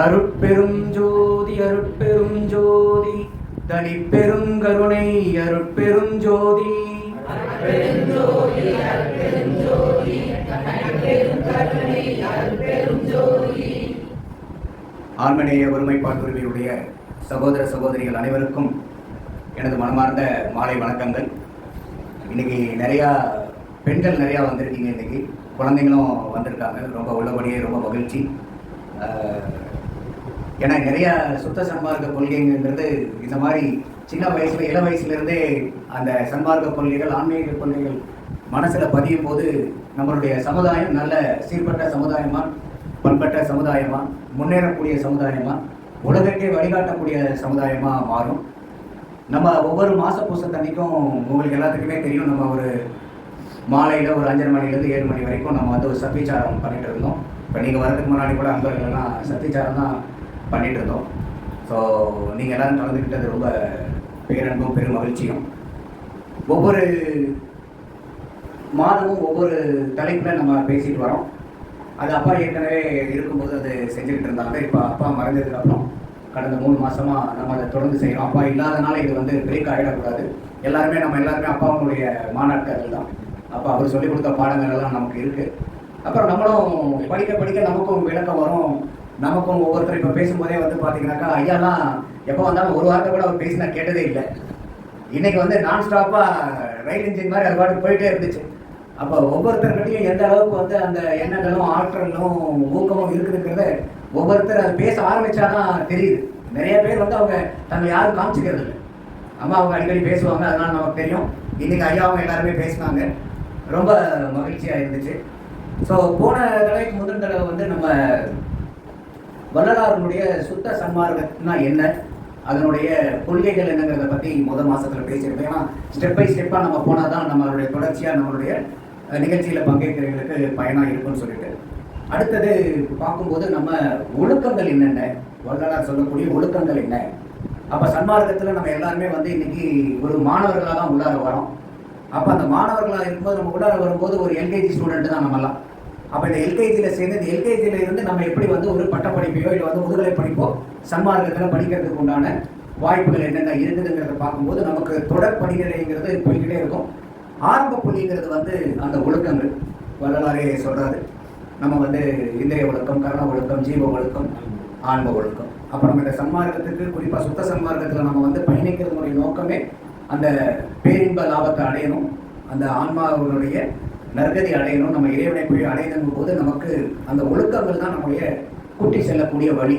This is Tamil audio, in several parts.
அருட்பெரும் ஜோதி அருட்பெரும் ஜோதி தனிப்பெரும் கருணை அருட்பெரும் ஜோதி ஆன்மநேய ஒருமைப்பாட்டுரிமையுடைய சகோதர சகோதரிகள் அனைவருக்கும் எனது மனமார்ந்த மாலை வணக்கங்கள். இன்னைக்கு நிறையா பெண்கள் நிறையா வந்திருக்கீங்க. இன்னைக்கு குழந்தைங்களும் வந்திருக்காங்க. ரொம்ப உள்ளபடியே ரொம்ப மகிழ்ச்சி. ஏன்னா நிறையா சுத்த சன்மார்க்க கொள்கைங்கிறது இந்த மாதிரி சின்ன வயசுல இள வயசுலேருந்தே அந்த சன்மார்க்க கொள்கைகள் ஆன்மீக கொள்கைகள் மனசில் பதியும் போது நம்மளுடைய சமுதாயம் நல்ல சீர்பட்ட சமுதாயமா, பண்பட்ட சமுதாயமா, முன்னேறக்கூடிய சமுதாயமா, உலகத்தை வழிகாட்டக்கூடிய சமுதாயமா மாறும். நம்ம ஒவ்வொரு மாச பூசத்தன்னைக்கும் உங்களுக்கு எல்லாத்துக்குமே தெரியும், நம்ம ஒரு மாலையில் ஒரு 5:30 மணிலேருந்து 7 மணி வரைக்கும் நம்ம வந்து ஒரு சத்திச்சாரம் பண்ணிட்டு இருந்தோம். இப்போ நீங்கள் வரதுக்கு முன்னாடி கூட அன்பர்கள்லாம் சத்திச்சாரம் தான் பண்ணிட்டு இருந்தோம். ஸோ நீங்கள் எல்லோரும் கலந்துக்கிட்டது ரொம்ப பேரன்பும் பெரும் மகிழ்ச்சியும். ஒவ்வொரு மாதமும் ஒவ்வொரு தலைப்பில் நம்ம பேசிட்டு வரோம். அது அப்பா ஏற்கனவே இருக்கும்போது அது செஞ்சுக்கிட்டு இருந்தாங்க. இப்போ அப்பா மறைஞ்சதுக்கப்புறம் கடந்த 3 மாதமாக நம்ம அதை தொடர்ந்து செய்கிறோம். அப்பா இல்லாதனால இது வந்து பிரேக் ஆகிடக்கூடாது. நம்ம எல்லாருமே அப்பாவுடைய மாநாட்கள் தான். அப்போ அவர் சொல்லிக் கொடுத்த பாடங்கள் எல்லாம் நமக்கு இருக்குது. அப்புறம் நம்மளும் படிக்க படிக்க நமக்கும் விளக்கம் வரும். நமக்கும் ஒவ்வொருத்தர் இப்போ பேசும்போதே வந்து பார்த்தீங்கன்னாக்கா, ஐயாலாம் எப்போ வந்தாலும் ஒரு வாரத்தை கூட அவர் பேசி நான் கேட்டதே இல்லை. இன்னைக்கு வந்து நான் ஸ்டாப்பாக ரயில் இன்ஜின் மாதிரி அது பாட்டு போயிட்டே இருந்துச்சு. அப்போ ஒவ்வொருத்தர்கிட்டையும் எந்த அளவுக்கு வந்து அந்த எண்ணங்களும் ஆற்றலும் ஊக்கமும் இருக்குதுங்கிறத ஒவ்வொருத்தர் அதை பேச ஆரம்பிச்சாதான் தெரியுது. நிறைய பேர் வந்து அவங்க தங்களை யாரும் காமிச்சிக்கிறது இல்லை. அம்மா அவங்க அடிக்கடி பேசுவாங்க, அதனால நமக்கு தெரியும். இன்னைக்கு ஐயாவும் எல்லாருமே பேசினாங்க, ரொம்ப மகிழ்ச்சியாக இருந்துச்சு. ஸோ போன தடவைக்கு முதல் தடவை வந்து நம்ம வள்ளலாருடைய சுத்த சன்மார்க்கம்னா என்ன, அதனுடைய கொள்கைகள் என்னங்கிறத பற்றி மாதத்தில் பேசியிருப்போம். ஏன்னா ஸ்டெப் பை ஸ்டெப்பாக நம்ம போனால் தான் நம்மளுடைய தொடர்ச்சியாக நம்மளுடைய நிகழ்ச்சியில் பங்கேற்கிறவங்களுக்கு பயனாக இருக்கும்னு சொல்லிட்டு, அடுத்தது பார்க்கும்போது நம்ம ஒழுக்கங்கள் என்னென்ன, வள்ளலார் சொல்லக்கூடிய ஒழுக்கங்கள் என்ன. அப்போ சன்மார்க்கத்தில் நம்ம எல்லாருமே வந்து இன்னைக்கு ஒரு மாணவர்களாக தான் உள்ளார வரோம். அப்போ அந்த மாணவர்களாக இருக்கும்போது நம்ம உள்ளார வரும்போது ஒரு எல்கேஜி ஸ்டூடெண்ட் தான் நம்மலாம். அப்போ இந்த எல்கேஜியில் சேர்ந்து இந்த எல்கேஜியில் இருந்து நம்ம எப்படி வந்து ஒரு பட்டப்படிப்பையோ இல்லை வந்து முதுகலை படிப்போ சன்மார்க்கத்தில் படிக்கிறதுக்கு உண்டான வாய்ப்புகள் என்னென்ன இருக்குதுங்கிறத பார்க்கும்போது நமக்கு தொடர் படிநிலைங்கிறது போய்கிட்டே இருக்கும். ஆரம்ப புள்ளிங்கிறது வந்து அந்த ஒழுக்கங்கள். வள்ளலாரே சொல்கிறாரு, நம்ம வந்து இந்திரிய ஒழுக்கம், கரண ஒழுக்கம், ஜீவ ஒழுக்கம், ஆன்ம ஒழுக்கம். அப்போ நம்ம இந்த சன்மார்க்கத்துக்கு குறிப்பாக சுத்த சன்மார்க்கத்தில் நம்ம வந்து பயணிக்கிறதுடைய நோக்கமே அந்த பேரின்ப லாபத்தை அடையணும், அந்த ஆன்மாவுடைய நற்கதி அடையணும், நம்ம இறைவனை போய் அடையணும் போது நமக்கு அந்த ஒழுக்கங்கள் தான் நம்முடைய கூட்டி செல்லக்கூடிய வழி.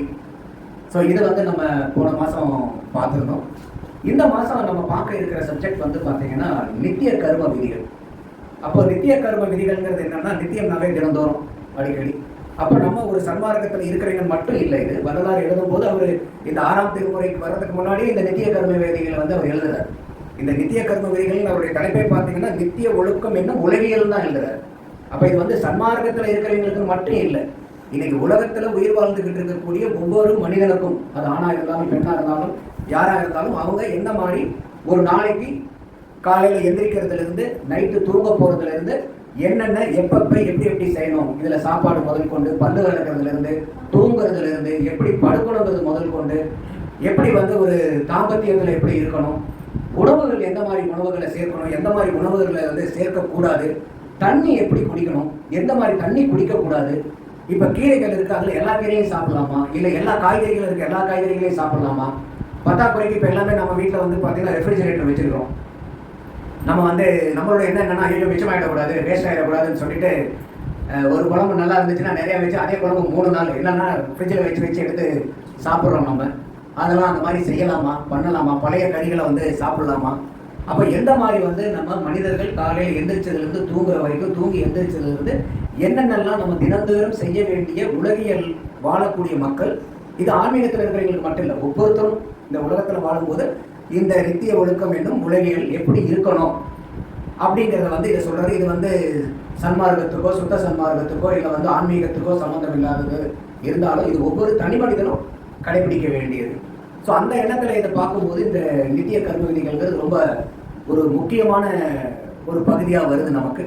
ஸோ இதை வந்து நம்ம போன மாதம் பார்த்துருந்தோம். இந்த மாதம் நம்ம பார்க்க இருக்கிற சப்ஜெக்ட் வந்து பார்த்தீங்கன்னா நித்திய கர்ம விதிகள். அப்போ நித்திய கர்ம விதிகள்ங்கிறது என்னன்னா, நித்தியம்னாவே தினந்தோறும் அடிக்கடி. அப்போ நம்ம ஒரு சன்மார்க்கத்தில் இருக்கிறவங்க மட்டும் இல்லை. இது வரலாறு எழுதும் போது அவர் இந்த 6ஆம் திருமுறைக்கு வர்றதுக்கு முன்னாடி இந்த நித்திய கர்ம விதிகளை வந்து அவர் எழுதுறார். இந்த நித்திய கர்ம விதிகள் அவருடைய தலைப்பை பார்த்தீங்கன்னா நித்திய ஒழுக்கம் என்ன உலகியல் தான் எழுதுறாரு. அப்போ இது வந்து சன்மார்க்கத்தில் இருக்கிறவங்களுக்கு மட்டும் இல்லை, இன்னைக்கு உலகத்தில் உயிர் வாழ்ந்துகிட்டு இருக்கக்கூடிய ஒவ்வொரு மனிதனுக்கும், அது ஆணாக இருந்தாலும் பெண்ணாக இருந்தாலும் யாராக இருந்தாலும், அவங்க எந்த மாதிரி ஒரு நாளைக்கு காலையில் எந்திரிக்கிறதுலேருந்து நைட்டு தூங்க போகிறதுலேருந்து என்னென்ன எப்பப்போ எப்படி எப்படி செய்யணும், இதில் சாப்பாடு முதல் கொண்டு பல்லு விளக்குறதுலேருந்து தூங்குறதுலேருந்து எப்படி படுக்கணுங்கிறது முதல் கொண்டு எப்படி வந்து ஒரு தாம்பத்தியத்தில் எப்படி இருக்கணும், உணவுகள் எந்த மாதிரி உணவுகளை சேர்க்கணும், எந்த மாதிரி உணவுகளை வந்து சேர்க்கக்கூடாது, தண்ணி எப்படி குடிக்கணும், எந்த மாதிரி தண்ணி குடிக்கக்கூடாது, இப்போ கீரைகள் இருக்குது அதில் எல்லா கீரையும் சாப்பிடலாமா, இல்லை எல்லா காய்கறிகளும் இருக்குது எல்லா காய்கறிகளையும் சாப்பிடலாமா. பத்தாக்குறைக்கு இப்போ எல்லாமே நம்ம வீட்டில் வந்து பார்த்தீங்கன்னா ரெஃப்ரிஜிரேட்டர் வச்சுருக்கோம். நம்ம வந்து நம்மளோட என்ன என்னன்னா, ஐயோ மிச்சமாகிடக்கூடாது, வேஸ்ட் ஆகிடக்கூடாதுன்னு சொல்லிட்டு ஒரு குழம்பு நல்லா இருந்துச்சுன்னா நிறையா வச்சு அதே குழம்பு 3 நாள் இல்லைன்னா ஃப்ரிட்ஜில் வச்சு எடுத்து சாப்பிட்றோம். நம்ம அதெல்லாம் அந்த மாதிரி செய்யலாமா, பண்ணலாமா, பழைய கறிகளை வந்து சாப்பிடலாமா. அப்போ எந்த மாதிரி வந்து நம்ம மனிதர்கள் காலையில் எந்திரிச்சதுலேருந்து தூங்குற வரைக்கும், தூங்கி எந்திரிச்சதுலேருந்து என்னென்னலாம் நம்ம தினந்தோறும் செய்ய வேண்டிய உலகியல் வாழக்கூடிய மக்கள், இது ஆன்மீகத்தில் இருக்கிறவங்களுக்கு மட்டும் இல்லை, ஒவ்வொருத்தரும் இந்த உலகத்தில் வாழும்போது இந்த நித்திய ஒழுக்கம் என்னும் உலகியல் எப்படி இருக்கணும் அப்படிங்கிறத வந்து இதை சொல்கிறாரு. இது வந்து சன்மார்க்கத்துக்கோ சுத்த சன்மார்க்கத்துக்கோ இல்லை வந்து ஆன்மீகத்துக்கோ சம்மந்தம் இல்லாதது இருந்தாலும் இது ஒவ்வொரு தனி மனிதனும் கடைபிடிக்க வேண்டியது. ஸோ அந்த எண்ணத்தில் இதை பார்க்கும்போது இந்த நித்திய கர்ம விதிகள்ங்கிறது ரொம்ப ஒரு முக்கியமான ஒரு பகுதியாக வருது நமக்கு.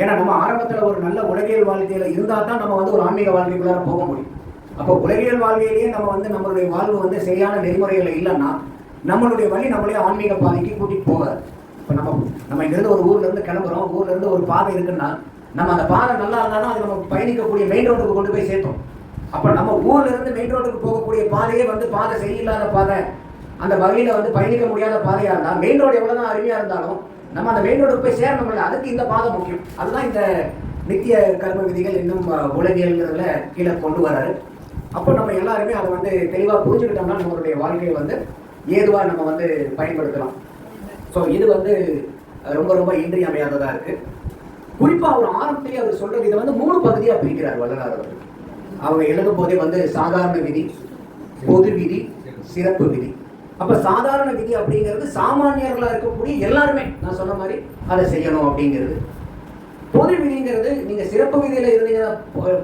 ஏன்னா நம்ம ஆரம்பத்தில் ஒரு நல்ல உலகியல் வாழ்க்கையில் இருந்தால் தான் நம்ம வந்து ஒரு ஆன்மீக வாழ்க்கைக்குள்ளார போக முடியும். அப்போ உலகியல் வாழ்க்கையிலேயே நம்ம வந்து நம்மளுடைய வாழ்வு வந்து சரியான நெறிமுறைகள் இல்லைன்னா நம்மளுடைய வழி நம்மளே ஆன்மீக பாதைக்கு கூட்டிட்டு போகாது. இப்போ நம்ம இங்கிருந்து ஒரு ஊர்ல இருந்து கிளம்புறோம், ஊர்ல இருந்து ஒரு பாதை இருக்குன்னா நம்ம அந்த பாதை நல்லா இருந்தாலும் அது நம்ம பயணிக்கக்கூடிய மெயின் ரோட்டுக்கு கொண்டு போய் சேர்த்தோம். அப்போ நம்ம ஊர்ல இருந்து மெயின் ரோட்டுக்கு போகக்கூடிய பாதையே வந்து பாதை சரியில்லாத பாதை, அந்த வகையில வந்து பயணிக்க முடியாத பாதையா இருந்தா மெயின் ரோடு எவ்வளவுதான் அருமையா இருந்தாலும் நம்ம அந்த மெயின் ரோடுக்கு போய் சேரணும்ல, அதுக்கு இந்த பாதை முக்கியம். அதுதான் இந்த நித்திய கர்ம விதிகள் இன்னும் உலகியல்ங்கிறதுல கீழே கொண்டு வராரு. அப்போ நம்ம எல்லாருமே அதை வந்து தெளிவாக புரிஞ்சுக்கிட்டோம்னா நம்மளுடைய வாழ்க்கையை வந்து ஏதுவா நம்ம வந்து பயன்படுத்தலாம். ஸோ இது வந்து ரொம்ப ரொம்ப இன்றியமையாததா இருக்கு. குறிப்பா அவர் ஆரம்பத்திலேயே அவர் சொல்றது இதை வந்து 3 பகுதியா பிரிக்கிறார் வள்ளலார் அவர்கள். அவங்க எழுதும் போதே வந்து சாதாரண விதி, பொது விதி, சிறப்பு விதி. அப்ப சாதாரண விதி அப்படிங்கிறது சாமானியர்களா இருக்கக்கூடிய எல்லாருமே நான் சொன்ன மாதிரி அதை செய்யணும் அப்படிங்கிறது. பொது விதிங்கிறது நீங்க சிறப்பு விதியில இருந்தீங்கன்னா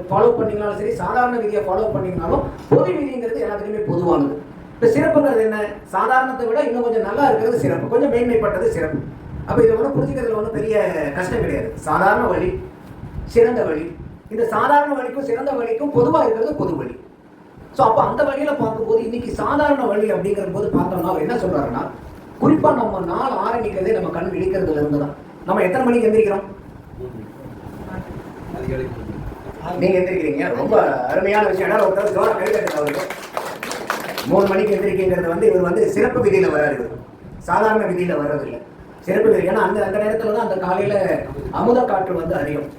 ஃபாலோ பண்ணீங்கனாலும் சரி, சாதாரண விதியை ஃபாலோ பண்ணீங்கனாலும் பொது விதிங்கிறது எல்லாத்துக்குமே பொதுவானது. இப்ப சிறப்புங்கிறது என்ன? சாதாரணத்தை விட இன்னும் கொஞ்சம் நல்லா இருக்கிறது சிறப்பு, கொஞ்சம் மேன்மைப்பட்டது சிறப்பு. அப்ப இதை வந்து புரிஞ்சுக்கிறதுல ஒன்றும் பெரிய கஷ்டம் கிடையாது. சாதாரண வழி, சிறந்த வழி. இந்த சாதாரண வழிக்கும் சிறந்த வழிக்கும் பொதுவாக இருக்கிறது பொது வழி. ஸோ அப்போ அந்த வழியில பார்க்கும்போது இன்னைக்கு சாதாரண வழி அப்படிங்கிற போது பார்த்தோம்னா அவர் என்ன சொல்றாருன்னா, குறிப்பா நம்ம நாள் ஆரம்பிக்கிறதே நம்ம கண் விழிக்கிறதுல இருந்து தான். நம்ம எத்தனை மணிக்கு எந்திரிக்கிறோம்? நீங்க எந்திரிக்கிறீங்க, ரொம்ப அருமையான விஷயம். ஒருத்தர் ஜோர கைதட்டு அவருக்கு 3 மணிக்கு எந்திரிக்கிறது வந்து இவர் வந்து சிறப்பு விதியில வராது, சாதாரண விதியில வர்றதில்லை. சிறப்பு விதி ஏன்னா அந்த நேரத்துல தான் அந்த காலையில அமுத காற்று வந்து அதிகம்.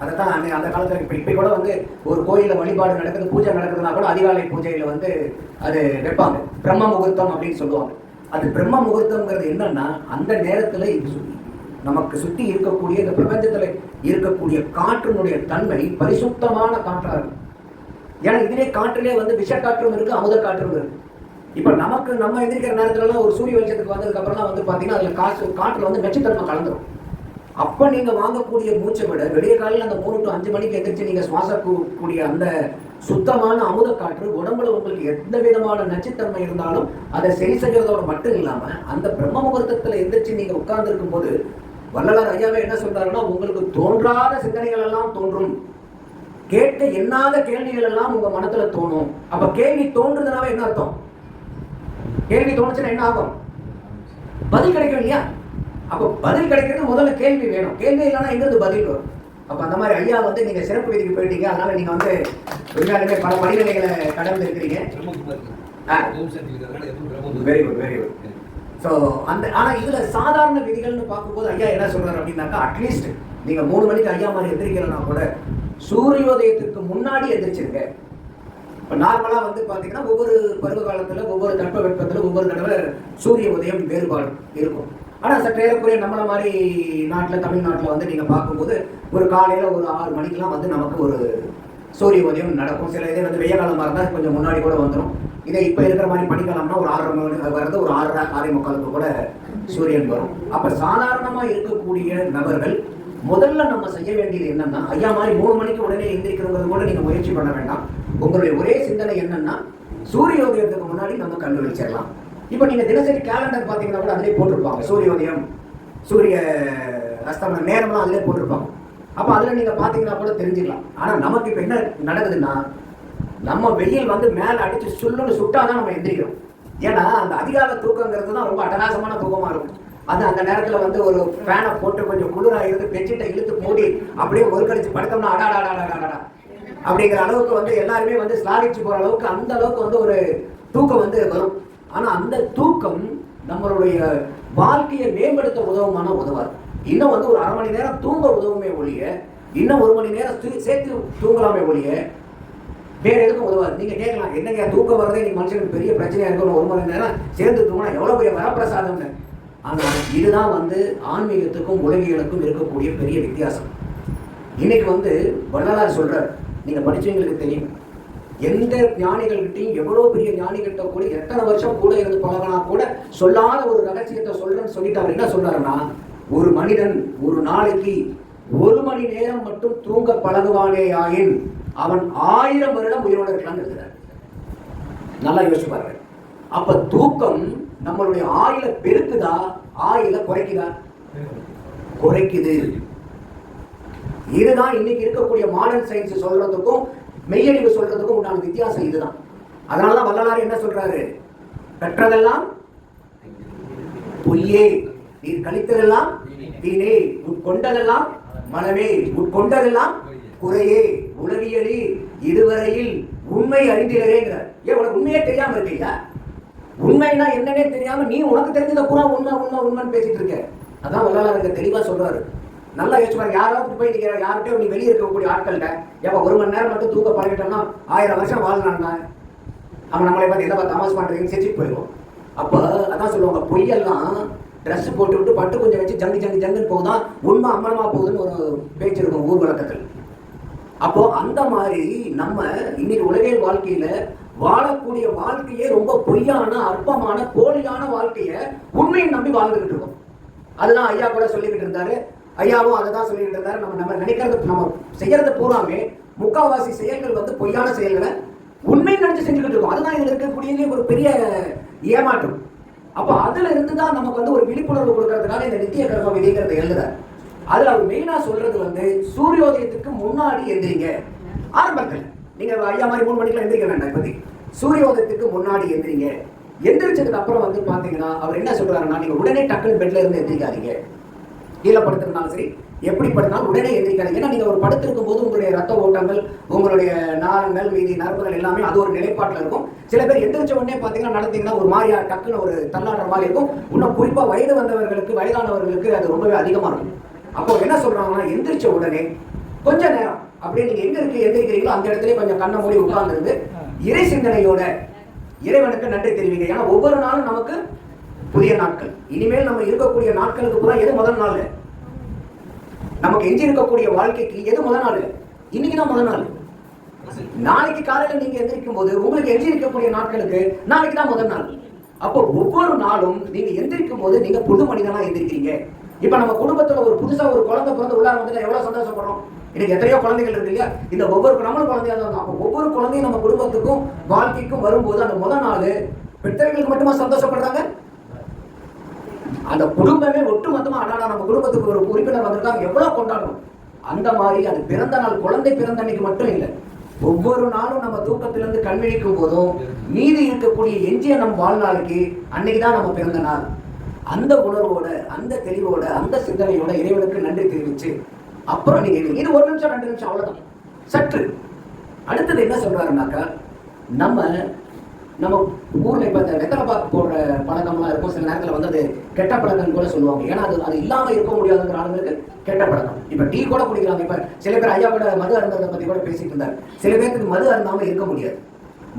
அதை தான் அந்த காலத்துல இப்ப கூட வந்து ஒரு கோயில வழிபாடு நடக்குது, பூஜை நடக்குதுன்னா கூட அதிகாலை பூஜையில வந்து அது வைப்பாங்க, பிரம்ம முகூர்த்தம் அப்படின்னு சொல்லுவாங்க. அது பிரம்ம முகூர்த்தம்ங்கிறது என்னன்னா அந்த நேரத்துல நமக்கு சுற்றி இருக்கக்கூடிய இந்த பிரபஞ்சத்துல இருக்கக்கூடிய காற்றினுடைய தன்மை பரிசுத்தமான காற்றா இருக்கும். ஏன்னா இதிலே காற்றிலே வந்து விஷக்காற்றும் இருக்கு, அமுத காற்றும் இருக்கு. இப்ப நம்ம எந்திரிக்கிற நேரத்துலலாம் ஒரு சூரிய வெளிச்சத்துக்கு வந்ததுக்கு அப்புறம் வந்து பாத்தீங்கன்னா அதுல காற்றுல வந்து நச்சுத்தன்மை கலந்துரும். அப்ப நீங்க வாங்கக்கூடிய மூச்சை விட விடிய காலையில் அந்த 3 to 5 மணிக்கு எந்திரிச்சு நீங்க சுவாசக்கூடிய அந்த சுத்தமான அமுத காற்று உடம்புல உங்களுக்கு எந்த விதமான நச்சுத்தன்மை இருந்தாலும் அதை சரி செய்யறதோட மட்டும் இல்லாம அந்த பிரம்ம முகூர்த்தத்துல எந்திரிச்சு நீங்க உட்கார்ந்து இருக்கும் போது வள்ளலார் ஐயாவே என்ன சொல்றாருன்னா, உங்களுக்கு தோன்றாத சிந்தனைகள் எல்லாம் தோன்றும், கேட்க எண்ணாத கேள்விகள் எல்லாம் உங்க மனத்துல தோணும். அப்ப கேள்வி தோன்றுதுனாவே என்ன அர்த்தம்? கேள்வி தோணுச்சுன்னா என்ன ஆகும்? பதில் கிடைக்கும் இல்லையா? அப்போ பதில் கிடைக்கிறது முதல்ல கேள்வி வேணும். கேள்வி இல்லைன்னா எங்கிருந்து பதில் வரும்? அப்ப அந்த மாதிரி ஐயா வந்து நீங்க சிறப்பு விதிக்கு போயிட்டீங்க. அதனால நீங்க வந்து உண்மையாலுமே பல படிநிலைகளை கடந்து இருக்கிறீங்க. Very good, very good. So ஆனா இதுல சாதாரண விதிகள்னு பார்க்கும்போது ஐயா என்ன சொல்றாரு அப்படின்னாக்கா, அட்லீஸ்ட் நீங்க 3 மணிக்கு ஐயா மாதிரி எந்திரிக்கிறனா கூட சூரியோதயத்திற்கு முன்னாடி எந்திரிச்சிருங்க. இப்போ நார்மலாக வந்து பார்த்தீங்கன்னா ஒவ்வொரு பருவ காலத்தில் ஒவ்வொரு தட்ப வெப்பத்தில் ஒவ்வொரு தடவை சூரிய உதயம் வேறுபாடு இருக்கும். ஆனால் சற்றேறக்குரிய நம்மளை மாதிரி நாட்டில் தமிழ்நாட்டில் வந்து நீங்கள் பார்க்கும்போது ஒரு காலையில் ஒரு 6 மணிக்கெலாம் வந்து நமக்கு ஒரு சூரிய உதயம் நடக்கும். சில இதே வந்து வெய்ய காலமாக இருந்தால் கொஞ்சம் முன்னாடி கூட வந்துடும். இதே இப்போ இருக்கிற மாதிரி பனிக்காலம்னா ஒரு 6:30 மணி வர்றது ஒரு 6:30, 6:45 கூட சூரியன் வரும். அப்போ சாதாரணமாக இருக்கக்கூடிய நபர்கள் முதல்ல நம்ம செய்ய வேண்டியது என்னன்னா, ஐயா மாதிரி 3 மணிக்கு உடனே எந்திரிக்கிறது கூட நீங்க முயற்சி பண்ண வேண்டாம். உங்களுடைய ஒரே சிந்தனை என்னன்னா, சூரியோதயத்துக்கு முன்னாடி நம்ம கண்டு வச்சிடலாம். இப்போ நீங்க தினசரி கேலண்டர் பாத்தீங்கன்னா கூட அதிலே போட்டிருப்பாங்க சூரியோதயம், சூரிய அஸ்தமன நேரம்லாம் அதிலே போட்டிருப்பாங்க. அப்ப அதுல நீங்க பாத்தீங்கன்னா கூட தெரிஞ்சுக்கலாம். ஆனா நமக்கு இப்ப என்ன நடக்குதுன்னா, நம்ம வெயில் வந்து மேல அடிச்சு சுள்ளுன்னு சுட்டாதான் நம்ம எந்திரிக்கிறோம். ஏன்னா அந்த அதிகால தூக்கங்கிறது தான் ரொம்ப அட்டகாசமான தூக்கமா இருக்கும். அது அந்த நேரத்துல வந்து ஒரு ஃபேனை போட்டு கொஞ்சம் குளிரா இருந்து பெட்ஷீட்டை இழுத்து மூடி அப்படியே ஒரு கழிச்சு படுத்தோம்னா அடாடாடாடாடா அப்படிங்கிற அளவுக்கு வந்து எல்லாருமே வந்து ஸ்லாகிச்சு போற அளவுக்கு அந்த அளவுக்கு வந்து ஒரு தூக்கம் வந்து வரும். ஆனா அந்த தூக்கம் நம்மளுடைய வாழ்க்கையை மேம்படுத்த உதவாது. இன்னும் வந்து ஒரு 1/2 மணி நேரம் தூங்க உதவுமே ஒழிய, இன்னும் 1 மணி நேரம் சேர்த்து தூங்கலாமே ஒழிய வேற எதுக்கும் உதவாது. நீங்க கேட்கலாம், என்னங்க தூக்கம் வரதே நீங்க மனுஷனுக்கு பெரிய பிரச்சனையா இருக்கும், 1 மணி நேரம் சேர்ந்து தூங்கினா எவ்வளவு பெரிய வரப்பிரசாதம்னு. ஆனால் இதுதான் வந்து ஆன்மீகத்துக்கும் உலகியலுக்கும் இருக்கக்கூடிய பெரிய வித்தியாசம். இன்னைக்கு வந்து வள்ளலார் சொல்றார், நீங்க படிச்சவங்களுக்கு தெரியும், எந்த ஞானிகள்கிட்டையும் எவ்வளவு பெரிய ஞானிகிட்ட கூட எத்தனை வருஷம் கூட இருந்து பழகினா கூட சொல்லாத ஒரு ரகசியத்தை சொல்றேன்னு சொல்லிட்டு அவர் என்ன சொல்றாருன்னா, ஒரு மனிதன் ஒரு நாளைக்கு 1 மணி நேரம் மட்டும் தூங்க பழகுவானே ஆயின் அவன் 1000 வருடம் உயிரோடு இருக்கலாம்னு எழுதுறார். நல்லா யோசிச்சு பாருங்க. அப்ப தூக்கம் நம்மளுடைய ஆயுள பெருக்குதா, ஆயுள குறைக்குதா? குறைக்குது. இதுதான் இன்னைக்கு இருக்கக்கூடிய மாடர்ன் சயின்ஸ் சொல்றதுக்கும் மெய்யறிவு சொல்றதுக்கும் உண்டான வித்தியாசம் இதுதான். அதனாலதான் வள்ளலார் என்ன சொல்றாரு, கற்றதெல்லாம் பொய்யே, நீர் கழித்ததெல்லாம் வீணே, உட்கொண்டதெல்லாம் மனமே, உட்கொண்டதெல்லாம் குறையே, உளவியலி இதுவரையில் உண்மை அறிந்திலரேங்கிறார். ஏன் உனக்கு உண்மையே தெரியாம இருக்கீங்களா? உண்மைனா என்னன்னே தெரியாம நீ உனக்கு தெரிஞ்சத பூரா உண்மை உண்மை உண்மைன்னு பேசிட்டு இருக்க. அதான் வள்ளலார் தெளிவா சொல்றாரு. நல்லா யோசிச்சு பாருங்க. யாராவது போய் நீங்க யார்கிட்டயோ நீ வெளியே இருக்கக்கூடிய ஆட்கள்கிட்ட ஏப்பா 1 மணி நேரம் மட்டும் தூக்க பழகிட்டோம்னா 1000 வருஷம் வாழ்னாங்க, அவன் நம்மளை பார்த்து என்ன பார்த்து தமாஸ் பண்றீங்கன்னு செஞ்சுட்டு போயிடும். அப்போ அதான் சொல்லுவாங்க, பொய்யெல்லாம் ட்ரெஸ் போட்டு விட்டு பட்டு கொஞ்சம் வச்சு ஜங்கு ஜங்கு ஜங்குன்னு போகுதான், உண்மை அம்மனமா போகுதுன்னு ஒரு பேச்சு இருக்கும் ஊர் வழக்கத்தில். அப்போ அந்த மாதிரி நம்ம இன்னைக்கு உலகியல் வாழ்க்கையில வாழக்கூடிய வாழ்க்கையே ரொம்ப பொய்யான அற்பமான போலியான வாழ்க்கைய உண்மையை நம்பி வாழ்ந்துகிட்டு இருக்கோம். அதுதான் ஐயா கூட சொல்லிக்கிட்டு இருந்தாரு. ஐயாவும் அதை தான் சொல்லிக்கிட்டு இருந்தாரு. நம்ம நினைக்கிறது, நம்ம செய்யறது பூராமே முக்காவாசி செயல்கள் வந்து பொய்யான செயல்களை உண்மையை நினைச்சு செஞ்சுக்கிட்டு இருக்கோம். அதுதான் இதுல இருக்கக்கூடிய ஒரு பெரிய ஏமாற்றம். அப்போ அதுல இருந்து தான் நமக்கு வந்து ஒரு விழிப்புணர்வு கொடுக்கறதுனால இந்த நித்திய கர்ம விதிங்கிறத எழுதுறாரு. அதுல அவர் மெயினா சொல்றது வந்து சூரியோதயத்துக்கு முன்னாடி எந்திரிங்க. ஆரம்பத்தில் நீங்க ஐயா மாதிரி 3 மணிக்கெல்லாம் எந்திரிக்க வேண்டாம். இப்போதைக்கு சூரியோதயத்துக்கு முன்னாடி எந்திரிங்க. எந்திரிச்சதுக்கு அப்புறம் வந்து பாத்தீங்கன்னா அவர் என்ன சொல்றாருன்னா, நீங்க உடனே டக்குனு பெட்ல இருந்து எந்திரிக்காதீங்க. கீழே படுத்திருந்தாலும் சரி, எப்படி படுத்தாலும் உடனே எந்திரிக்காதீங்க. ஏன்னா நீங்க ஒரு படுத்திருக்கும் போது உங்களுடைய ரத்த ஓட்டங்கள், உங்களுடைய நாளங்கள், மீதி நரம்புகள் எல்லாமே அது ஒரு நிலைப்பாட்டில் இருக்கும். சில பேர் எந்திரிச்ச உடனே பாத்தீங்கன்னா நடந்தீங்கன்னா ஒரு மாதிரியா டக்குன்னு ஒரு தள்ளாடுற மாதிரி இருக்கும். இன்னும் குறிப்பா வயது வந்தவர்களுக்கு, வயதானவர்களுக்கு அது ரொம்பவே அதிகமா இருக்கும். அப்போ என்ன சொல்றாங்கன்னா, எந்திரிச்ச உடனே கொஞ்ச நேரம் அப்படியே நீங்க எங்க இருக்கு எந்திரிக்கிறீங்களோ அந்த இடத்துல கொஞ்சம் கண்ணை மூடி உட்கார்ந்து இறை சிந்தனையோட இறைவனுக்கு நன்றி தெரிவிங்க. ஏன்னா ஒவ்வொரு நாளும் நமக்கு புதிய நாட்கள். இனிமேல் நம்ம இருக்கக்கூடிய நாட்களுக்கு பூரா எது முதல் நாள்? நமக்கு எஞ்சி இருக்கக்கூடிய வாழ்க்கைக்கு எது முதல் நாள்? இன்னைக்கு தான் முதல் நாள். நாளைக்கு காலையில நீங்க எந்திரிக்கும் போது உங்களுக்கு எஞ்சி இருக்கக்கூடிய நாட்களுக்கு நாளைக்கு தான் முதல் நாள். அப்போ ஒவ்வொரு நாளும் நீங்க எந்திரிக்கும் போது நீங்க புது மனிதனா எந்திரிக்கிறீங்க. இப்ப நம்ம குடும்பத்துல ஒரு புதுசா ஒரு குழந்தை பிறந்து உள்ளார வந்து எவ்வளவு சந்தோஷப்படுறோம். இன்னைக்கு எத்தனையோ குழந்தைகள் இருக்கு இல்லையா? இந்த ஒவ்வொரு நம்மளும் குழந்தையா தான். அப்போ ஒவ்வொரு குழந்தையும் நம்ம குடும்பத்துக்கும் வாழ்க்கைக்கும் வரும்போது அந்த முதல் நாள் பெற்றோர்களுக்கு மட்டுமா சந்தோஷப்படுறாங்க? அந்த குடும்பமே ஒட்டுமொத்தமா அடாடா நம்ம குடும்பத்துக்கு ஒரு உறுப்பினர் வந்திருக்காங்க எவ்வளவு கொண்டாடணும். அந்த மாதிரி அது பிறந்த நாள், குழந்தை பிறந்த அன்னைக்கு மட்டும் இல்லை, ஒவ்வொரு நாளும் நம்ம தூக்கத்திலிருந்து கண்விழிக்கும் போதும் மீதி இருக்கக்கூடிய எஞ்சிய நம் வாழ்நாளுக்கு அன்னைக்குதான் நம்ம பிறந்த நாள். அந்த உணர்வோட, அந்த தெளிவோட, அந்த சிந்தனையோட இறைவனுக்கு நன்றி தெரிவிச்சு அப்புறம் நீங்க இது 1 நிமிஷம் 2 நிமிஷம் அவ்வளவுதான். சற்று அடுத்தது என்ன சொல்றாருன்னாக்கா, நம்ம ஊர்ல இப்ப இந்த வெத்தலை பாக்கு போடுற பழக்கம்லாம் இருக்கும். சில நேரத்துல வந்து அது கெட்ட பழக்கம் கூட சொல்லுவாங்க. ஏன்னா அது இல்லாம இருக்க முடியாதுங்கிற ஆளுங்களுக்கு கெட்ட பழக்கம். இப்ப டீ கூட குடிக்கிறாங்க. இப்ப சில பேர் ஐயா கூட மது அருந்ததை பத்தி கூட பேசிட்டு இருந்தாரு. சில பேருக்கு மது அருந்தாம இருக்க முடியாது,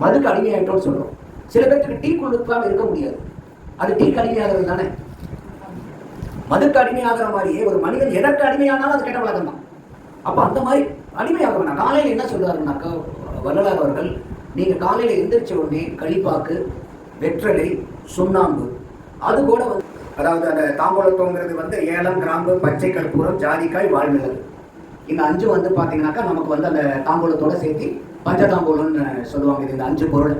மதுக்கு அடிமையாயிட்டோம்னு சொல்றோம். சில பேருக்கு டீ குடிக்காம இருக்க முடியாது, அது டீக்கு அடிமையாகிறது தானே. மதுக்கு அடிமையாகிற மாதிரியே ஒரு மனிதன் எதற்கு அடிமையானாலும் அது கெட்ட பழக்கம் தான். அப்ப அந்த மாதிரி அடிமையாக வேணாம். காலையில என்ன சொல்றாருன்னாக்கா வள்ளலார் அவர்கள், நீங்க காலையில எந்திரிச்ச உடனே களிப்பாக்கு, வெற்றலை, சுண்ணாம்பு, அது கூட வந்து அதாவது அந்த தாம்பூலத்தோங்கிறது வந்து ஏலம், கிராம்பு, பச்சை கற்பூரம், ஜாதிக்காய், வாழ்மிளகு, இந்த 5 வந்து பாத்தீங்கன்னாக்கா நமக்கு வந்து அந்த தாம்பூலத்தோட சேர்த்து பஞ்சதாம்பூலம்னு சொல்லுவாங்க. இது இந்த 5 பொருள்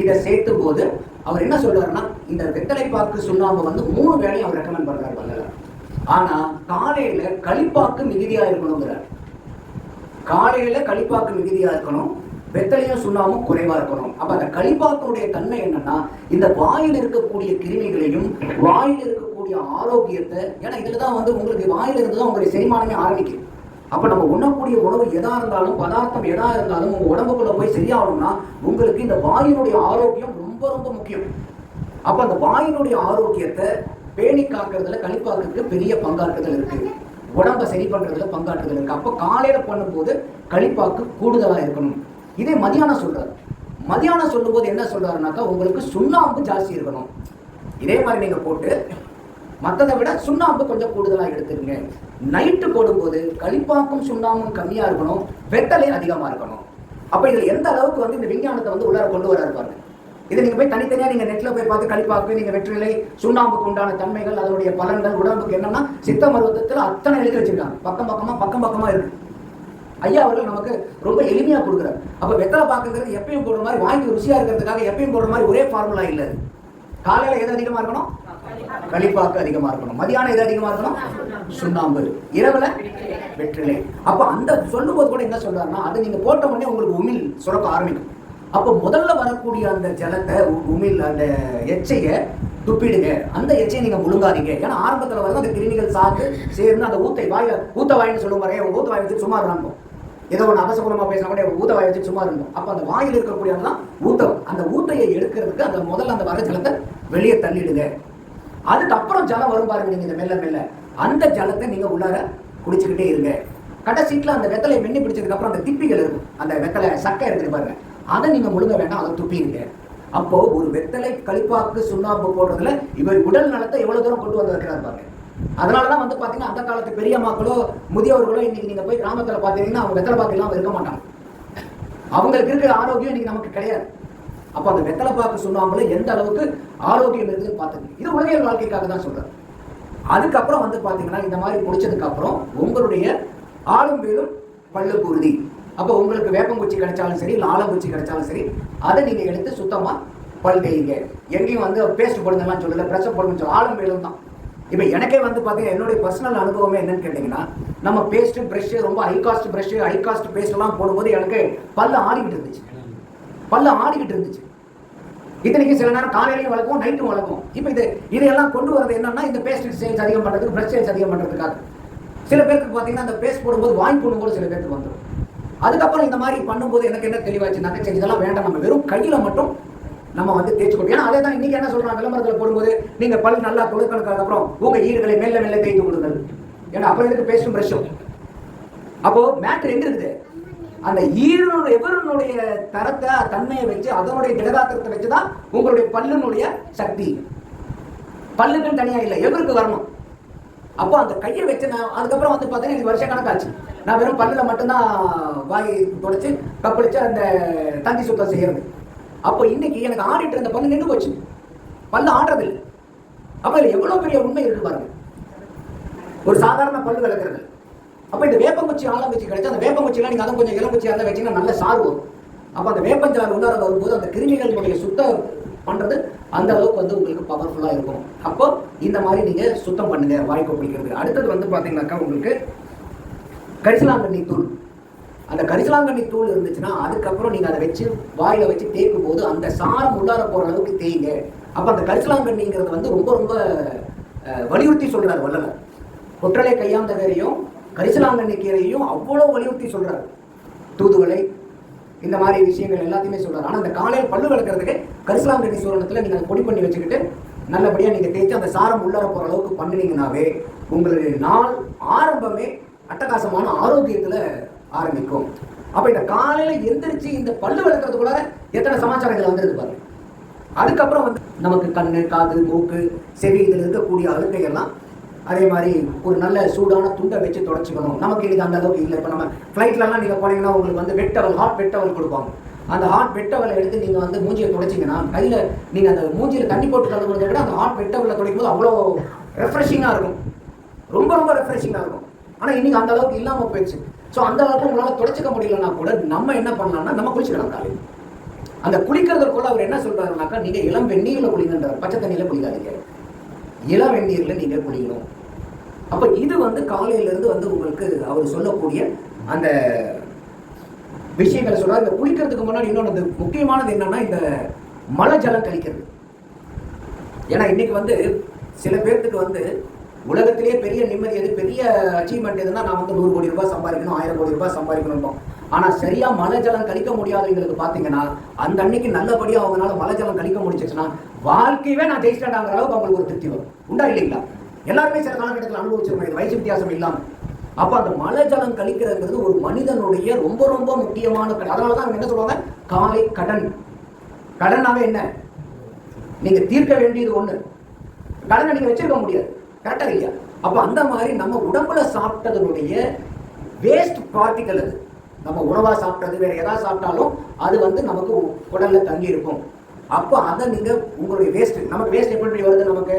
இதை சேர்த்தும் போது அவர் என்ன சொல்றாருன்னா, இந்த வெத்தலை பாக்கு, சுண்ணாம்பு வந்து 3 வேளையும் அவர் ரெக்கமெண்ட் பண்றாரு வள்ளலார். ஆனா காலையில களிப்பாக்கு மிகுதியா இருக்கணுங்கிறார். காலையில களிப்பாக்கு மிகுதியா இருக்கணும், வெத்தலையும் சுண்ணாமும் குறைவா இருக்கணும். அப்ப அந்த களிப்பாக்குடைய தன்மை என்னன்னா, இந்த வாயில் இருக்கக்கூடிய கிருமிகளையும் வாயில் இருக்கக்கூடிய ஆரோக்கியத்தை, ஏன்னா இதுலதான் வந்து உங்களுக்கு வாயில இருந்துதான் உங்களுடைய செரிமானமே ஆரம்பிக்கும். அப்ப நம்ம உண்ணக்கூடிய உணவு எதா இருந்தாலும், பதார்த்தம் எதா இருந்தாலும் உங்க உடம்புக்குள்ள போய் சரியாகணும்னா உங்களுக்கு இந்த வாயினுடைய ஆரோக்கியம் ரொம்ப ரொம்ப முக்கியம். அப்ப அந்த வாயினுடைய ஆரோக்கியத்தை பேணி காக்கிறதுல களிப்பாக்குக்கு பெரிய பங்காற்றுதல் இருக்கு, உடம்பை சரி பண்றதுல பங்காற்றுதல் இருக்கு. அப்ப காலையில பண்ணும்போது களிப்பாக்கு கூடுதலா இருக்கணும். இதே மதியானம் சொல்றாரு. மதியானம் சொல்லும் போது என்ன சொல்றாருனாக்கா, உங்களுக்கு சுண்ணாம்பு ஜாஸ்தி இருக்கணும். இதே மாதிரி நீங்க போட்டு மற்றதை விட சுண்ணாம்பு கொஞ்சம் கூடுதலா எடுத்துருங்க. நைட்டு போடும்போது களிப்பாக்கும் சுண்ணாம்பும் கம்மியா இருக்கணும், வெத்தலை அதிகமா இருக்கணும். அப்ப இதுல எந்த அளவுக்கு வந்து இந்த விஞ்ஞானத்தை வந்து உள்ளார கொண்டு வர இருப்பாரு. இதை நீங்க போய் தனித்தனியா நீங்க நெட்ல போய் பார்த்து களிப்பாக்கு, நீங்க வெற்றிலை, சுண்ணாம்புக்கு உண்டான தன்மைகள், அதனுடைய பலன்கள், உடம்புக்கு என்னன்னா சித்த மருத்துவத்துல அத்தனை எழுதி வச்சிருக்காங்க. பக்கம் பக்கமா இருக்கு. ஐயா அவர்கள் நமக்கு ரொம்ப எளிமையா கொடுக்குறாரு. அப்ப வெத்தலை பாக்குங்கிறது எப்பயும் போடுற மாதிரி, வாங்கி ருசியா இருக்கிறதுக்காக எப்பயும் போடுற மாதிரி ஒரே ஃபார்முலா இல்லை. காலையில எது அதிகமா இருக்கணும்? களிப்பாக்கு அதிகமா இருக்கணும். மதியானம் எது அதிகமா இருக்கணும்? சுண்ணாம்பு. இரவுல வெற்றிலை. அப்ப அந்த சொல்லும் போது கூட என்ன சொல்றாருன்னா, அது நீங்க போட்ட உடனே உங்களுக்கு உமிழ் சுரக்க ஆரம்பிக்கும். அப்ப முதல்ல வரக்கூடிய அந்த ஜலத்தை, உமிழ், அந்த எச்சைய துப்பிடுங்க. அந்த எச்சையை நீங்க முழுங்காதீங்க. ஏன்னா ஆரம்பத்துல வந்து அந்த கிருமிகள் சாப்பிட்டு சேர்ந்து அந்த ஊத்த வாயின்னு சொல்லும் வரைய ஊத்த வாய் வச்சு சும்மா இருந்தாங்க. ஏதோ ஒன்று அபசகுணமா பேசினா கூட ஊத்த வாய் வச்சு சும்மா இருந்தோம். அப்ப அந்த வாயில் இருக்கக்கூடியதான் ஊத்தம். அந்த ஊத்தையை எடுக்கிறதுக்கு அந்த முதல்ல அந்த வர ஜலத்தை வெளியே தள்ளிடுங்க. அதுக்கப்புறம் ஜலம் வரும் பாருங்க, நீங்க இந்த மெல்ல மெல்ல அந்த ஜலத்தை நீங்க உள்ளார குடிச்சுக்கிட்டே இருங்க. கடைசீட்டில் அந்த வெத்தலை மென்னி பிடிச்சதுக்கு அப்புறம் அந்த திப்பிகள் இருக்கும், அந்த வெத்தலை சக்கை இருக்குது பாருங்க, அதை நீங்க முழுங்க வேண்டாம், அதை துப்பிடுங்க. அப்போ ஒரு வெத்தலை களிப்பாக்கு சுண்ணாம்பு போடுறதுல இவர் உடல் நலத்தை எவ்வளவு தூரம் கொண்டு வந்து வைக்கிறார் பாருங்க. அதனாலதான் வந்து பாத்தீங்கன்னா அந்த காலத்து பெரியம்மாக்களோ முதியவர்களோ இன்னைக்கு நீங்க போய் கிராமத்துல பாத்தீங்கன்னா அவங்க வெத்தலை பாக்கு இல்லாம இருக்க மாட்டாங்க. அவங்களுக்கு இருக்கிற ஆரோக்கியம் இன்னைக்கு நமக்கு கிடையாது. அப்ப அந்த வெத்தலை பாக்கு சுண்ணாம்புல எந்த அளவுக்கு ஆரோக்கியம் இருக்குதுன்னு பாத்துக்கணும். இது உலகியல் வாழ்க்கைக்காக தான் சொல்றேன். அதுக்கப்புறம் வந்து பாத்தீங்கன்னா இந்த மாதிரி முடிச்சதுக்கு அப்புறம் உங்களுடைய ஆளும் வேலும் பல்லுக்கு உறுதி. அப்போ உங்களுக்கு வேப்பங்குச்சி கிடைச்சாலும் சரி, ஆலங்குச்சி கிடைச்சாலும் சரி, அதை நீங்க எடுத்து சுத்தமா பல் தேய்ங்க. எங்கேயும் வந்து பேஸ்ட் போடுங்கலாம் சொல்லல, பிரஷ் போடுங்க சொல்ல, ஆளும் வேலும் தான். இப்போ எனக்கே வந்து பார்த்தீங்கன்னா என்னுடைய பர்சனல் அனுபவமே என்னன்னு கேட்டிங்கன்னா, நம்ம பேஸ்ட் ப்ரஷ், ரொம்ப high cost brush, high cost paste எல்லாம் போடும்போது எனக்கு பல்ல ஆடிக்கிட்டு இருந்துச்சு. இத்தனைக்கு சில நேரம் காலையிலையும் வளர்க்கும், நைட்டும் வளர்க்கும். இப்போ இதையெல்லாம் கொண்டு வரது என்னன்னா, இந்த பேஸ்ட் சேல்ஸ் அதிகம் பண்ணுறதுக்கு, ப்ரஷ் சேல்ஸ் அதிகம் பண்ணுறதுக்காக. சில பேருக்கு பார்த்தீங்கன்னா அந்த பேஸ்ட் போடும்போது வாங்கி போடும்போது சில பேருக்கு வந்துடும். அதுக்கப்புறம் இந்த மாதிரி பண்ணும்போது எனக்கு என்ன தெளிவாச்சுனாக்க, சரி இதெல்லாம் வேண்டாம், நம்ம வெறும் கையில் மட்டும் நம்ம வந்து தேய்ச்சி கொடுக்கும். ஏன்னா அதே தான் இன்னைக்கு என்ன சொல்றாங்க, விளம்பரத்தில் போடும்போது நீங்க பல் நல்லா கொடுக்கறதுக்கு அப்புறம் உங்க ஈறுகளை மெல்ல மெல்ல தேய்த்து கொடுங்கள். ஏன்னா அப்புறம் இதுக்கு பேஸ்டும் ப்ரஷும். அப்போ மேட்ரு எங்க இருக்குது, அந்த எவருடைய தரத்தை, தன்மையை வச்சு, அதனுடைய திடகாத்திரத்தை வச்சுதான் உங்களுடைய பல்லுனுடைய சக்தி. பல்லுக்குன்னு தனியா இல்லை, எவருக்கு வரணும். அப்போ அந்த கையை வச்சு நான் அதுக்கப்புறம் வந்து பார்த்தீங்கன்னா எனக்கு வருஷ கணக்காச்சு. நான் வெறும் பல்லில் மட்டும்தான் வாய் தொடச்சி கப்பளிச்சு அந்த தந்தி சுத்தம் செய்யறது. அப்போ இன்னைக்கு எனக்கு ஆடிட்டு இருந்த பல்லு நின்று போச்சு, பல்லு ஆடுறதில்லை. அப்போ இதில் எவ்வளோ பெரிய உண்மை இருக்கு பாருங்க, ஒரு சாதாரண பல்லு விளக்குறது. அப்போ இந்த வேப்பங்குச்சி ஆலங்குச்சி கிடைச்சா, அந்த வேப்பங்குச்சிலாம் நீங்கள் அதுவும் கொஞ்சம் இளங்குச்சியாக இருந்தால் வச்சிங்கன்னா நல்ல சாறு வரும். அப்போ அந்த வேப்பஞ்சாறு உள்ளார வரும்போது அந்த கிருமிகளுடைய சுத்தம் பண்ணுறது அந்த அளவுக்கு வந்து உங்களுக்கு பவர்ஃபுல்லாக இருக்கும். அப்போ இந்த மாதிரி நீங்கள் சுத்தம் பண்ணுங்க வாய்க்கு பிடிக்கிறது. அடுத்தது வந்து பார்த்தீங்கன்னாக்கா உங்களுக்கு கரிசலாங்கண்ணி தூள். அந்த கரிசலாங்கண்ணி தூள் இருந்துச்சுன்னா அதுக்கப்புறம் நீங்கள் அதை வச்சு வாயில் வச்சு தேய்க்கும் போது அந்த சாரம் உள்ளார போகிற அளவுக்கு தேய்ங்க. அப்போ அந்த கரிசலாங்கண்ணிங்கிறது வந்து ரொம்ப ரொம்ப வலியுறுத்தி சொல்கிறார் வள்ளலார். கொற்றலை கையாந்த கீரையும் கரிசலாங்கண்ணி கீரையும் அவ்வளோ வலியுறுத்தி சொல்கிறார். தூதுவளை இந்த மாதிரி விஷயங்கள் எல்லாத்தையுமே சொல்கிறார். ஆனால் அந்த காலையில் பல்லு விளக்குறதுக்கு கரிசலாங்கண்ணி சூரணத்தில் நீங்கள் அதை பொடி பண்ணி வச்சுக்கிட்டு நல்லபடியாக நீங்கள் தேய்ச்சி அந்த சாரம் உள்ளார போகிற அளவுக்கு பண்ணினீங்கன்னாவே உங்களுடைய நாள் ஆரம்பமே அட்டகாசமான ஆரோக்கியத்தில் ஆரம்பிக்கும். அப்போ இந்த காலையில் எந்திரிச்சு இந்த பல்லு விளக்குறதுக்குள்ள எத்தனை சமாச்சாரங்கள் வந்துருக்கு பாருங்க. அதுக்கப்புறம் வந்து நமக்கு கண்ணு, காது, மூக்கு, செவி இதில் இருக்கக்கூடிய அழுக்கையெல்லாம் அதே மாதிரி ஒரு நல்ல சூடான துண்டை வச்சு தொடச்சிக்கணும். நமக்கு இது அந்த அளவுக்கு இல்லை. இப்போ நம்ம ஃப்ளைட்லலாம் நீங்கள் போனீங்கன்னா உங்களுக்கு வந்து வெட்டவல், ஹாட் வெட்டவல் கொடுப்பாங்க. அந்த ஹாட் வெட்டவலை எடுத்து நீங்கள் வந்து மூஞ்சியை துடைச்சிங்கன்னா, கையில் நீங்கள் அந்த மூஞ்சியில் தண்ணி போட்டு கலந்துக்கிறத விட அந்த ஹாட் வெட்டவலை துடைக்கும் போது அவ்வளோ ரெஃப்ரெஷிங்காக இருக்கும், ரொம்ப ரொம்ப ரெஃப்ரெஷிங்காக இருக்கும். ஆனால் இன்னைக்கு அந்த அளவுக்கு இல்லாமல் போயிடுச்சு. ஸோ அந்த அளவுக்கு உங்களால் துடைச்சிக்க முடியலன்னா கூட நம்ம என்ன பண்ணலாம்னா, நம்ம குளிச்சுக்கலாம் காலையில். அந்த குளிக்கிறதுக்குள்ள அவர் என்ன சொல்றாருனாக்கா, நீங்க இளம் வெந்நீர்ல குளிங்கன்றார், பச்சை தண்ணியில குளிக்காதீங்க, இளம் வெந்நீர்ல நீங்க குளிக்கணும். அப்ப இது வந்து காலையில இருந்து வந்து உங்களுக்கு அவர் சொல்லக்கூடிய அந்த விஷயங்களை சொல்றாரு. இந்த குளிக்கிறதுக்கு முன்னாடி இன்னொன்று முக்கியமானது என்னன்னா, இந்த மழை ஜலம் கழிக்கிறது. ஏன்னா இன்னைக்கு வந்து சில பேர்த்துக்கு வந்து உலகத்திலேயே பெரிய நிம்மதி எது, பெரிய அச்சீவ்மெண்ட் எதுனா, நான் வந்து 100 கோடி ரூபாய் சம்பாதிக்கணும், 1000 கோடி ரூபாய் சம்பாதிக்கணும். ஆனா சரியா மழை ஜலம் கழிக்க முடியாதவங்களுக்கு பாத்தீங்கன்னா, அந்த அன்னைக்கு நல்லபடியா அவங்களால மழை ஜலம் கழிக்க முடிச்சிச்சுன்னா வாழ்க்கையவே நான் ஜெயிச்சிட்டாங்கிற அளவுக்கு அவங்களுக்கு ஒரு திருப்தி வரும். உண்டா இல்லைங்களா? எல்லாருமே சில காலகட்டத்தில் அனுபவிச்சிருக்கோம் இது, வயசு வித்தியாசம் இல்லாம. அப்ப அந்த மழை ஜலம் கழிக்கிறது ஒரு மனிதனுடைய ரொம்ப ரொம்ப முக்கியமான. அதனாலதான் அவங்க என்ன சொல்லுவாங்க, காலை கடன். கடனாவே என்ன, நீங்க தீர்க்க வேண்டியது ஒண்ணு, கடனை நீங்க வச்சிருக்க முடியாது. கரெக்டா இல்லையா? அப்ப அந்த மாதிரி நம்ம உடம்புல சாப்பிட்டதனுடைய வேஸ்ட் பார்ட்டிகல், அது நம்ம உணவா சாப்பிட்டது வேற ஏதாவது சாப்பிட்டாலும் அது வந்து நமக்கு உடல்ல தங்கி இருக்கும். அப்போ அதை நீங்க உங்களுடைய வேஸ்ட், நமக்கு வேஸ்ட் எப்படி வருது, நமக்கு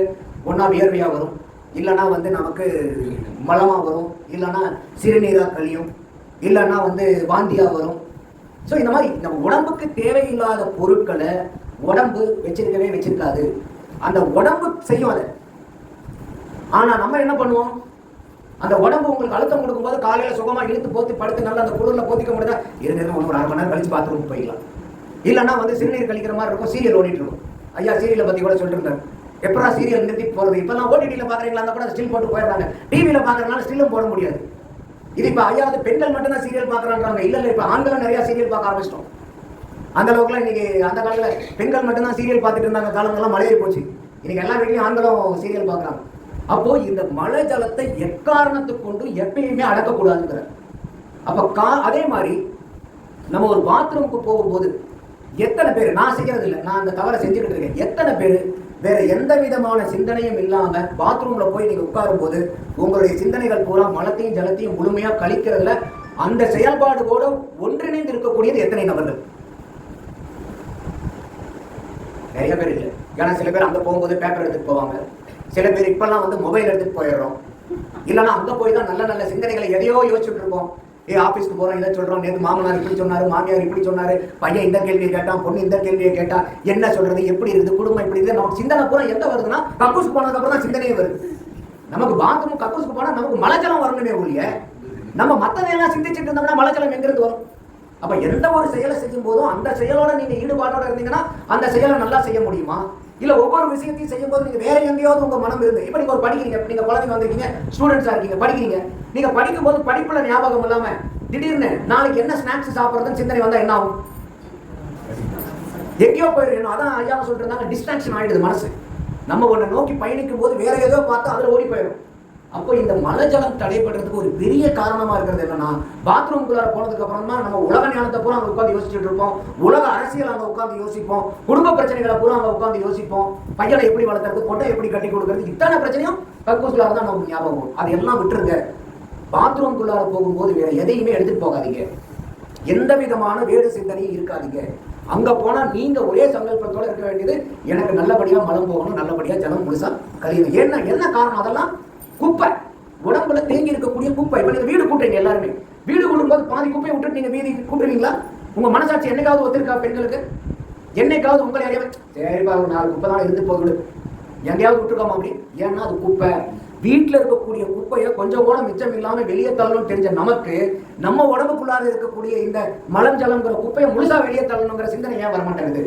ஒன்னா வியர்வையா வரும், இல்லைன்னா வந்து நமக்கு மலமா வரும், இல்லைன்னா சிறுநீரா கழியும், இல்லைன்னா வந்து வாந்தியா வரும். ஸோ இந்த மாதிரி நம்ம உடம்புக்கு தேவையில்லாத பொருட்களை உடம்பு வச்சிருக்கவே வச்சிருக்காது. அந்த உடம்பு செய்யும் அதை. ஆனா நம்ம என்ன பண்ணுவோம், அந்த உடம்பு உங்களுக்கு அழுத்தம் கொடுக்கும்போது காலையில சுகமா இழுத்து போத்தி படுத்து நல்லா அந்த குளிர்ல போத்திக்க முடியுதா, இருங்க ஒரு 1/2 மணி நேரம் கழிச்சு பாத்ரூம் போயிடலாம். இல்லைன்னா வந்து சிறுநீர் கழிக்கிற மாதிரி இருக்கும், சீரியல் ஓடிட்டு இருக்கும். ஐயா சீரியலை பத்தி கூட சொல்லிட்டு இருந்தாரு, எப்படா சீரியல் நிறுத்தி போறது. இப்பெல்லாம் ஓடிடியில் பாக்குறீங்களா, அந்த கூட ஸ்டில் போட்டு போயிடுறாங்க. டிவியில பாக்குறதுனால ஸ்டில்லும் போட முடியாது. இது இப்ப ஐயா பெண்கள் மட்டும் தான் சீரியல் பாக்குறாங்க. இல்ல இப்ப ஆண்களும் நிறைய சீரியல் பார்க்க ஆரம்பிச்சிட்டோம். அந்த அளவுக்குலாம் இன்னைக்கு, அந்த காலத்துல பெண்கள் மட்டும் தான் சீரியல் பார்த்துட்டு இருந்தாங்க, காலங்கள்லாம் மலையேறி போச்சு. இன்னைக்கு எல்லா வீட்லயும் ஆண்களும் சீரியல் பாக்குறாங்க. அப்போ இந்த மழை ஜலத்தை எக்காரணத்துக்கு கொண்டு எப்பயுமே அடக்கக்கூடாதுங்கிற. அப்ப அதே மாதிரி நம்ம ஒரு பாத்ரூமுக்கு போகும்போது எத்தனை பேர், நான் செய்யறது இல்லை, நான் அந்த தவறை செஞ்சுக்கிட்டு இருக்கேன், எத்தனை பேர் வேற எந்த விதமான சிந்தனையும் இல்லாம பாத்ரூம்ல போய் நீங்க உட்காரும் போது உங்களுடைய சிந்தனைகள் பூரா மலத்தையும் ஜலத்தையும் முழுமையா கழிக்கிறதுல அந்த செயல்பாடு கூட ஒன்றிணைந்து இருக்கக்கூடியது எத்தனை நபர்கள்? நிறைய பேர் இல்லை. ஏன்னா சில பேர் அங்க போகும்போது பேப்பர் எடுத்துட்டு போவாங்க, சில பேர் இப்பெல்லாம் வந்து மொபைல் எடுத்துட்டு போயிடுறோம். இல்லைன்னா அங்க போய் தான் நல்ல நல்ல சிந்தனைகளை எதையோ யோசிச்சுட்டு இருப்போம். ஆபீஸ்க்கு போறோம், இதை சொல்றோம், நேற்று மாமனார் இப்படி சொன்னாரு, மாமியார் இப்படி சொன்னாரு, பையன் இந்த கேள்வியை கேட்டான், பொண்ணு இந்த கேள்வியை கேட்டா, என்ன சொல்றது, எப்படி இருக்குது, குடும்பம் இப்படி இருக்குது. நமக்கு சிந்தனை பூரா எங்க வருதுன்னா கக்கூசுக்கு போனதுக்கு அப்புறம் தான் சிந்தனையே வருது. நமக்கு பாத்ரூம் கக்கூசுக்கு போனா நமக்கு மலைச்சலம் வரணுமே ஒழிய, நம்ம மற்றதையெல்லாம் சிந்திச்சுட்டு இருந்தோம்னா மலைச்சலம் எங்கிருந்து வரும்? அப்ப எந்த ஒரு செயலை செய்யும் போதும் அந்த செயலோட நீங்க ஈடுபாட்டோட இருந்தீங்கன்னா அந்த செயலை நல்லா செய்ய முடியுமா? இல்ல ஒவ்வொரு விஷயத்தையும் செய்யும் போது நீங்க வேற எங்கேயாவது உங்க மனம் இருந்து, இப்ப நீங்க ஒரு படிக்கிறீங்க, நீங்க குழந்தைங்க வந்திருக்கீங்க, ஸ்டூடெண்ட்ஸா இருக்கீங்க, படிக்கிறீங்க, நீங்க படிக்கும் போது படிப்புல ஞாபகம் இல்லாம திடீர்னு நாளைக்கு என்ன ஸ்நாக்ஸ் சாப்பிடுறதுன்னு சிந்தனை வந்தா என்ன ஆகும்? எங்கேயோ போயிடும். அதான் ஐயா சொல்லிட்டு இருந்தாங்க, டிஸ்ட்ராக்ஷன் ஆயிடுது மனசு. நம்ம ஒண்ணு நோக்கி பயணிக்கும் போது வேற ஏதோ பார்த்து அதுல ஓடி போயிடும். அப்போ இந்த மழை ஜலம் தடைப்படுறதுக்கு ஒரு பெரிய காரணமா இருக்கிறது என்னன்னா, பாத்ரூம்குள்ளார போனதுக்கு அப்புறம் தான் நம்ம உலக ஞானத்தை பூரா அங்க உட்காந்து யோசிச்சுட்டு இருப்போம், உலக அரசியல் அங்க உட்காந்து யோசிப்போம், குடும்ப பிரச்சனைகளை பூரா அங்க உட்காந்து யோசிப்போம், பையனை எப்படி வளர்த்துறது, பொட்டை எப்படி கட்டி கொடுக்கறது, இத்தனை பிரச்சனையும் கக்கூசுக்குள்ளார தான் நமக்கு ஞாபகம். அதெல்லாம் விட்டுருங்க. பாத்ரூம்குள்ளார போகும்போது வேற எதையுமே எடுத்துட்டு போகாதீங்க, எந்த விதமான வேறு சிந்தனையும் இருக்காதீங்க. அங்க போனா நீங்க ஒரே சங்கல்பத்தோட இருக்க வேண்டியது, எனக்கு நல்லபடியா மலம் போகணும், நல்லபடியா ஜலம் முழுசா கழியணும். என்ன காரணம்? அதெல்லாம் குப்பை, உடம்புல தேங்கி இருக்கக்கூடிய குப்பை. இப்ப நீங்க வீடு கூட்டுறீங்க, எல்லாருமே வீடு கூட்டும் போது பாதி குப்பையை விட்டுட்டு நீங்க வீதி கூட்டுறீங்களா? உங்க மனசாட்சி என்னைக்காவது ஒத்துருக்கா? பெண்களுக்கு என்னைக்காவது உங்களை அறியாம சரிப்பா ஒரு 4 குப்பை தான் இருந்து போகுது எங்கேயாவது விட்டுருக்கோமா அப்படி? ஏன்னா அது குப்பை. வீட்டுல இருக்கக்கூடிய குப்பையை கொஞ்சம் கூட மிச்சம் இல்லாம வெளியே தள்ளணும்னு தெரிஞ்ச நமக்கு, நம்ம உடம்புக்குள்ளார இருக்கக்கூடிய இந்த மலம் ஜலம்ங்கிற குப்பையை முழுசா வெளியே தள்ளணுங்கிற சிந்தனை ஏன் வரமாட்டேங்குது?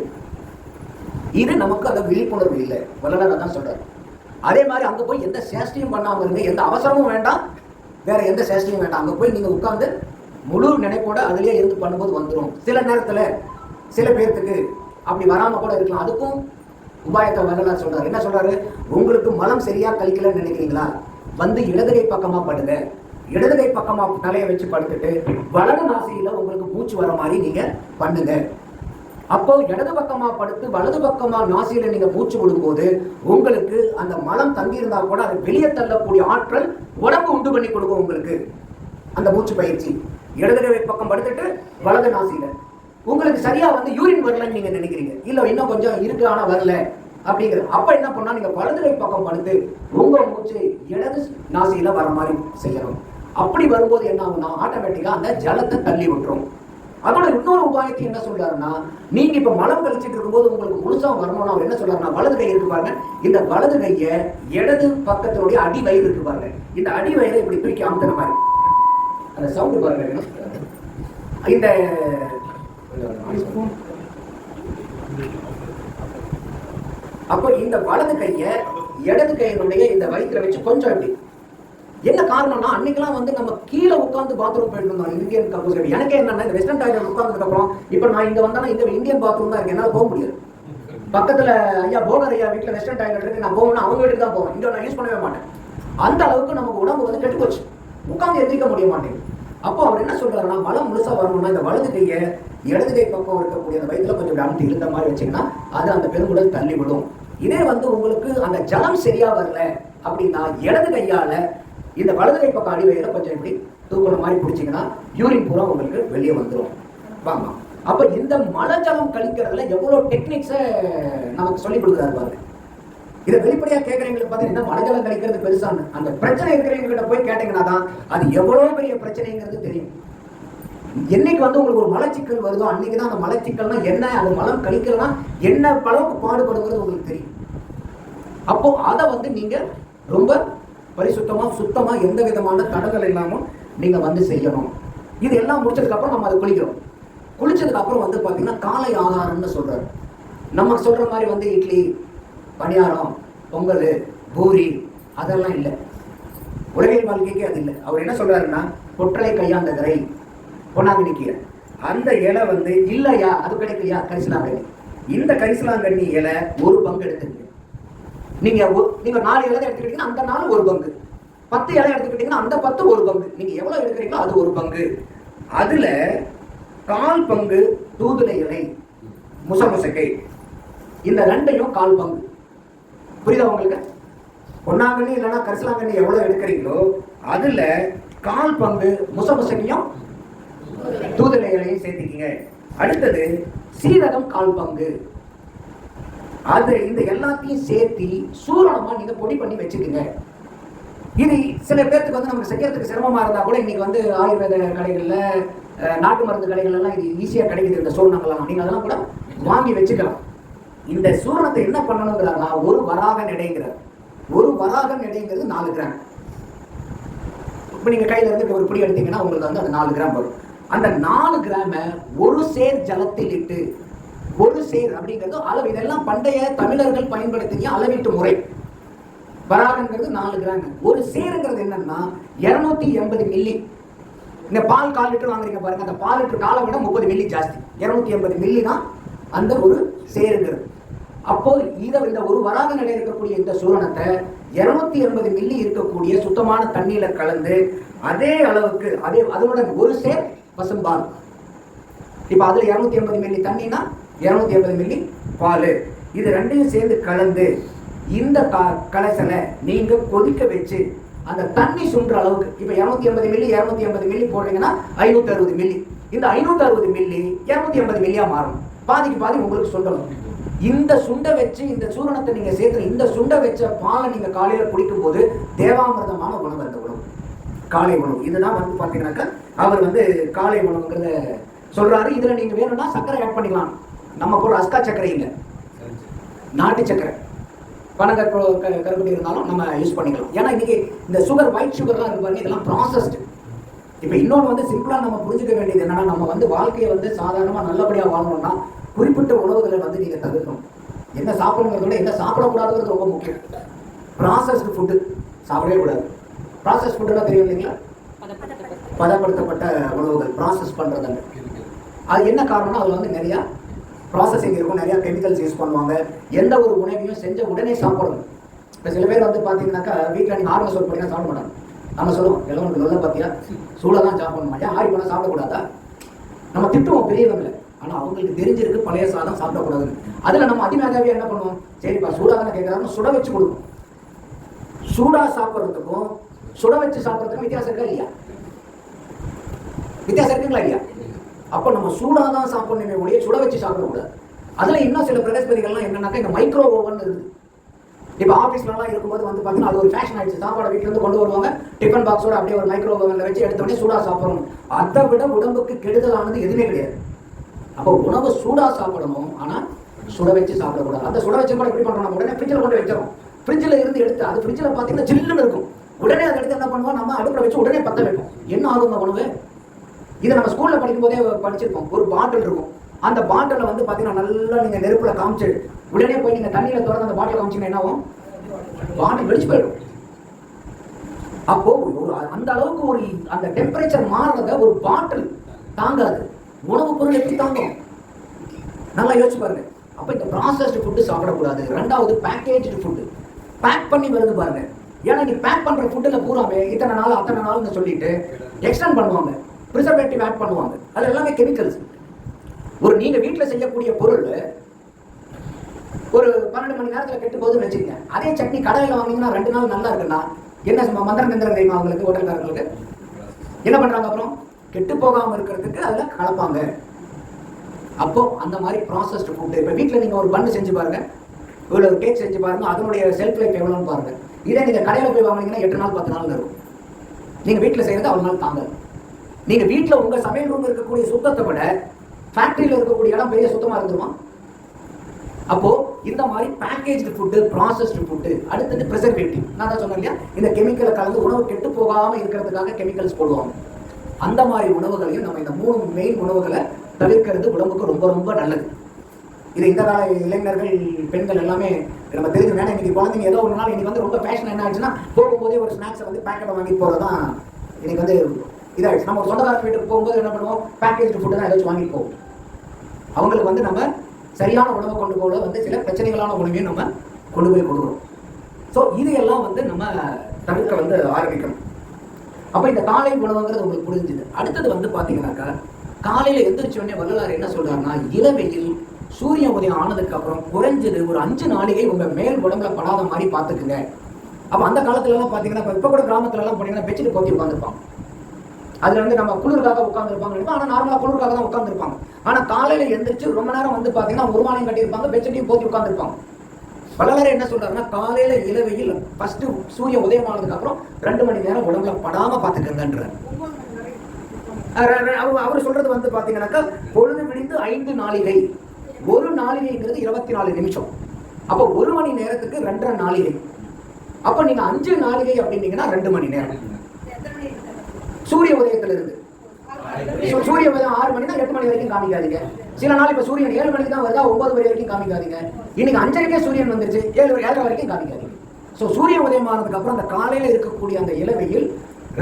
இது நமக்கு அந்த விழிப்புணர்வு இல்லை. வல்லலார் தான் சொல்றாரு. அதே மாதிரி அங்க போய் எந்த சேஷ்டியும் பண்ணாம இருங்க, எந்த அவசரமும் வேண்டாம், வேற எந்த சேஷ்டியும் வேண்டாம். அங்க போய் நீங்க உட்கார்ந்து முழு நினைப்போட அதுலயே இருந்து பண்ணும்போது வந்துடும். சில நேரத்துல சில பேர்த்துக்கு அப்படி வராம கூட இருக்கலாம். அதுக்கும் உபாயத்தை வல்லலார் சொல்றாரு. என்ன சொல்றாரு? உங்களுக்கு மலம் சரியா கழிக்கலன்னு நினைக்கிறீங்களா, வந்து இடதுகை பக்கமா படுங்க, இடதுகை பக்கமா தலையை வச்சு படுத்துட்டு வலது நாசியில உங்களுக்கு மூச்சு வர மாதிரி நீங்க பண்ணுங்க. அப்போ இடது பக்கமா படுத்து வலது பக்கமா நாசியில நீங்க மூச்சு விடும்போது உங்களுக்கு அந்த மலம் தங்கி இருந்தா கூட அதை வெளியே தள்ளக்கூடிய ஆற்றல் உடம்பு உண்டு பண்ணி கொடுக்கும் உங்களுக்கு. அந்த மூச்சு பயிற்சி இடது பக்கம் படுத்துட்டு வலது நாசியில உங்களுக்கு சரியா வந்து யூரின் வரலன்னு நீங்க நினைக்கிறீங்க, இல்ல இன்னும் கொஞ்சம் இருக்கு ஆனா வரல அப்படிங்கிறது. அப்ப என்ன பண்ணா, நீங்க வலது பக்கம் படுத்து உங்க மூச்சு இடது நாசியில வர மாதிரி செய்யணும். அப்படி வரும்போது என்ன ஆகும்னா, ஆட்டோமேட்டிக்கா அந்த ஜலத்தை தள்ளி விட்டுரும். அதோட இன்னொரு உபாயத்தை என்ன சொல்றாருன்னா, நீங்க இப்ப மலம் கழிச்சிட்டு இருக்கும்போது உங்களுக்கு முழுசா வரணும்னா அவர் என்ன சொல்றாருன்னா, வலது கை இருக்கு பாருங்க, இந்த வலது கைய இடது பக்கத்தினுடைய அடி வயிறு இருக்கு பாருங்க, இந்த அடி வயிறை இப்படி தூக்கி அமுத்துற மாதிரி அந்த சவுண்ட் பாருங்க. இந்த அப்போ இந்த வலது கைய இடது கையினுடைய இந்த வயிற்றை வச்சு கொஞ்சம் இப்படி. என்ன காரணம்னா, அன்னைக்கெல்லாம் வந்து நம்ம கீழே உட்காந்து பாத்ரூம் போயிட்டு இருந்தோம் இந்தியன் கப்பல்ஸ். எனக்கு என்னன்னா, இந்த வெஸ்டர்ன் டாய்லெட் உட்கார்ந்ததுக்கு அப்புறம் இப்ப நான் இங்க வந்தா இந்த இந்தியன் பாத்ரூம் தான் இருக்கு, என்னால போக முடியாது. பக்கத்துல ஐயா போகர் ஐயா வீட்டுல வெஸ்டர்ன் டாய்லெட் இருக்கு, நான் போகணும்னா அவங்க வீட்டுக்கு தான் போவேன், இங்க நான் யூஸ் பண்ணவே மாட்டேன். அந்த அளவுக்கு நமக்கு உடம்பு வந்து கெட்டு போச்சு, உட்கார்ந்து எந்திரிக்க முடிய மாட்டேங்குது. அப்போ அவர் என்ன சொல்றாருன்னா, மலம் முழுசா வரணும்னா இந்த வலது கைய இடது கை பக்கம் இருக்கக்கூடிய அந்த வயிற்றுல கொஞ்சம் அமுத்தி இருந்த மாதிரி வச்சீங்கன்னா அது அந்த பெருங்குடல் தள்ளி விடும். இதே வந்து உங்களுக்கு அந்த ஜலம் சரியா வரல அப்படின்னா, இடது கையால இந்த வலது கை பக்கம் அடி வயிறை கொஞ்சம் இப்படி தூக்குற மாதிரி பிடிச்சிங்கன்னா யூரின் பூரா உங்களுக்கு வெளியே வந்துடும். வாங்க. அப்ப இந்த மலை ஜலம் கழிக்கிறதுல எவ்வளவு டெக்னிக்ஸை நமக்கு சொல்லி கொடுக்குறாரு பாருங்க. இதை வெளிப்படையா கேட்கறவங்களுக்கு பார்த்தீங்கன்னா, மலை ஜலம் கழிக்கிறது பெருசான்னு அந்த பிரச்சனை இருக்கிறவங்க கிட்ட போய் கேட்டீங்கன்னா தான் அது எவ்வளவு பெரிய பிரச்சனைங்கிறது தெரியும். என்னைக்கு வந்து உங்களுக்கு ஒரு மலச்சிக்கல் வருதோ அன்னைக்குதான் அந்த மலச்சிக்கல்னா என்ன, அது மலம் கழிக்கலன்னா என்ன அளவுக்கு பாடுபடுங்கிறது உங்களுக்கு தெரியும். அப்போ அதை வந்து நீங்க ரொம்ப பரிசுத்தமா சுத்தமா எந்த விதமான தடங்கள் இல்லாமல் நீங்க வந்து செய்யணும். இது எல்லாம் முடிச்சதுக்கு அப்புறம் நம்ம அதை குளிக்கிறோம். குளிச்சதுக்கு அப்புறம் வந்து பாத்தீங்கன்னா காலை ஆகாரம்னு சொல்றாரு. நம்ம சொல்ற மாதிரி வந்து இட்லி, பணியாரம், பொங்கல், பூரி அதெல்லாம் இல்லை. உலகியல் வாழ்க்கைக்கு அது இல்லை. அவர் என்ன சொல்றாருன்னா, பொட்டலை கையாண்ட கரை பொன்னாங்கண்ணி கீரை, அந்த இலை வந்து இல்லையா, அது கிடைக்கலையா, கரிசலாங்கண்ணி. இந்த கரிசலாங்கண்ணி இலை ஒரு பங்கு எடுத்துக்கீங்க. நீங்க 4 இலை எடுத்துக்கிட்டீங்கன்னா அந்த 4 ஒரு பங்கு, 10 இலை எடுத்துக்கிட்டீங்கன்னா அந்த 10 ஒரு பங்கு. நீங்க எவ்வளவு எடுக்கிறீங்களோ அது ஒரு பங்கு. அதுல 1/4 பங்கு தூதுளை இலை, முசமுசக்கை, இந்த 2யும் 1/4 பங்கு. புரியுதா உங்களுக்கு? பொன்னாங்கண்ணி இல்லைன்னா கரிசலாங்கண்ணி எவ்வளவு எடுக்கிறீங்களோ அதுல 1/4 பங்கு முசமுசக்கையும் தூதுளை இலையும் சேர்த்துக்கீங்க. அடுத்தது சீரகம் 1/4 பங்கு. அது இந்த எல்லாத்தையும் சேர்த்து சூரணமா நீங்க பொடி பண்ணி வச்சுக்கோங்க. இது சில பேருக்கு வந்து நமக்கு செய்யறதுக்கு சிரமமா இருந்தா கூட இன்னைக்கு வந்து ஆயுர்வேத கடைகள்ல, நாட்டு மருந்து கடைகள் எல்லாம் இது ஈஸியா கிடைக்குது. இந்த சூரணங்கள்லாம் நீங்க அதெல்லாம் கூட வாங்கி வச்சுக்கலாம். இந்த சூரணத்தை என்ன பண்ணணுங்கிறாரா, ஒரு வராக எடைங்கிறார். ஒரு வராக எடைங்கிறது 4 கிராம். இப்ப நீங்க கையில இருந்து ஒரு புடி எடுத்தீங்கன்னா உங்களுக்கு வந்து அந்த 4 கிராம் வரும். அந்த 4 கிராம ஒரு சேர் ஜலத்தில் இட்டு, ஒரு சேர் அப்படிங்கிறது அளவு. இதெல்லாம் பண்டைய தமிழர்கள் பயன்படுத்திய அளவீட்டு முறை. வராகங்கிறது 4 கிராம். ஒரு சேருங்கிறது என்னன்னா 280 மில்லி. இந்த பால் 1/4 லிட்டர் வாங்குறீங்க பாருங்க, அந்த பால் லிட்டர் காலை விட 30 மில்லி ஜாஸ்தி. 280 மில்லி தான் அந்த ஒரு சேருங்கிறது. அப்போ இந்த ஒரு வராக நிலை இருக்கக்கூடிய இந்த சூரணத்தை 280 மில்லி இருக்கக்கூடிய சுத்தமான தண்ணீர்ல கலந்து அதே அளவுக்கு அதனுடன் ஒரு சேர் பசும்பால். இப்ப அதுல 280 மில்லி தண்ணினா 280 மில்லி பால், இது 2யும் சேர்ந்து கலந்து இந்த கலசலை நீங்க கொதிக்க வச்சு அந்த தண்ணி சுன்ற அளவுக்கு, இப்ப 280 மில்லி போடுறீங்கன்னா 560 மில்லி. இந்த 560 மில்லி 280 மில்லியா மாறும். பாதிக்கு பாதி உங்களுக்கு சுண்டணும். இந்த சுண்டை வச்சு இந்த சூரணத்தை நீங்க சேர்த்து இந்த சுண்டை வச்ச பாலை நீங்க காலையில குடிக்கும் போது தேவாமிர்தமான உணவு அந்த உணவு, காலை உணவு. இதுதான் வந்து பாத்தீங்கன்னாக்கா அவர் வந்து காலை உணவுங்கிறத சொல்றாரு. இதுல நீங்க வேணும்னா சர்க்கரை ஆட் பண்ணிக்கலாம். நம்ம போற அஸ்கா சர்க்கரை இல்லை, நாட்டு சர்க்கரை, கருப்பட்டி இருந்தாலும் நம்ம யூஸ் பண்ணிக்கலாம். ஏன்னா இன்னைக்கு இந்த சுகர், ஒயிட் சுகர்லாம் இருக்கு பாருங்க, இதெல்லாம் ப்ராசஸ்டு. இப்போ இன்னொன்று வந்து சிம்பிளா நம்ம புரிஞ்சுக்க வேண்டியது என்னன்னா, நம்ம வந்து வாழ்க்கையை வந்து சாதாரணமா நல்லபடியா வாழணும்னா குறிப்பிட்ட உணவுகளை வந்து நீங்க தவிர்க்கணும். என்ன சாப்பிடணுங்கிறத விட என்ன சாப்பிடக்கூடாதுங்கிறது ரொம்ப முக்கியம். ப்ராசஸ்டு ஃபுட்டு சாப்பிடவே கூடாது. ப்ராசஸ் ஃபுட்டுலாம் தெரியும் இல்லைங்களா, பதப்படுத்தப்பட்ட உணவுகள், ப்ராசஸ் பண்றது. அது என்ன காரணம்னா அதுல வந்து நிறைய ப்ராசஸிங் இருக்கும், நிறைய கெமிக்கல்ஸ் யூஸ் பண்ணுவாங்க. எந்த ஒரு உணவையும் செஞ்ச உடனே சாப்பிடணும். இப்போ சில பேர் வந்து பார்த்தீங்கன்னாக்கா வீட்டில் நீங்கள் ஆர்வம் சோறு பண்ணினா சாப்பிட மாட்டாங்க. நம்ம சொல்லுவோம் எல்லாம் நல்ல பார்த்தியா சூடாக தான் சாப்பிடணும், மாட்டேன் ஆரி பண்ணால் சாப்பிடக்கூடாதா, நம்ம திட்டுவோம் பெரியவங்களை. ஆனால் அவங்களுக்கு தெரிஞ்சிருக்கு பழைய சாதம் சாப்பிடக்கூடாதுன்னு. அதில் நம்ம அதிமேதாவியாக என்ன பண்ணுவோம், சரிப்பா சூடாக தானே கேட்குறாங்க, சுட வச்சு கொடுக்கும். சூடாக சாப்பிட்றதுக்கும் சுட வச்சு சாப்பிட்றதுக்கும் வித்தியாசம் இருக்கா இல்லையா? வித்தியாசம் இருக்குங்களா இல்லையா? அப்போ நம்ம சூடாக தான் சாப்பிடணுமே ஒழிய சுட வச்சு சாப்பிடக்கூடாது. அதில் இன்னும் சில பிரகஸ்பதிகள்லாம் என்னன்னாக்கா இந்த மைக்ரோ ஓவன் இருக்குது. இப்போ ஆஃபீஸ்லலாம் இருக்கும்போது வந்து பார்த்தீங்கன்னா அது ஒரு ஃபேஷன் ஆயிடுச்சு. சாப்பாடு வீட்டிலேருந்து கொண்டு வருவாங்க, டிஃபன் பாக்ஸோட அப்படியே ஒரு மைக்ரோ ஓவனில் வச்சு எடுத்தோடனே சூடாக சாப்பிடணும். அதை விட உடம்புக்கு கெடுதலானது எதுவுமே கிடையாது. அப்போ உணவு சூடாக சாப்பிடணும், ஆனால் சுட வச்சு சாப்பிடக்கூடாது. அந்த சுட வச்சு கூட எப்படி பண்ணுறோம், நம்ம உடனே ஃப்ரிட்ஜில் கொண்டு வச்சிடறோம். ஃப்ரிட்ஜில் இருந்து எடுத்து அது ஃப்ரிட்ஜில் பார்த்தீங்கன்னா ஜில்லுன்னு இருக்கும். உடனே அதை எடுத்து என்ன பண்ணுவோம், நம்ம அடுப்பில் வச்சு உடனே பற்ற வைப்போம். என்ன ஆகும் அந்த உணவு? இதை நம்ம ஸ்கூலில் படிக்கும் போதே படிச்சிருப்போம். ஒரு பாட்டில் இருக்கும், அந்த பாட்டிலில் வந்து பார்த்தீங்கன்னா நல்லா நீங்கள் நெருப்பில் காமிச்சு உடனே போய் நீங்கள் தண்ணியில் திறந்து அந்த பாட்டில் காமிச்சிங்கன்னா என்ன ஆகும், பாட்டில் வெடிச்சு போயிடும். அப்போ அந்த அளவுக்கு ஒரு அந்த டெம்பரேச்சர் மாறுறத ஒரு பாட்டில் தாங்காது. உணவு பொருள் எப்படி தாங்கும்? நல்லா யோசிச்சு பாருங்க. அப்போ இந்த ப்ராசஸ்டு ஃபுட்டு சாப்பிடக்கூடாது. ரெண்டாவது பேக்கேஜ்டு ஃபுட்டு, பேக் பண்ணி வருது பாருங்க. ஏன்னா நீ பேக் பண்ற ஃபுட்டில் பூராமே இத்தனை நாள் அத்தனை நாள்னு சொல்லிட்டு எக்ஸ்டெண்ட் பண்ணுவாங்க, ப்ரிசர்வேட்டிவ் ஆட் பண்ணுவாங்க. அது எல்லாமே கெமிக்கல்ஸ். ஒரு நீங்க வீட்டில் செய்யக்கூடிய பொருள் ஒரு 12 மணி நேரத்தில் கெட்டு போகுதுன்னு வச்சுக்கங்க. அதே சட்னி கடையில் வாங்கினீங்கன்னா 2 நாள் நல்லா இருக்குன்னா என்ன மந்திரம் தந்திரம் தெரியுமா அவங்களுக்கு, ஹோட்டல்காரங்களுக்கு என்ன பண்றாங்க, அப்புறம் கெட்டு போகாமல் இருக்கிறதுக்கு அதில் கலப்பாங்க. அப்போ அந்த மாதிரி ப்ராசஸ்டு ஃபுட்டு. இப்போ வீட்டில் நீங்கள் ஒரு பண்ணு செஞ்சு பாருங்க, ஒரு கேக் செஞ்சு பாருங்க, அதனுடைய செல்ஃப் லைஃப் எவ்வளோன்னு பாருங்க. இதே நீங்கள் கடையில் போய் வாங்கினீங்கன்னா 8 நாள் 10 நாள் இருக்கும். நீங்கள் வீட்டில் செய்யறது அவ்வளோ நாள் தாங்க. நீங்க வீட்டில் உங்க சமையல் ரூம் இருக்கக்கூடிய சுத்தத்தை விட ஃபேக்டரியில் இருக்கக்கூடிய இடம் பெரிய சுத்தமா இருந்துருமா? அப்போ இந்த மாதிரி பேக்கேஜ்டு ஃபுட்டு, ப்ராசஸ்டு ஃபுட்டு, அடுத்தது ப்ரிசர்வேட்டிவ். நான் தான் சொன்னேன் இல்லையா, இந்த கெமிக்கலை கலந்து உணவு கெட்டு போகாமல் இருக்கிறதுக்காக கெமிக்கல்ஸ் போடுவாங்க. அந்த மாதிரி உணவுகளையும் நம்ம இந்த 3 மெயின் உணவுகளை தவிர்க்கிறது உடம்புக்கு ரொம்ப ரொம்ப நல்லது. இது இந்த கால இளைஞர்கள், பெண்கள் எல்லாமே நம்ம தெரிஞ்சு வேணா. இன்னைக்கு குழந்தைங்க ஏதோ ஒரு நாள் இன்னைக்கு வந்து ரொம்ப ஃபேஷன் என்ன ஆச்சுன்னா, போகும்போதே ஒரு ஸ்நாக்ஸை வந்து பேக்கெட்டை வாங்கிட்டு போகிறதான் இன்னைக்கு வந்து இதாகிடுச்சு. நம்ம ஒரு சொந்தக்கார வீட்டுக்கு போகும்போது என்ன பண்ணுவோம், பேக்கேஜ் ஃபுட்டு தான் ஏதாச்சும் வாங்கிட்டு போவோம். அவங்களுக்கு வந்து நம்ம சரியான உணவை கொண்டு போக வந்து சில பிரச்சனைகளான உணவையும் நம்ம கொண்டு போய் கொடுக்குறோம். ஸோ இது எல்லாம் வந்து நம்ம தவிர்க்க வந்து ஆரம்பிக்கணும். அப்போ இந்த காலை உணவுங்கிறது உங்களுக்கு புரிஞ்சுது. அடுத்தது வந்து பார்த்தீங்கன்னாக்கா, காலையில் எந்திரிச்சோடனே வள்ளலார் என்ன சொல்றாருன்னா, இளவெயில் சூரிய உதயம் ஆனதுக்கு அப்புறம் குறைஞ்சது ஒரு 5 நாளிகை உங்க மேல் உடம்புல படாத மாதிரி பார்த்துக்குங்க. அப்போ அந்த காலத்துல எல்லாம் பார்த்தீங்கன்னா, இப்போ கூட கிராமத்துல எல்லாம் போனீங்கன்னா பெட்ஷீட் போத்தி உட்காந்துருப்பாங்க. அதுல வந்து நம்ம குளிர்காக உட்காந்துருப்பாங்க. ஆனால் நார்மலாக குளிர்காக தான் உட்காந்துருப்பாங்க. ஆனால் காலையில் எந்திரிச்சு ரொம்ப நேரம் வந்து பார்த்தீங்கன்னா ஒரு மாலையும் கட்டியிருப்பாங்க, பெட்ஷீட்டையும் போத்தி உட்காந்துருப்பாங்க. வள்ளலார் என்ன சொல்றாருன்னா, காலையில இளவெயில் ஃபர்ஸ்ட் சூரிய உதயம் ஆனதுக்கு அப்புறம் 2 மணி நேரம் உடம்புல படாம பார்த்துக்கங்கன்றார். அவர் சொல்றது வந்து பாத்தீங்கன்னாக்கா, பொழுது விடிந்து 5 நாளிகை. ஒரு நாளிகைங்கிறது 24 நிமிஷம். அப்போ 1 மணி நேரத்துக்கு 2.5 நாளிகை. அப்ப நீங்க 5 நாளிகை அப்படின்னீங்கன்னா 2 மணி நேரம் சூரிய உதயத்துல இருந்து. சூரிய உதயம் 6 மணினா 8 மணி வரைக்கும் காமிக்காதீங்க. சில நாள் இப்ப சூரியன் 7 மணிக்கு தான் வருதா, 9 மணி வரைக்கும் காமிக்காதீங்க. இன்னைக்கு 5:30 சூரியன் வந்துருச்சு, 7 வரைக்கும் காமிக்காதீங்க. ஸோ சூரிய உதயம் ஆனதுக்கு அப்புறம் அந்த காலையில இருக்கக்கூடிய அந்த இளவெயில்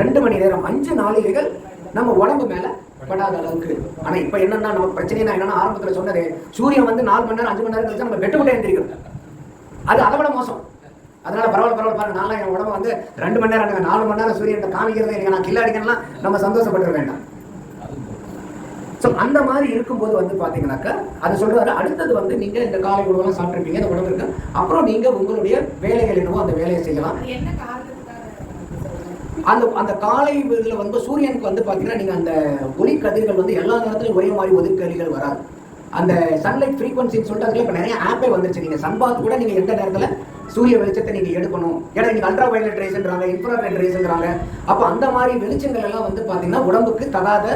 2 மணி நேரம் 5 நாளிகைகள் நம்ம உடம்பு மேல படாத அளவுக்கு. ஆனா இப்ப என்னன்னா, நம்ம பிரச்சனை என்னன்னா, ஆரம்பத்துல சொன்னது சூரியன் வந்து 4 மணி நேரம் 5 மணி நேரம் கழிச்சு நம்ம பெட்டு விட்டு எழுந்திரிக்கிறோம். அது அதை விட மோசம். அதனால பரவாயில்ல பாருங்க, நான்லாம் என் உடம்பு வந்து 2 மணி நேரம் 4 மணி நேரம் சூரியன் காமிக்கிறது எனக்கு நான் கில்லாடிக்கலாம் நம்ம சந்தோஷப்பட வேண்டாம். ஸோ அந்த மாதிரி இருக்கும்போது வந்து பாத்தீங்கன்னாக்கா, அதை சொல்றாரு. அடுத்தது வந்து நீங்க இந்த காலை உணவெல்லாம் சாப்பிட்டுருப்பீங்க, இந்த உணவு இருக்கு. அப்புறம் நீங்க உங்களுடைய வேலைகள் என்னவோ அந்த வேலையை செய்யலாம். அந்த காலை இதில் வந்து சூரியனுக்கு வந்து பார்த்தீங்கன்னா, நீங்கள் அந்த ஒளி கதிர்கள் வந்து எல்லா நேரத்துலையும் ஒரே மாதிரி ஒளிக்கதிர்கள் வராது. அந்த சன்லைட் ஃப்ரீக்வன்சின்னு சொல்லிட்டு அதில் இப்போ நிறைய ஆப்பே வந்துருச்சு. நீங்கள் சன்பாத் கூட நீங்கள் எந்த நேரத்தில் சூரிய வெளிச்சத்தை நீங்கள் எடுக்கணும். ஏன்னா நீங்கள் அல்ட்ரா வயலட் ரேஸ்ன்றாங்க, இன்ஃப்ராரெட் ரேஸ்ன்றாங்க. அப்போ அந்த மாதிரி வெளிச்சங்கள் எல்லாம் வந்து பார்த்தீங்கன்னா உடம்புக்கு தகாத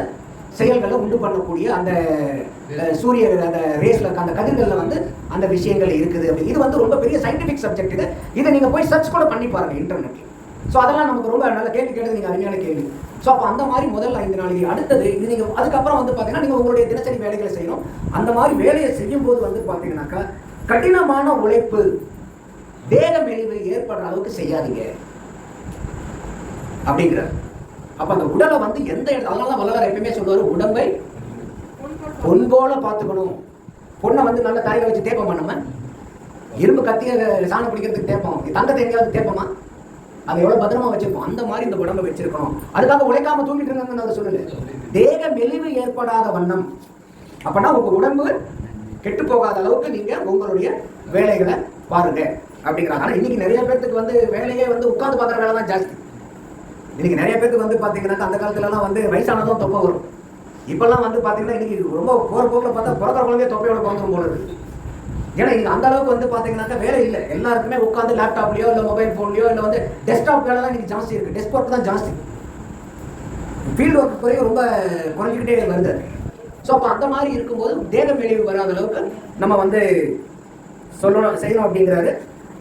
செயல்களை உண்டு பண்ணக்கூடிய அந்த சூரிய அந்த ரேஸ்ல அந்த கதிர்களில் வந்து அந்த விஷயங்கள் இருக்குது. அப்படி இது வந்து ரொம்ப பெரிய சயின்டிஃபிக் சப்ஜெக்ட். இதை நீங்கள் போய் சர்ச் கூட பண்ணி பாருங்க இன்டர்நெட்ல. ஸோ அதெல்லாம் நமக்கு ரொம்ப நல்ல கேள்வி கேட்டது, நீங்கள் அருமையான கேள்வி. ஸோ அப்போ அந்த மாதிரி முதல் 5 நாளைக்கு அடுத்தது இது நீங்கள் அதுக்கப்புறம் வந்து பார்த்தீங்கன்னா நீங்கள் உங்களுடைய தினசரி வேலைகளை செய்யணும். அந்த மாதிரி வேலையை செய்யும் போது வந்து பார்த்தீங்கன்னாக்கா, கடினமான உழைப்பு, தேக மெலிவு ஏற்படுற அளவுக்கு செய்யாதீங்க அப்படிங்கிறார். அப்போ அந்த உடலை வந்து எந்த இடத்துல, அதனால தான் வள்ளலார் எப்பயுமே சொல்லுவார், உடம்பை பொன் போல பார்த்துக்கணும். பொண்ணை வந்து நல்ல தலையை வச்சு தேப்போமா? நம்ம இரும்பு கத்திய சாணம் பிடிக்கிறதுக்கு தேப்போம், தங்கத்தை எங்கேயாவது தேப்போமா? அதை எவ்வளவு பத்திரமா வச்சிருப்போம். அந்த மாதிரி இந்த உடம்பை வச்சிருக்கணும். அதுக்காக உழைக்காம தூங்கிட்டு இருக்காங்கன்னு அதை சொல்லல. தேக மெலிவு ஏற்படாத வண்ணம். அப்பனா உங்க உடம்பு கெட்டு போகாத அளவுக்கு நீங்க உங்களுடைய வேலைகளை பாருங்க அப்படிங்கிறாங்க. ஆனா இன்னைக்கு நிறைய பேருக்கு வந்து வேலையே வந்து உட்கார்ந்து பார்க்குற வேலை தான் ஜாஸ்தி. இன்னைக்கு நிறைய பேருக்கு வந்து பாத்தீங்கன்னா, அந்த காலத்துல எல்லாம் வந்து வயசானதும் தொப்பை வரும். இப்பெல்லாம் வந்து பாத்தீங்கன்னா இன்னைக்கு ரொம்ப போற போக்கில் பார்த்தா பிறக்கிற குழந்தைய தொப்பையோட பிறந்துரும் போல இருக்கு. ஏன்னா இன்னைக்கு அந்த அளவுக்கு வந்து பாத்தீங்கன்னாக்கா வேலை இல்லை. எல்லாருக்குமே உட்காந்து லேப்டாப்லயோ இல்லை மொபைல் போன்லயோ இல்லை வந்து டெஸ்க்டாப் வேலை தான் இன்னைக்கு ஜாஸ்தி இருக்கு. டெஸ்க் ஒர்க் தான் ஜாஸ்தி. ஃபீல்டு ஒர்க் குறைய ரொம்ப குறைஞ்சிக்கிட்டே வருது. ஸோ அப்போ அந்த மாதிரி இருக்கும்போது தேக மெலிவு வராத அளவுக்கு நம்ம வந்து சொல்லணும், செய்யணும் அப்படிங்கிறாரு.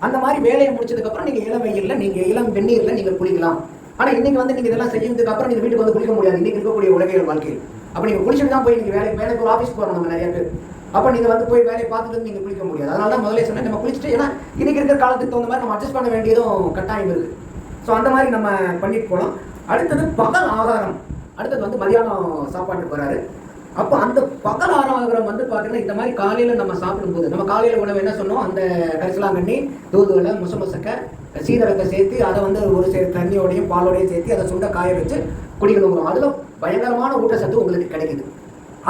அந்த மாதிரி வேலையை முடிச்சதுக்கப்புறம் நீங்கள் இளம் வெயிலில், நீங்கள் இளம் வெந்நீரில் நீங்கள் குளிக்கலாம். ஆனால் இன்னைக்கு வந்து நீங்கள் இதெல்லாம் செய்யறதுக்கு அப்புறம் நீங்கள் வீட்டுக்கு வந்து குளிக்க முடியாது. இன்னைக்கு இருக்கக்கூடிய உலகியல் வாழ்க்கையில் அப்போ நீங்கள் குளிச்சுட்டு தான் போய் நீங்கள் வேலைக்கு ஒரு ஆஃபீஸ் போகிறோம் நம்ம நிறைய பேர். அப்போ நீங்கள் வந்து போய் வேலையை பார்த்துட்டு நீங்கள் குளிக்க முடியாது. அதனால தான் முதலே சொன்னேன், நம்ம குளிச்சுட்டு, ஏன்னா இன்னைக்கு இருக்கிற காலத்துக்கு தகுந்த மாதிரி நம்ம அட்ஜஸ்ட் பண்ண வேண்டியதும் கட்டாயம் இருக்குது. ஸோ அந்த மாதிரி நம்ம பண்ணிட்டு போகலாம். அடுத்தது பகல் ஆகாரம். அடுத்தது வந்து மதியானம் சாப்பாட்டுக்கு வராரு. அப்போ அந்த பகல் ஆகாரம் வந்து பார்த்தீங்கன்னா, இந்த மாதிரி காலையில் நம்ம சாப்பிடும்போது, நம்ம காலையில் உணவு என்ன சொன்னோம், அந்த கரிசலாங்கண்ணி, தூதுவளை, முசமுசக்கை, சீரகத்தை சேர்த்து அதை வந்து ஒரு தண்ணியோடையும் பாலோடையும் சேர்த்து அதை சுண்ட காய வச்சு குடிக்கணும். அதில் பயங்கரமான ஊட்டச்சத்து உங்களுக்கு கிடைக்குது.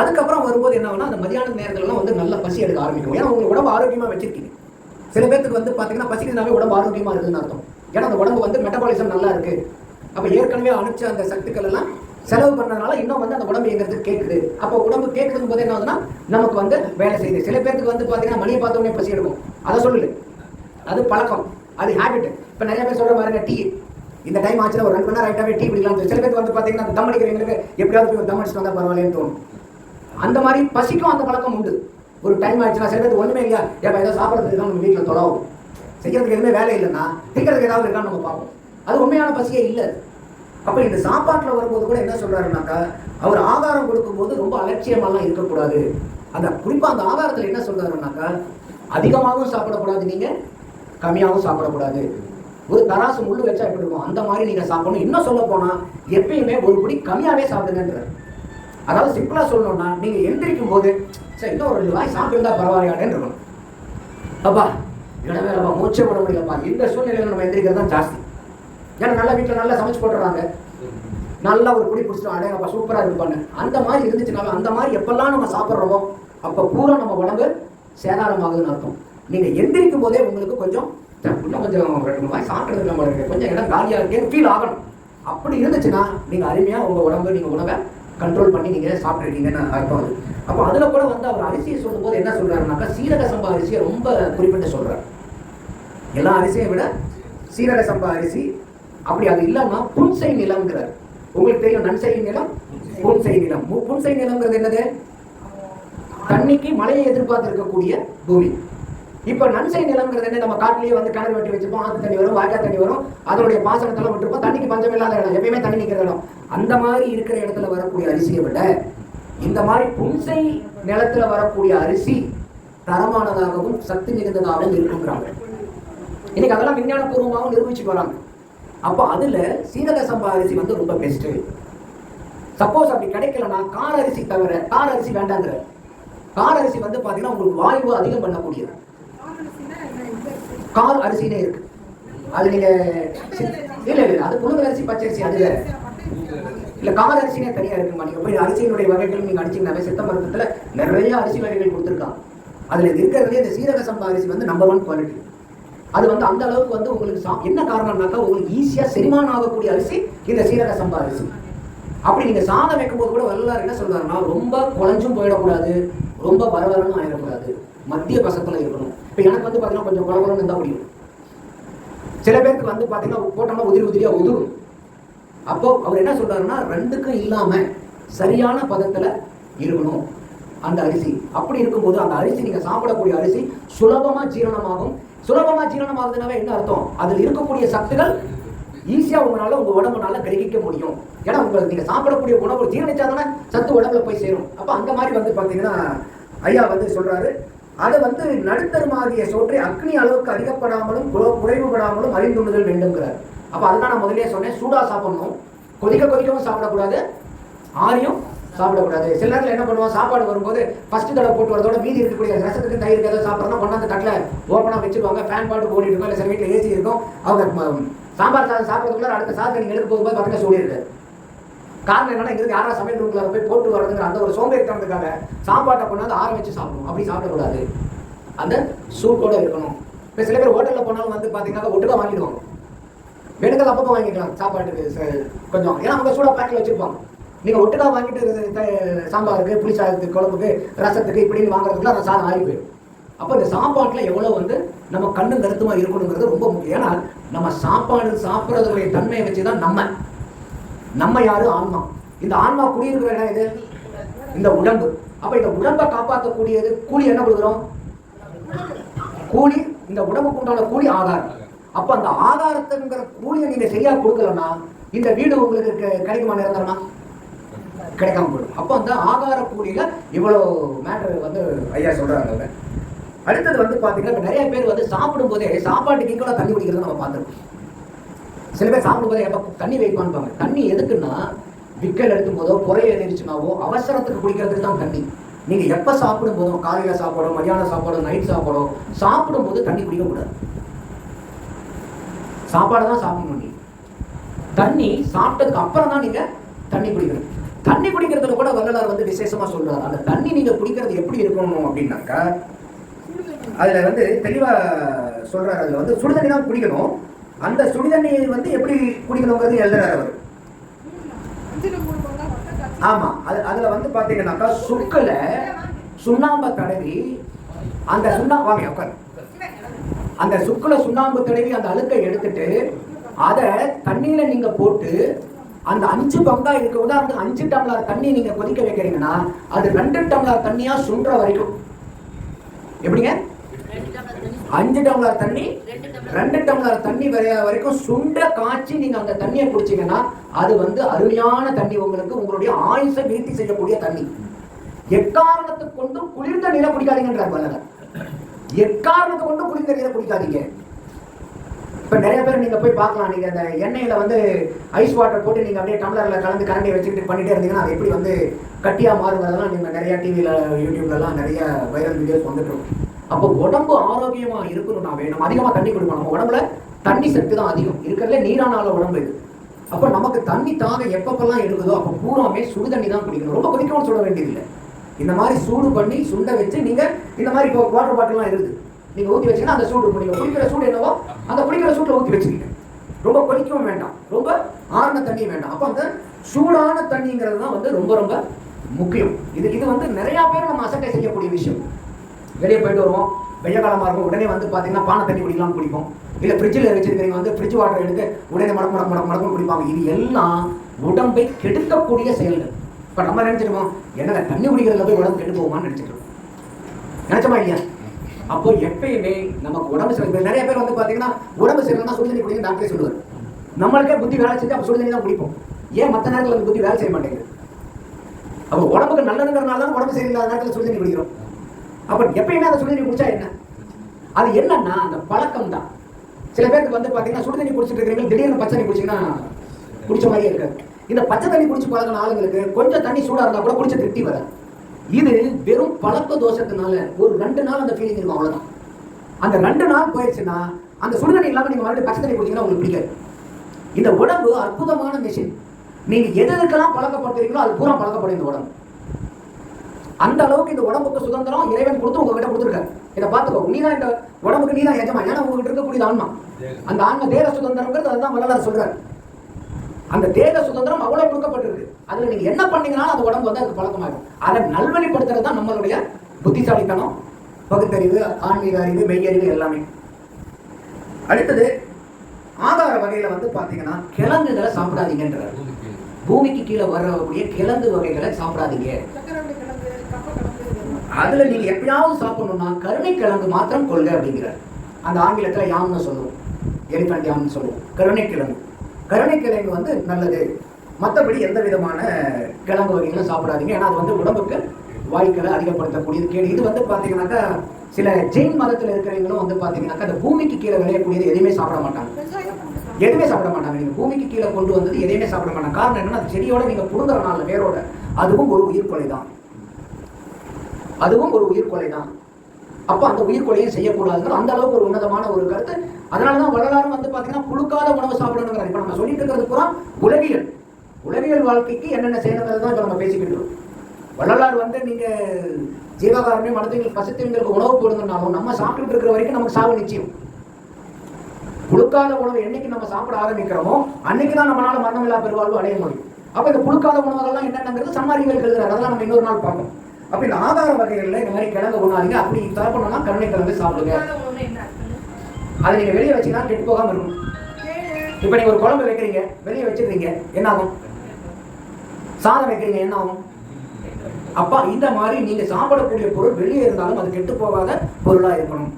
அதுக்கப்புறம் வரும்போது என்ன ஆகுனா, அந்த மதியான நேரத்துலலாம் வந்து நல்ல பசி எடுக்க ஆரம்பிக்கும். ஏன்னா உங்களுக்கு உடம்பு ஆரோக்கியமாக வச்சிருக்கீங்க. சில பேருக்கு வந்து பார்த்தீங்கன்னா பசிக்கிறதுனாவே உடம்பு ஆரோக்கியமாக இருக்குதுன்னு அர்த்தம். ஏன்னா அந்த உடம்பு வந்து மெட்டபாலிசம் நல்லா இருக்கு. அப்போ ஏற்கனவே அனுப்பிச்ச அந்த சத்துக்கள் எல்லாம் செலவு பண்ணதுனால இன்னும் வந்து அந்த உடம்பு எங்கிறது கேட்குது. அப்போ உடம்பு கேட்குதும் போது என்ன ஆகுதுன்னா, நமக்கு வந்து வேலை செய்யுது. சில பேருக்கு வந்து பார்த்தீங்கன்னா மணியை பார்த்த உடனே பசி எடுக்கும். அதை சொல்லல, அது பழக்கம், அது ஹேபிட். இப்போ நிறைய பேர் சொல்ற பாருங்க, டீ இந்த டைம் ஆச்சுன்னா ஒரு 2 மணி நேரம் ரைட்டாகவே டீ குடிக்கலாம். சில பேருக்கு வந்து பார்த்தீங்கன்னா தம் அடிக்கிறவங்களுக்கு எப்படியாவது போய் தம் அடிச்சுட்டு வந்தால் பரவாயில்லன்னு தோணும். அந்த மாதிரி பசிக்கும் அந்த பழக்கம் உண்டு. ஒரு டைம் ஆயிடுச்சுன்னா சில பேருக்கு ஒண்ணுமே இல்லையா, ஏப்பா ஏதோ சாப்பிட்றதுக்கு தான் நம்ம வீட்டில் தொலைவும், செய்யறதுக்கு எதுவுமே வேலை இல்லைன்னா திங்கிறதுக்கு ஏதாவது இருக்கான்னு நம்ம பார்ப்போம். அது உண்மையான பசியே இல்லை. அப்ப இந்த சாப்பாட்டுல வரும்போது கூட என்ன சொல்றாருனாக்கா, அவர் ஆகாரம் கொடுக்கும்போது ரொம்ப அலட்சியமாலாம் இருக்கக்கூடாது. அந்த குறிப்பா அந்த ஆகாரத்துல என்ன சொல்றாருனாக்கா, அதிகமாகவும் சாப்பிடக்கூடாது, நீங்க கம்மியாகவும் சாப்பிடக்கூடாது. ஒரு தராசு முள்ளு வச்சா எப்படி இருக்கும் அந்த மாதிரி நீங்க சாப்பிடணும். இன்னும் சொல்ல போனா எப்பயுமே ஒரு படி கம்மியாவே சாப்பிடுங்கன்றார். அதாவது சிம்பிளா சொல்லணும்னா, நீங்க எந்திரிக்கும் போது சரி இன்னும் ஒரு வாய் சாப்பிட்டுருந்தா பரவாயில்லையாடேன்னு இருக்கணும். அப்பா இடமே இல்லப்பா, மூச்சே விட முடியலப்பா, இந்த சூழ்நிலையில நம்ம எந்திரிக்கிறது தான் ஜாஸ்தி. ஏன்னா நல்ல வீட்டில் நல்லா சமைச்சு போட்டுறாங்க, நல்லா ஒரு குடி பிடிச்சிட்டு அடையப்பா சூப்பராக இருப்பாங்க. அந்த மாதிரி இருந்துச்சுனாலும் அந்த மாதிரி எப்பெல்லாம் நம்ம சாப்பிட்றோமோ அப்போ பூரா நம்ம உடம்பு சேதாரமாகுதுன்னு அர்த்தம். நீங்கள் எந்திரிக்கும் போதே உங்களுக்கு கொஞ்சம் இன்னும் கொஞ்சம் சாப்பிட்றது நம்ம கொஞ்சம் இடம் காலியாக இருக்கேன்னு ஃபீல் ஆகணும். அப்படி இருந்துச்சுன்னா நீங்கள் அருமையாக உங்கள் உடம்பு நீங்கள் உணவை கண்ட்ரோல் பண்ணி நீங்கள் சாப்பிட்ருக்கீங்கன்னு அர்த்தம். அது அப்போ அதில் கூட வந்து அவர் அரிசியை சொல்லும்போது என்ன சொல்கிறாருனாக்கா, சீரக சம்பா அரிசியை ரொம்ப குறிப்பிட்டு சொல்கிறார். எல்லா அரிசியை விட சீரக சம்பா அரிசி அப்படி அது இல்லாம புன்சை நிலம்ங்கிறார். உங்களுக்கு தெரியும் நன்சை நிலம், புன்சை நிலம். புன்சை நிலம்ங்கிறது என்னது? தண்ணிக்கு மழையை எதிர்பார்த்து இருக்கக்கூடிய பூமி. இப்ப நன்சை நிலம்ங்கிறது என்ன? நம்ம காட்டிலேயே வந்து கிணறு வெட்டி வச்சிருப்போம், ஆத்து தண்ணி வரும், வாய்க்கால் தண்ணி வரும், அதனுடைய பாசனத்தெல்லாம் விட்டுருப்போம், தண்ணிக்கு பஞ்சம் இல்லாத இடம், எப்பயுமே தண்ணி நிற்கிற இடம். அந்த மாதிரி இருக்கிற இடத்துல வரக்கூடிய அரிசியை விட இந்த மாதிரி புன்சை நிலத்துல வரக்கூடிய அரிசி தரமானதாகவும் சக்தி மிகுந்ததாகவும் இருக்குங்கிறாங்க. இன்னைக்கு அதெல்லாம் விஞ்ஞான பூர்வமாகவும் நிரூபிச்சுட்டு வராங்க. அப்போ அதுல சீரக சம்பா அரிசி வந்து ரொம்ப பெஸ்ட். சப்போஸ் அப்படி கிடைக்கலன்னா கார அரிசி தவிர, கார அரிசி வேண்டாங்கிற, கார அரிசி வந்து பாத்தீங்கன்னா உங்களுக்கு வாய்வு அதிகம் பண்ணக்கூடியது. கார் அரிசினே இருக்கு, அது நீங்க இல்ல இல்ல அது புழுங்கல் அரிசி, பச்சரிசி அது இல்ல. கார அரிசினே தனியா இருக்குமா. நீங்க போய் அரிசியினுடைய வகைகள் நீங்க அடிச்சீங்கன்னாவே சித்த மருத்துவத்துல நிறைய அரிசி வகைகள் கொடுத்துருக்காங்க. அதுல இருக்கிறதுலே இந்த சீரக சம்பா அரிசி வந்து நம்பர் 1 குவாலிட்டி. அது வந்து அந்த அளவுக்கு வந்து உங்களுக்கு என்ன காரணம்னாக்கா, உங்களுக்கு ஈஸியா செரிமானம் ஆகக்கூடிய அரிசி இந்த சீரக சம்பா அரிசி. அப்படி நீங்க சாதம் வைக்கும் போது கூட வல்லார் என்ன சொல்றாருன்னா, ரொம்ப குழஞ்சும் போயிடக்கூடாது, ரொம்ப வரவரன்னு ஆயிடக்கூடாது, மத்திய பசத்துல இருக்கணும். இப்ப எனக்கு வந்து பாத்தீங்கன்னா கொஞ்சம் குழகுலன்னு இருந்தா முடியும். சில பேருக்கு வந்து பாத்தீங்கன்னா போட்டோம்னா உதிரி உதிரியா உதிரும். அப்போ அவர் என்ன சொல்றாருன்னா, ரெண்டுக்கும் இல்லாம சரியான பதத்துல இருக்கணும் அந்த அரிசி. அப்படி இருக்கும்போது அந்த அரிசி நீங்க சாப்பிடக்கூடிய அரிசி சுலபமா ஜீரணமாகும். சுலபமா ஜீரணமாகுதுனாவே என்ன அர்த்தம்? அதில் இருக்கக்கூடிய சத்துக்கள் ஈஸியா உங்களால உங்க உடம்புனால கிரகிக்க முடியும். ஏன்னா உங்களுக்கு நீங்க சாப்பிடக்கூடிய உணவு ஜீரணிச்சாதானே சத்து உடம்புல போய் சேரும். அப்ப அந்த மாதிரி வந்து பாத்தீங்கன்னா ஐயா வந்து சொல்றாரு, அதை வந்து நடுத்தருமாகிய சோற்றை அக்னி அளவுக்கு அதிகப்படாமலும் குறைவுபடாமலும் அறிந்துண்ணுதல் வேண்டும்ங்கிறார். அப்ப அதுதான் நான் முதலே சொன்னேன், சூடா சாப்பிடணும், கொதிக்கவும் சாப்பிடக்கூடாது, ஆரியும் சாப்பிடக்கூடாது. சில நேரத்தில் என்ன பண்ணுவோம், சாப்பாடு வரும்போது ஃபர்ஸ்ட் தடவை போட்டு வரதோட மீதி இருக்கக்கூடிய ரசத்துக்கு தயிருக்கு ஏதாவது சாப்பிட்றோம்னா கொண்டாந்து தட்டில் ஓப்பனாக வச்சுருவாங்க, ஃபேன் பாட்டு ஓடிட்டு இருக்கும், இல்லை சில வீட்டில் ஏசி இருக்கும். அவங்க சாம்பார் சாதம் சாப்பிட்றதுக்குள்ள அடுத்த சாதத்தை நீங்கள் எடுக்க போகும்போது பார்த்தீங்கன்னா சூடி இருக்கு. காரணம் என்னன்னா, இங்கிருந்து யாரா சமையல் ரூம்ல போய் போட்டு வரதுங்கிற அந்த ஒரு சோம்பேறித்தனத்துக்காக சாப்பாட்டை கொண்டாந்து ஆற வச்சு சாப்பிடணும். அப்படி சாப்பிடக்கூடாது, அந்த சூட்டோட இருக்கணும். இப்போ சில பேர் ஹோட்டலில் போனாலும் வந்து பார்த்தீங்கன்னா ஒட்டுக்கா வாங்கிடுவாங்க, வேணுங்கிறது அப்பப்போ வாங்கிக்கலாம் சாப்பாட்டுக்கு கொஞ்சம், ஏன்னா அவங்க சூடாக பேக்கில் வச்சுருப்பாங்க. நீங்கள் ஒட்டுக்கா வாங்கிட்டு சாம்பாருக்கு, புளி சாதத்துக்கு, குழம்புக்கு, ரசத்துக்கு இப்படின்னு வாங்குறதுக்குள்ள அந்த சாதம் ஆகி போயிடும். அப்போ இந்த சாப்பாட்டில் எவ்வளோ வந்து நம்ம கண்ணும் கருத்துமா இருக்கணுங்கிறது ரொம்ப முக்கியம். ஏன்னா நம்ம சாப்பாடு சாப்பிட்றதுடைய தன்மையை வச்சு தான் நம்ம யாரு? ஆன்மா. இந்த ஆன்மா குடியிருக்கிற இடம் இது இந்த உடம்பு. அப்ப இந்த உடம்பை காப்பாற்றக்கூடியது கூலி என்ன கொடுக்குறோம்? கூலி, இந்த உடம்புக்கு உண்டான கூலி ஆதாரம். அப்ப அந்த ஆதாரத்துங்கிற கூலியை நீங்க சரியா கொடுக்கலன்னா இந்த வீடு உங்களுக்கு கிடைக்குமா? நிரந்தரமா கிடைக்காம போயிடும். அப்போ அந்த ஆகார கூலியில இவ்வளவு மேட்டர் வந்து ஐயா சொல்றாங்க. அடுத்தது வந்து பாத்தீங்கன்னா நிறைய பேர் வந்து சாப்பிடும் போதே சாப்பாட்டுக்கு ஈக்குவலா தண்ணி குடிக்கிறத நம்ம பார்த்துருக்கோம். சில பேர் சாப்பிடும் போதே எப்ப தண்ணி வைப்பான்பாங்க. தண்ணி எதுக்குன்னா, விக்கல் எடுக்கும் போதோ புறைய எதிர்ச்சுனாவோ அவசரத்துக்கு குடிக்கிறதுக்கு தான் தண்ணி. நீங்க எப்ப சாப்பிடும் போதும், காலையில சாப்பாடும், மதியான சாப்பாடும், நைட் சாப்பாடும், சாப்பிடும் போது தண்ணி குடிக்க கூடாது. சாப்பாடு தான் சாப்பிடணும். நீ தண்ணி சாப்பிட்டதுக்கு அப்புறம் தான் நீங்க தண்ணி குடிக்கணும். தண்ணி குடிக்கிறதுல கூட வள்ளலார் வந்து விசேஷமா சொல்றாரு. அந்த தண்ணி நீங்க குடிக்கிறது எப்படி இருக்கணும் அப்படின்னாக்கா, அதுல வந்து தெளிவா சொல்றாரு. அதுல வந்து சுடுதண்ணி தான் குடிக்கணும். அந்த சுடுதண்ணியை வந்து எப்படி குடிக்கணுங்கிறது எழுதுறாரு அவர். ஆமா, அதுல வந்து பாத்தீங்கன்னாக்கா சுக்குல சுண்ணாம்பு தடவி, அந்த அந்த சுக்குல சுண்ணாம்பு தடவி அந்த அழுக்கை எடுத்துட்டு அதை தண்ணியில நீங்க போட்டு அந்த 5 பங்கா இருக்க, உதாரணத்துக்கு 5 டம்ளர் தண்ணி நீங்க கொதிக்க வைக்கிறீங்கன்னா அது 2 டம்ளர் தண்ணியா சுன்ற வரைக்கும் எப்படிங்க? 5 டம்ளர் தண்ணி 2 டம்ளர் தண்ணி வரைக்கும் சுண்ட காய்ச்சி நீங்க அந்த தண்ணியை குடிச்சீங்கன்னா அது வந்து அருமையான தண்ணி, உங்களுக்கு உங்களுடைய ஆயுசை நீட்டி செய்யக்கூடிய தண்ணி. எக்காரணத்தை கொண்டும் குளிர்ந்த நீரை குடிக்காதீங்கன்றார் வல்லவர். எக்காரணத்தை கொண்டும் குளிர்ந்த நீரை குடிக்காதீங்க. இப்ப நிறைய பேர் நீங்க போய் பார்க்கலாம், நீங்க அந்த எண்ணெயில வந்து ஐஸ் வாட்டர் போட்டு நீங்க அப்படியே டம்ளர்ல கலந்து கரண்டியை வச்சுக்கிட்டு பண்ணிட்டே இருந்தீங்கன்னா அது எப்படி வந்து கட்டியா மாறுங்கிறதெல்லாம் நீங்க நிறைய டிவில யூடியூப்ல எல்லாம் நிறைய வைரல் வீடியோஸ் வந்துட்டு இருக்கும். அப்போ உடம்பு ஆரோக்கியமா இருக்கணும்னாவே நம்ம அதிகமா தண்ணி குடிக்கணும். நம்ம உடம்புல தண்ணி சத்து தான் அதிகம் இருக்கிறதுல, நீரானால உடம்பு இது. அப்ப நமக்கு தண்ணி தாகம் எப்பப்பெல்லாம் இருக்குதோ அப்ப பூராமே சுடு தண்ணி தான் குடிக்கணும். ரொம்ப குடிக்கணும்னு சொல்ல வேண்டியதில்லை. இந்த மாதிரி சூடு பண்ணி சுண்ட வச்சு நீங்க இந்த மாதிரி இப்போ வாட்டர் பாட்டில்லாம் இருக்குது, நீங்க ஊற்றி வச்சீங்கன்னா அந்த சூடு நீங்க குடிக்கிற சூடு என்னவோ அந்த குடிக்கிற சூட்டில் ஊற்றி வச்சுக்கீங்க. ரொம்ப கொதிக்கவும் வேண்டாம், ரொம்ப ஆறுன தண்ணியும் வேண்டாம். அப்போ அந்த சூடான தண்ணிங்கிறது தான் வந்து ரொம்ப ரொம்ப முக்கியம். இது வந்து நிறைய பேர் நம்ம அசட்டை செய்யக்கூடிய விஷயம். வெளியே போயிட்டு வருவோம், வெய்ய காலமாக இருக்கும், உடனே வந்து பார்த்தீங்கன்னா பானை தண்ணி குடிக்கலாம் குடிப்போம். இல்லை ஃப்ரிட்ஜில் வச்சிருக்கிறீங்க வந்து ஃப்ரிட்ஜ் வாட்டர் எடுத்து உடனே மடக்கு குடிப்பாங்க. இது எல்லாம் உடம்பை கெடுக்கக்கூடிய செயல்கள். இப்போ நம்ம நினைச்சிருக்கோம் என்னங்க தண்ணி குடிக்கிறதுல போய் உடம்பு கெட்டு போகுமான்னு நினைச்சிட்டு இருக்கோம். நினைச்சோமா இல்லையா? அப்போ எப்பயுமே நமக்கு உடம்பு சரி. நிறைய பேர் வந்து பார்த்தீங்கன்னா உடம்பு சரியில்லைன்னா சுடுதண்ணி குடிங்க டாக்டரே சொல்லுவார். நம்மளுக்கே புத்தி வேலை செஞ்சு அப்போ சுடுதண்ணி தான் குடிப்போம். ஏன் மற்ற நேரத்தில் அந்த புத்தி வேலை செய்ய மாட்டேங்குது? அப்போ உடம்புக்கு நல்லதுங்கிறனால தான் உடம்பு சரியில்லாத நேரத்தில் சுடுதண்ணி குடிக்கிறோம். அப்போ எப்பயுமே அந்த சுடுதண்ணி குடிச்சா என்ன? அது என்னன்னா அந்த பழக்கம் தான். சில பேருக்கு வந்து பார்த்தீங்கன்னா சுடுதண்ணி குடிச்சிட்டு இருக்கிறீங்க, திடீர்னு பச்சை தண்ணி குடிச்சிங்கன்னா குடிச்ச மாதிரியே இருக்காது. இந்த பச்சை தண்ணி குடிச்சு பழகின ஆளுங்களுக்கு கொஞ்சம் தண்ணி சூடாக இருந்தால் கூட குடிச்ச திருப்தி வராது. இது வெறும் பழக்க தோஷத்தினால ஒரு 2 நாள் அந்த ஃபீலிங் இருக்கும், அவ்வளோதான். அந்த 2 நாள் போயிடுச்சுன்னா அந்த சுடுதண்ணி இல்லாமல் நீங்கள் மறுபடியும் பச்சை தண்ணி குடிச்சீங்கன்னா உங்களுக்கு பிடிக்காது. இந்த உடம்பு அற்புதமான மிஷின். நீங்க எதுக்கெல்லாம் பழக்கப்படுத்துறீங்களோ அது பூரா பழக்கப்படும் இந்த உடம்பு. அந்த அளவுக்கு இந்த உடம்புக்கு சுதந்திரம் இறைவன் கொடுத்து உங்ககிட்ட கொடுத்துருக்காரு. இதை பார்த்துக்கோ, நீதான் இந்த உடம்புக்கு நீதான் எஜமா. ஏன்னா உங்ககிட்ட இருக்கக்கூடிய ஆன்மா, அந்த ஆன்மா தேக சுதந்திரங்கிறது அதுதான் வள்ளலார் சொல்றாரு. அந்த தேக சுதந்திரம் அவ்வளவு கொடுக்கப்பட்டிருக்கு. அதுல நீங்க என்ன பண்ணீங்கன்னாலும் அந்த உடம்பு வந்து அதுக்கு பழக்கமாகும். அதை நல்வழிப்படுத்துறது தான் நம்மளுடைய புத்திசாலித்தனம், பகுத்தறிவு, ஆன்மீக அறிவு, மெய்யறிவு எல்லாமே. அடுத்தது ஆதார வகையில வந்து பாத்தீங்கன்னா கிழங்குகளை சாப்பிடாதீங்கன்றார். பூமிக்கு கீழே வரக்கூடிய கிழங்கு வகைகளை சாப்பிடாதீங்க. அதுல நீங்க எப்பயாவது சாப்பிடணும்னா கருணை கிழங்கு மாத்திரம் கொள்க அப்படிங்கிறார். அந்த ஆங்கிலத்துல யாம்னு சொல்லுவோம், எலிபென்ட் யாம்னு சொல்லுவோம். கருணை கிழங்கு வந்து நல்லது. மற்றபடி எந்த விதமான கிழங்கு வகைகளும் சாப்பிடாதீங்க. ஏன்னா அது வந்து உடம்புக்கு வாய்க்களை அதிகப்படுத்தக்கூடியது கேடு. இது வந்து பாத்தீங்கன்னாக்கா சில ஜெயின் மதத்தில் இருக்கிறவங்களும் வந்து பாத்தீங்கன்னாக்கா அந்த பூமிக்கு கீழே விளையக்கூடியது எதுவுமே சாப்பிட மாட்டாங்க. நீங்க பூமிக்கு கீழே கொண்டு வந்தது எதையுமே சாப்பிட மாட்டாங்க. காரணம் என்னன்னா அது செடியோட நீங்க புடுங்குறனால வேரோட, அதுவும் ஒரு உயிர்கொலை தான். அப்ப அந்த உயிர்கொலையும் செய்யக்கூடாதுங்கிற அந்த அளவுக்கு ஒரு உன்னதமான ஒரு கருத்து. அதனாலதான் வள்ளலாரும் வந்து பாத்தீங்கன்னா புழுக்காத உணவு சாப்பிடணுங்கிறார். இப்ப நம்ம சொல்லிட்டு இருக்கிறது பூரா உளவியல் வாழ்க்கைக்கு என்னென்ன செய்யணுங்கிறது தான் இப்ப நம்ம பேசிக்கிட்டு இருக்கோம். வள்ளலார் வந்து நீங்க ஜீவகாரண்யம் மனதுங்களுக்கு பசித்தவங்களுக்கு உணவு போடுங்கன்னாலும் நம்ம சாப்பிட்டு இருக்கிற வரைக்கும் நமக்கு சாவு நிச்சயம். புழுக்காத உணவு என்னைக்கு நம்ம சாப்பிட ஆரம்பிக்கிறோமோ அன்னைக்குதான் நம்மளால மரணமில்லா பெருவாழ்வு அடைய முடியும். அப்ப இந்த புழுக்காத உணவுகள்லாம் என்னென்னங்கிறது சம்மாரிகள் எழுதுறாரு. அதெல்லாம் நம்ம இன்னொரு நாள் பார்ப்போம். அப்ப இந்த ஆதார வகைகள்ல இந்த மாதிரி கிழங்கு உண்ணாதீங்க. அப்படி சாப்பிடணும்னா கருணை கிழங்கு சாப்பிடுங்க. அதை நீங்க வெளியே வச்சீங்கன்னா கெட்டு போகாம இருக்கும். இப்ப நீங்க ஒரு குழம்பு வைக்கிறீங்க, வெளியே வச்சிருக்கீங்க, என்ன ஆகும்? சாதம் வைக்கிறீங்க, என்ன ஆகும்? அப்பா இந்த மாதிரி நீங்க சாப்பிடக்கூடிய பொருள் வெளியே இருந்தாலும் அது கெட்டு போகாத பொருளா இருக்கணும்.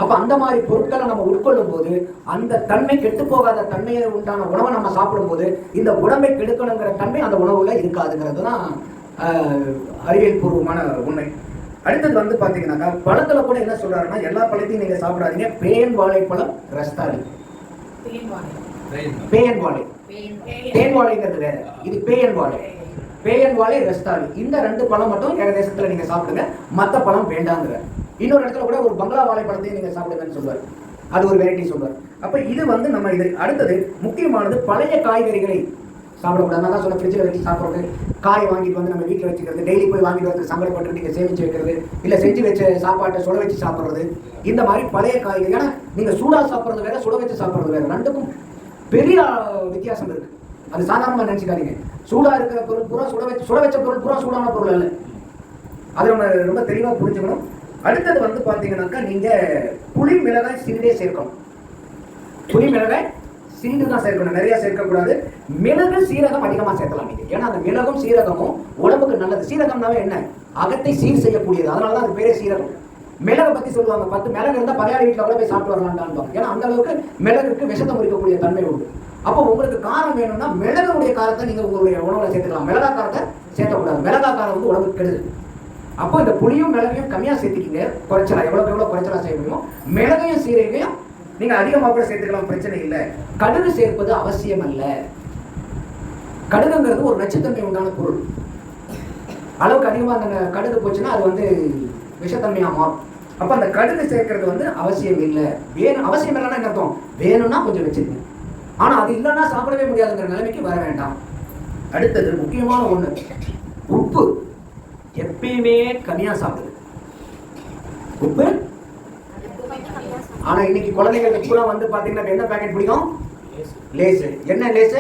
அப்ப அந்த மாதிரி பொருட்களை நம்ம உட்கொள்ளும் போது அந்த தன்மை கெட்டு போகாத தன்மையை உண்டான உணவை நம்ம சாப்பிடும் போது இந்த உடம்பை கெடுக்கணுங்கிற தன்மை அந்த உணவுல இருக்காதுங்கிறது தான் அறிவியல் பூர்வமான உண்மை. அடுத்தது வந்து பாத்தீங்கன்னாக்கா பழத்துல கூட என்ன சொல்றாருன்னா எல்லா பழத்தையும் நீங்க சாப்பிடாதீங்க. பேன் வாழைப்பழம், ரஸ்தாளி. பேன் வாழை, தேன் வாழைங்கிறது வேற, இது பேயன் வாழை, ரஸ்தாளி. இந்த 2 பழம் மட்டும் ஏகதேசத்துல நீங்க சாப்பிடுங்க, மற்ற பழம் வேண்டாங்கிற. இன்னொரு இடத்துல கூட ஒரு பங்களா வாழைப்பழத்தையும் நீங்க சாப்பிடுங்கன்னு சொல்லுவார். அது ஒரு வெரைட்டி சொல்லுவார். அப்ப இது வந்து நம்ம இது அடுத்தது முக்கியமானது பழைய காய்கறிகளை சாப்பிடக்கூடாது. நான் தான் சொன்ன ஃப்ரிட்ஜில் வச்சு சாப்பிட்றது, காய் வாங்கிட்டு வந்து நம்ம வீட்டில் வச்சுக்கிறது, டெய்லி போய் வாங்கிட்டு வந்து சங்கடப்பட்டு நீங்கள் சேமிச்சு வைக்கிறது, இல்லை செஞ்சு வச்ச சாப்பாட்டை சுட வச்சு சாப்பிட்றது, இந்த மாதிரி பழைய காய்கறி. ஏன்னா நீங்கள் சூடாக சாப்பிட்றது வேற, சுட வச்சு சாப்பிட்றது வேற, 2க்கும் பெரிய வித்தியாசம் இருக்கு. அது சாதாரணமாக நினச்சிக்காதீங்க. சூடாக இருக்கிற பொருள் பூரா சுட வச்ச பொருள் பூரா சூடான பொருள் அல்ல. அதை நம்ம ரொம்ப தெளிவாக புரிஞ்சுக்கணும். அடுத்தது வந்து பார்த்தீங்கன்னாக்கா நீங்கள் புளி மிளகாய் சிண்டே சேர்க்கணும். புளி மிளகாய் சிண்டு தான் சேர்க்கணும், நிறைய சேர்க்கக்கூடாது. மிளகு சீரகம் அதிகமாக சேர்க்கலாம் நீங்க. ஏன்னா அந்த மிளகும் சீரகமும் உடம்புக்கு நல்லது. சீரகம்னாவே என்ன? அகத்தை சீர் செய்யக்கூடியது. அதனாலதான் அது பேரே சீரகம். மிளகை பத்தி சொல்லுவாங்க, 10 மிளகு இருந்தால் பகையாளி வீட்டில் கூட போய் சாப்பிட்டு வரலாம்டான்னு. ஏன்னா அந்த அளவுக்கு மிளகுக்கு விஷத்தை முறிக்கக்கூடிய தன்மை உண்டு. அப்போ உங்களுக்கு காரம் வேணும்னா மிளகுடைய காரத்தை நீங்க உங்களுடைய உணவுல சேர்த்துக்கலாம், மிளகா காரத்தை சேர்த்தக்கூடாது. மிளகா காரம் வந்து உடம்புக்கு கெடுது. அப்போ இந்த புளியும் மிளகையும் கம்மியா சேர்த்துக்கிங்க, குறைச்சலாம். எவ்வளவு குறைச்சலா செய்ய முடியுமோ. மிளகையும் சீரகையும் நீங்க அதிகமாக கூட சேர்த்துக்கலாம், பிரச்சனை இல்லை. கடுகு சேர்ப்பது அவசியம் அல்ல. கடுகுங்கிறது ஒரு நச்சுத்தன்மை உண்டான பொருள். அளவுக்கு அதிகமாக அந்த கடுகு போச்சுன்னா அது வந்து விஷத்தன்மையா மாறும். அப்ப அந்த கடுகு சேர்க்கறது வந்து அவசியம் இல்லை. வேணும், அவசியம் இல்லைன்னா என்ன அர்த்தம்? வேணும்னா கொஞ்சம் வச்சுக்கணும், ஆனா அது இல்லைன்னா சாப்பிடவே முடியாதுங்கிற நிலைமைக்கு வர வேண்டாம். அடுத்தது முக்கியமான ஒண்ணு, உப்பு எப்பயுமே கம்மியா சாப்பிடுது. உப்பு ஆனா இன்னைக்கு குழந்தைங்களுக்கு கூட வந்து பாத்தீங்கன்னா என்ன பேக்கெட் பிடிக்கும்? லேஸ். என்ன லேஸ்?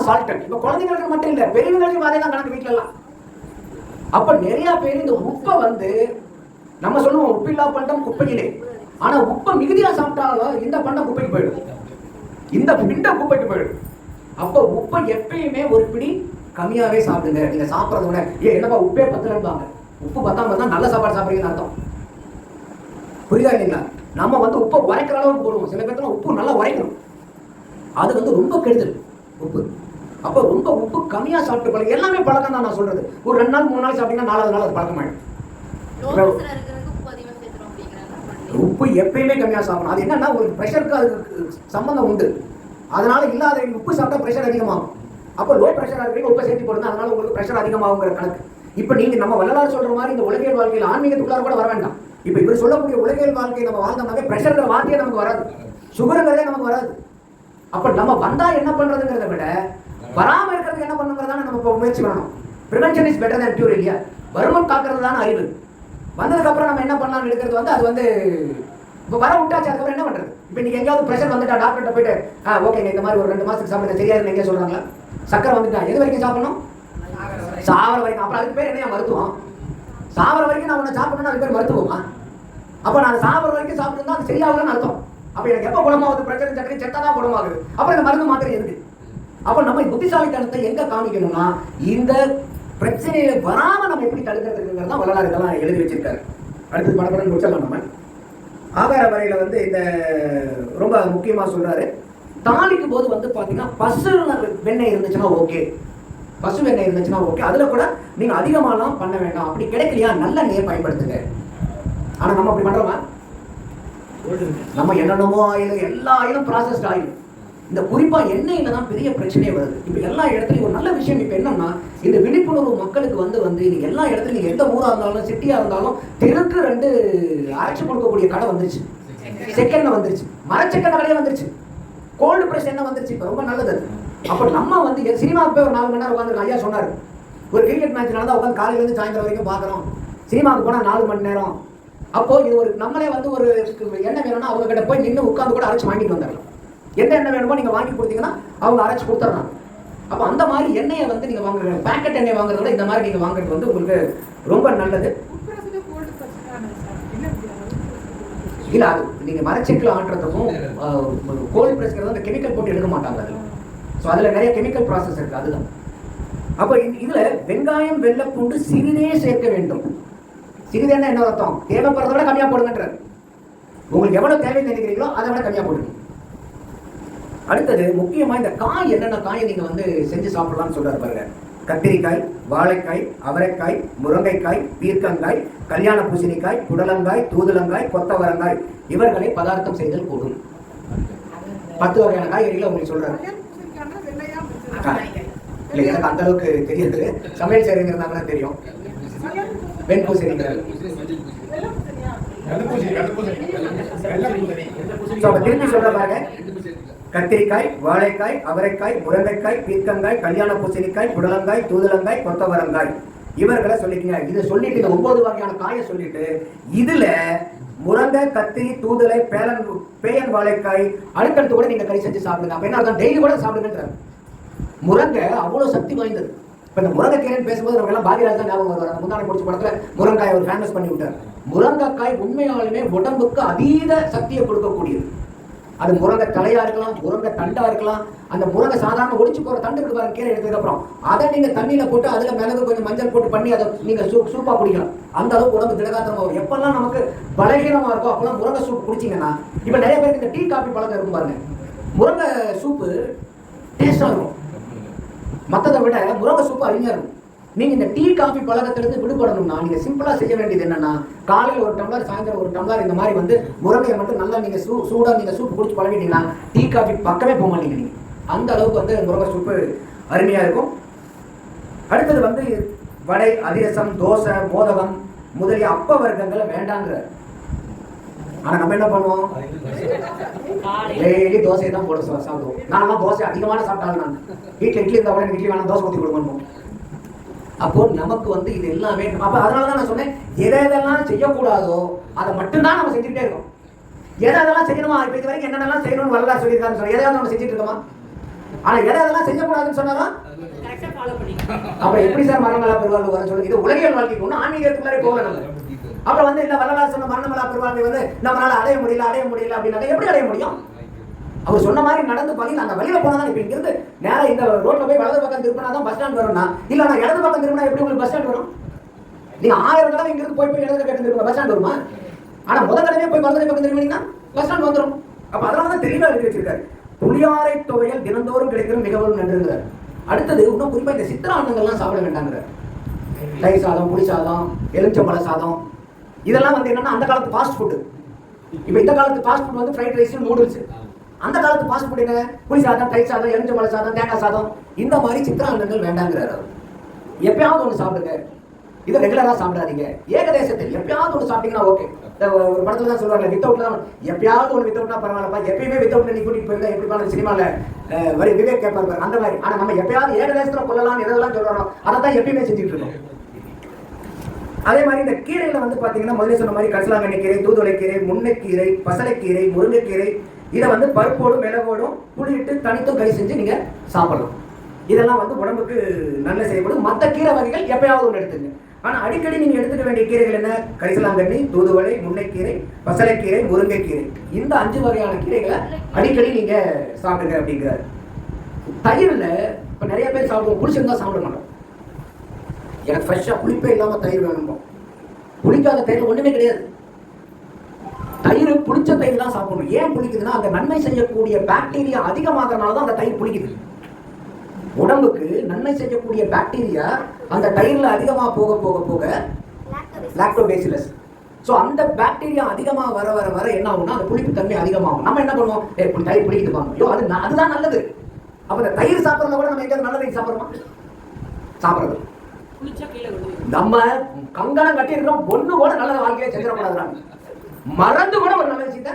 சால்ட். இப்ப குழந்தைங்களுக்கு மட்டும் இல்ல, பெரியவங்களுக்கு அதே தான் கணக்கு வீட்டுல எல்லாம். அப்ப நிறைய பேர் இந்த உப்பை வந்து நம்ம சொல்லுவோம் உப்பில்லா பண்டம் குப்பையிலே. ஆனா உப்பை மிகுதியா சாப்பிட்டாலும் இந்த பண்டம் குப்பைக்கு போயிடும், இந்த பிண்டம் குப்பைக்கு போயிடும். அப்ப உப்பை எப்பயுமே ஒரு பிடி கம்மியாவே சாப்பிடுங்க. நீங்க சாப்பிடறத விட என்னப்பா உப்பே பத்தலன்பாங்க, உப்பு பத்தாம தான் நல்ல சாப்பாடு சாப்பிடுறீங்கன்னு அர்த்தம். புரியுதா இல்லைங்களா? நம்ம வந்து உப்பை உரைக்கிற அளவுக்கு போடுவோம். சில பேர்த்துல உப்பு நல்லா உரைக்கணும், அது வந்து ரொம்ப கெடுதல் உப்பு. அப்ப ரொம்ப உப்பு கம்மியா சாப்பிட்டு பழக்கம். எல்லாமே பழக்கம் தான் நான் சொல்றது. ஒரு 2 நாள் 3 நாள் சாப்பிட்டீங்கன்னா 4வது நாள் அது பழக்கமாயிடும். உப்பு எப்பயுமே கம்மியா சாப்பிடணும். அது என்னன்னா உங்களுக்கு பிரஷருக்கு அதுக்கு சம்பந்தம் உண்டு. அதனால இல்லாத உப்பு சாப்பிட்டா பிரஷர் அதிகமாகும். அப்போ லோ பிரஷரா இருக்கிறீங்க, உப்பை சேர்த்து போடுங்க, அதனால உங்களுக்கு பிரஷர் அதிகமாகுங்கிற கணக்கு. இப்ப நீங்க நம்ம வள்ளலார் சொல்ற மாதிரி இந்த உலகியல் வாழ்க்கையில் ஆன்மீகத்துக்குள்ளார கூட வர வேண்டாம். இப்ப இவர் சொல்லக்கூடிய உலகியல் வாழ்க்கையை நம்ம வாழ்ந்தோம்னாவே பிரஷர்ங்கிற வார்த்தையே நமக்கு வராது, சுகருங்கிறதே நமக்கு வராது. அப்ப நம்ம வந்தா என்ன பண்றதுங்கிறத விட வராம இருக்கிறது என்ன பண்ணுங்கிறதான நம்ம முயற்சி பண்ணணும். Prevention is better than cure இல்லையா? வருமம் காக்கிறது தானே அறிவு. வந்ததுக்கு அப்புறம் நம்ம என்ன பண்ணலாம்னு எடுக்கிறது வந்து அது வந்து இப்போ வர விட்டாச்சு. அதுக்கப்புறம் என்ன பண்றது? இப்போ நீங்க எங்கேயாவது பிரஷர் வந்துட்டா டாக்டர்கிட்ட போயிட்டு ஓகேங்க இந்த மாதிரி ஒரு 2 மாசத்துக்கு சாப்பிடுங்க சரியா எங்கே சொல்றாங்களா? சக்கரை வந்துட்டா எது வரைக்கும் சாப்பிடணும்? சாவர வரைக்கும். அப்புறம் அதுக்கு பேர் என்ன மருத்துவம்? சாவர வரைக்கும் நான் உன்னை சாப்பிடணும்னா அது பேர் மருத்துவமா? அப்ப நான் சாவர வரைக்கும் சாப்பிட்டு அது சரியாகலன்னு அர்த்தம். அப்ப எனக்கு எப்ப குணமாகுது? பிரச்சனை சக்கரை செத்தா தான் குணமாகுது. அப்புறம் இந்த மருந்து மாத்திரை எதுக்கு? அப்ப நம்ம புத்திசாலித்தனத்தை எங்க காமிக்கணும்னா இந்த பிரச்சனையை வராம நம்ம எப்படி தடுக்கிறதுங்கிறதா வள்ளலார் இதெல்லாம் எழுதி வச்சிருக்காரு. அடுத்தது படப்படம் முடிச்சலாம். நம்ம ஆகார வரையில வந்து இந்த ரொம்ப முக்கியமா சொல்றாரு. தாளிக்கும் போது வந்து பாத்தீங்கன்னா பசு வெண்ணெய் இருந்துச்சுன்னா ஓகே, பசு வெண்ணெய் இருந்துச்சுன்னா ஓகே. அதுல கூட நீங்க அதிகமாலாம் பண்ண வேண்டாம். அப்படி கிடைக்கலையா நல்ல நெய்யை பயன்படுத்துங்க. ஆனா நம்ம அப்படி பண்றோமா? நம்ம என்னென்னமோ ஆயில், எல்லா ஆயிலும் ப்ராசஸ்ட் ஆயில். இந்த குறிப்பா எண்ணெயில தான் பெரிய பிரச்சனையே வருது. இப்ப எல்லா இடத்துலயும் ஒரு நல்ல விஷயம் இப்ப என்னன்னா இந்த விழிப்புணர்வு மக்களுக்கு வந்து நீங்க எல்லா இடத்துலயும் எந்த ஊரா இருந்தாலும் சிட்டியா இருந்தாலும் தெருக்கு 2 அரைச்சு கொடுக்கக்கூடிய கடை வந்துருச்சு. செகண்ட் வந்துருச்சு, மரச்செக்கெண்ணெய் கடையே வந்துருச்சு, கோல்டு பிரஸ் என்ன வந்துருச்சு. இப்ப ரொம்ப நல்லது. அப்ப நம்ம வந்து சினிமாவுக்கு போய் ஒரு 4 மணி நேரம் உட்காந்துருக்கோம். ஐயா சொன்னாரு ஒரு கிரிக்கெட் மேட்ச் நடந்தா உட்காந்து காலையில இருந்து சாயந்தரம் வரைக்கும் பாக்குறோம். சினிமாவுக்கு போனா 4 மணி நேரம். அப்போ இது ஒரு நம்மளே வந்து ஒரு எண்ணெய் வேணும்னா அவங்க கிட்ட போய் நின்று உட்காந்து கூட அரைச்சு வாங்கிட்டு வந்துடலாம். எந்த எண்ணெய் வேணுமோ நீங்க வாங்கி கொடுத்தீங்கன்னா அவங்க அரைச்சு கொடுத்துட்றாங்க. அப்ப அந்த மாதிரி எண்ணெயை வந்து நீங்க வாங்குற பேக்கெட் எண்ணெய் வாங்குறத விட இந்த மாதிரி நீங்க வாங்குறது வந்து உங்களுக்கு ரொம்ப நல்லது. இல்ல அது நீங்க மரச்செக்கில் ஆட்டுறதுக்கும் கோல்ட் பிரஸ்ங்கிறது அந்த கெமிக்கல் போட்டு எடுக்க மாட்டாங்க. அதுல ஸோ அதுல நிறைய கெமிக்கல் ப்ராசஸ் இருக்கு. அதுதான். அப்ப இதுல வெங்காயம் வெள்ளைப்பூண்டு சிறிதே சேர்க்க வேண்டும். சிறிதேன்னா என்ன அர்த்தம்? தேவைப்படுறத விட கம்மியா போடுங்கன்றார். உங்களுக்கு எவ்வளவு தேவைன்னு நினைக்கிறீங்களோ அதை விட கம்மியா போடுங்க. அடுத்தது முக்கியமா இந்த காய் என்னென்ன காயை நீங்க வந்து செஞ்சு சாப்பிடலாம்னு சொல்றாரு பாருங்க. கத்திரிக்காய், வாழைக்காய், அவரைக்காய், முருங்கைக்காய், பீர்க்கங்காய், கல்யாண பூசணிக்காய், புடலங்காய், தூதுலங்காய், கொத்தவரங்காய் இவர்களை பதார்த்தம் செய்தல் கூடும். 10 வகையான காய்கறிகளை உங்களுக்கு சொல்றாரு. இல்ல எனக்கு அந்த அளவுக்கு தெரியாது, சமையல் செய்யறதுங்கிறதா தெரியும். வெண்பூசணிங்கிறது திருப்பி சொல்ற பாருங்க. கத்திரிக்காய், வாழைக்காய், அவரைக்காய், முருங்கைக்காய், பீர்க்கங்காய், கல்யாண பூசணிக்காய், புடலங்காய், தூதுலங்காய், கொத்தவரங்காய் இவர்களை சொல்லிட்டீங்க. இதை சொல்லிட்டு இந்த 9 வகையான காயை சொல்லிட்டு இதுல முருங்கை, கத்திரி, தூதுளை, பேயன் வாழைக்காய் அடுத்தடுத்து கூட நீங்க கறி செஞ்சு சாப்பிடுங்க. அப்ப என்ன டெய்லி கூட சாப்பிடுங்க. முருங்கை அவ்வளவு சக்தி வாய்ந்தது. இப்ப இந்த முருங்கைக்கீரைன்னு பேசும்போது நம்ம எல்லாம் பாகிராஜ் தான் ஞாபகம் வருவாங்க. முந்தானை முடிச்ச படத்துல முருங்காய் ஒரு ஃபேமஸ் பண்ணி விட்டார். முருங்கைக்காய் உண்மையாலுமே உடம்புக்கு அதீத சக்தியை கொடுக்கக்கூடியது. அது முருங்கை தலையா இருக்கலாம், முருங்கை தண்டா இருக்கலாம். அந்த முருங்கை சாதாரண ஒடிச்சு போற தண்டு இருக்கு பாருங்க, கீரை எடுத்ததுக்கு அப்புறம் அதை நீங்க தண்ணியில போட்டு அதுல மிளகு கொஞ்சம் மஞ்சள் போட்டு பண்ணி அதை நீங்க சூப்பா குடிக்கலாம். அந்த அளவுக்கு உடம்பு திடகாத்திரமா வரும். எப்பெல்லாம் நமக்கு பலகீனமா இருக்கோ அப்பெல்லாம் முருங்கை சூப் குடிச்சிங்கன்னா, இப்ப நிறைய பேருக்கு இந்த டீ காபி பழக்கம் இருக்கும் பாருங்க, முருங்கை சூப்பு டேஸ்டா இருக்கும். மற்றதை விட முருங்கை சூப்பு அருமையா இருக்கும். நீங்க இந்த டீ காபி பழக்கத்திலிருந்து விடுபடணும்னா நீங்க சிம்பிளா செய்ய வேண்டியது என்னன்னா, காலையில் ஒரு டம்ளர், சாயந்தரம் ஒரு டம்ளர் இந்த மாதிரி வந்து முருங்கையை மட்டும் நல்லா நீங்க சூடா நீங்க சூப் குடிச்சு பழகிட்டீங்கன்னா டீ காபி பக்கமே போக மாட்டீங்க நீங்க. அந்த அளவுக்கு வந்து முருங்கை சூப்பு அருமையா இருக்கும். அடுத்தது வந்து வடை, அதிரசம், தோசை, மோதகம் முதலிய அப்ப வர்க்கங்களை வேண்டாங்கிற. ஆனா நம்ம என்ன பண்ணுவோம், டெய்லி தோசையை தான் போட சாப்பிடுவோம். நான்லாம் தோசை அதிகமான சாப்பிட்டாலும் நான் வீட்டில் இட்லி இருந்தால் கூட எனக்கு இட்லி வேணாம், தோசை ஊற்றி கொடுக்கணும். அப்போ நமக்கு வந்து இது எல்லாமே அப்ப அதனாலதான் நான் சொன்னேன், எதெல்லாம் செய்யக்கூடாதோ அதை மட்டும்தான் நம்ம செஞ்சுக்கிட்டே இருக்கோம். எதெல்லாம் செய்யணுமா, இப்ப இது வரைக்கும் என்னென்னலாம் செய்யணும்னு வரலாறு சொல்லியிருக்காங்க, சொல்ல எதாவது நம்ம செஞ்சுட்டு இருக்கோமா? ஆனா எதெல்லாம் செய்யக்கூடாதுன்னு சொன்னாதான் அப்புறம் எப்படி சார் மரணமலா பெருவாழ்வு வர சொல்லுங்க. இது உலகியல் வாழ்க்கைக்கு ஒண்ணு, ஆன்மீகத்துக்குள்ளாரே போகல நம்ம. அப்புறம் வந்து இல்ல வரலாறு சொன்ன மரணமலா பெருவாழ்வை வந்து நம்மளால அடைய முடியல அப்படின்னா எப்படி அடைய முடியும்? அவர் சொன்ன மாதிரி நடந்து பண்ணி அந்த வழியில போனாதான். இப்ப இங்கிருந்து நேரா இந்த ரோட்ல போய் வலது பக்கம் திருப்பினாதான் பஸ் ஸ்டாண்ட் வரும்னா, இல்ல நான் இடது பக்கம் திரும்பினா எப்படி உங்களுக்கு பஸ் ஸ்டாண்ட் வரும்? நீங்க 1000 தடவை இங்கிருந்து போய் இடது பக்கம் திரும்ப பஸ் ஸ்டாண்ட் வருமா? ஆனா முதல் தடவை போய் வலது பக்கம் திரும்பினீங்கன்னா பஸ் ஸ்டாண்ட் வந்துடும். அப்ப அதனாலதான் தெளிவா எழுதி வச்சிருக்காரு, புளியாரை துவையல் தினந்தோறும் கிடைக்கிற மிகவும் நன்றுங்கிறார். அடுத்தது இன்னும் குறிப்பா இந்த சித்திராண்ணங்கள்லாம் சாப்பிட வேண்டாங்கிறார். தயிர் சாதம், புளி சாதம், எலுமிச்சம்பழ சாதம், இதெல்லாம் வந்து என்னன்னா அந்த காலத்து ஃபாஸ்ட் ஃபுட். இப்ப இந்த காலத்து ஃபாஸ்ட் ஃபுட் வந்து ஃப்ரைட் ரைஸ், நூடுல்ஸ். அந்த காலத்து ஃபாஸ்ட் ஃபுட் என்ன, புளி சாதம், தயிர் சாதம், எலுமிச்சம்பழ சாதம், தேங்காய் சாதம், இந்த மாதிரி சித்திராண்ணங்கள் வேண்டாங்கிறார். எப்பயாவது ஒன்று சாப்பிடுங்க, இதை ரெகுலரா சாப்பிடாதீங்க. ஏகதேசத்தில் எப்பயாவது ஒன்று சாப்பிட்டீங்கன்னா ஓகே. ஒரு படத்துல தான் சொல்றாங்க, வித்தவுட்ல தான் எப்பயாவது ஒன்று வித்தவுட்னா பரவாயில்லப்பா, எப்பயுமே வித்தவுட்ல நீ கூட்டிட்டு போயிருந்தா எப்படி பண்ண சினிமால வரி விவேக் கேட்பாரு அந்த மாதிரி. ஆனா நம்ம எப்பயாவது ஏகதேசத்துல கொள்ளலாம் எதெல்லாம் சொல்றோம் அதை தான் எப்பயுமே செஞ்சுட்டு இருக்கோம். அதே மாதிரி இந்த கீரையில வந்து பாத்தீங்கன்னா முதல்ல சொன்ன மாதிரி கரிசலாங்கண்ணி கீரை, தூதுவளை கீரை, முன்னைக்கீரை, பசலைக்கீரை, முருங்கைக்கீரை, இதை வந்து பருப்போடும் மிளகோடும் புளியிட்டு தனித்தும் கறி செஞ்சு நீங்க சாப்பிடலாம். இதெல்லாம் வந்து உடம்புக்கு நல்ல செய்யப்படும். மற்ற கீரை வகைகள் எப்பயாவது ஒன்று எடுத்துங்க. ஆனா அடிக்கடி நீங்க எடுத்துக்க வேண்டிய கீரைகள் என்ன, கரிசலாங்கண்ணி, தூதுவளை, முன்னைக்கீரை, பசலைக்கீரை, முருங்கைக்கீரை, இந்த 5 வகையான கீரைகளை அடிக்கடி நீங்க சாப்பிடுங்க அப்படிங்கிறார். தயிர்ல இப்ப நிறைய பேர் சாப்பிடுவோம், புளிச்சிருந்தா சாப்பிட மாட்டோம். எனக்கு ஃப்ரெஷ்ஷா புளிப்பே இல்லாம தயிர் வேணும். புளிக்காத தயிர் ஒண்ணுமே கிடையாது. தயிர் புளிச்ச தயிர் தான் சாப்பிடணும். ஏன் புளிக்குதுன்னா அந்த நன்மை செய்யக்கூடிய பாக்டீரியா அதிகமாகறதுனால தான் அந்த தயிர் புளிக்குது. உடம்புக்கு நன்மை செய்யக்கூடிய பாக்டீரியா அந்த தயிர்ல அதிகமா போக போக போக லாக்டோபேசிலஸ். சோ அந்த பாக்டீரியா அதிகமா வர வர வர என்ன ஆகும்னா அந்த புளிப்பு தன்மை அதிகமாகும். நம்ம என்ன பண்ணுவோம், தயிர் புளிக்குது பாங்க, ஐயோ அதுதான் நல்லது. அப்ப இந்த தயிர் சாப்பிடறத கூட நம்ம எங்க நல்லதை சாப்பிடுறோமா? சாப்பிடுறது நம்ம கங்கணம் கட்டி இருக்கிறோம், ஒண்ணு கூட நல்ல வாழ்க்கையை செஞ்சிடக்கூடாது. மறந்து கூட ஒரு நல்ல விஷயத்தை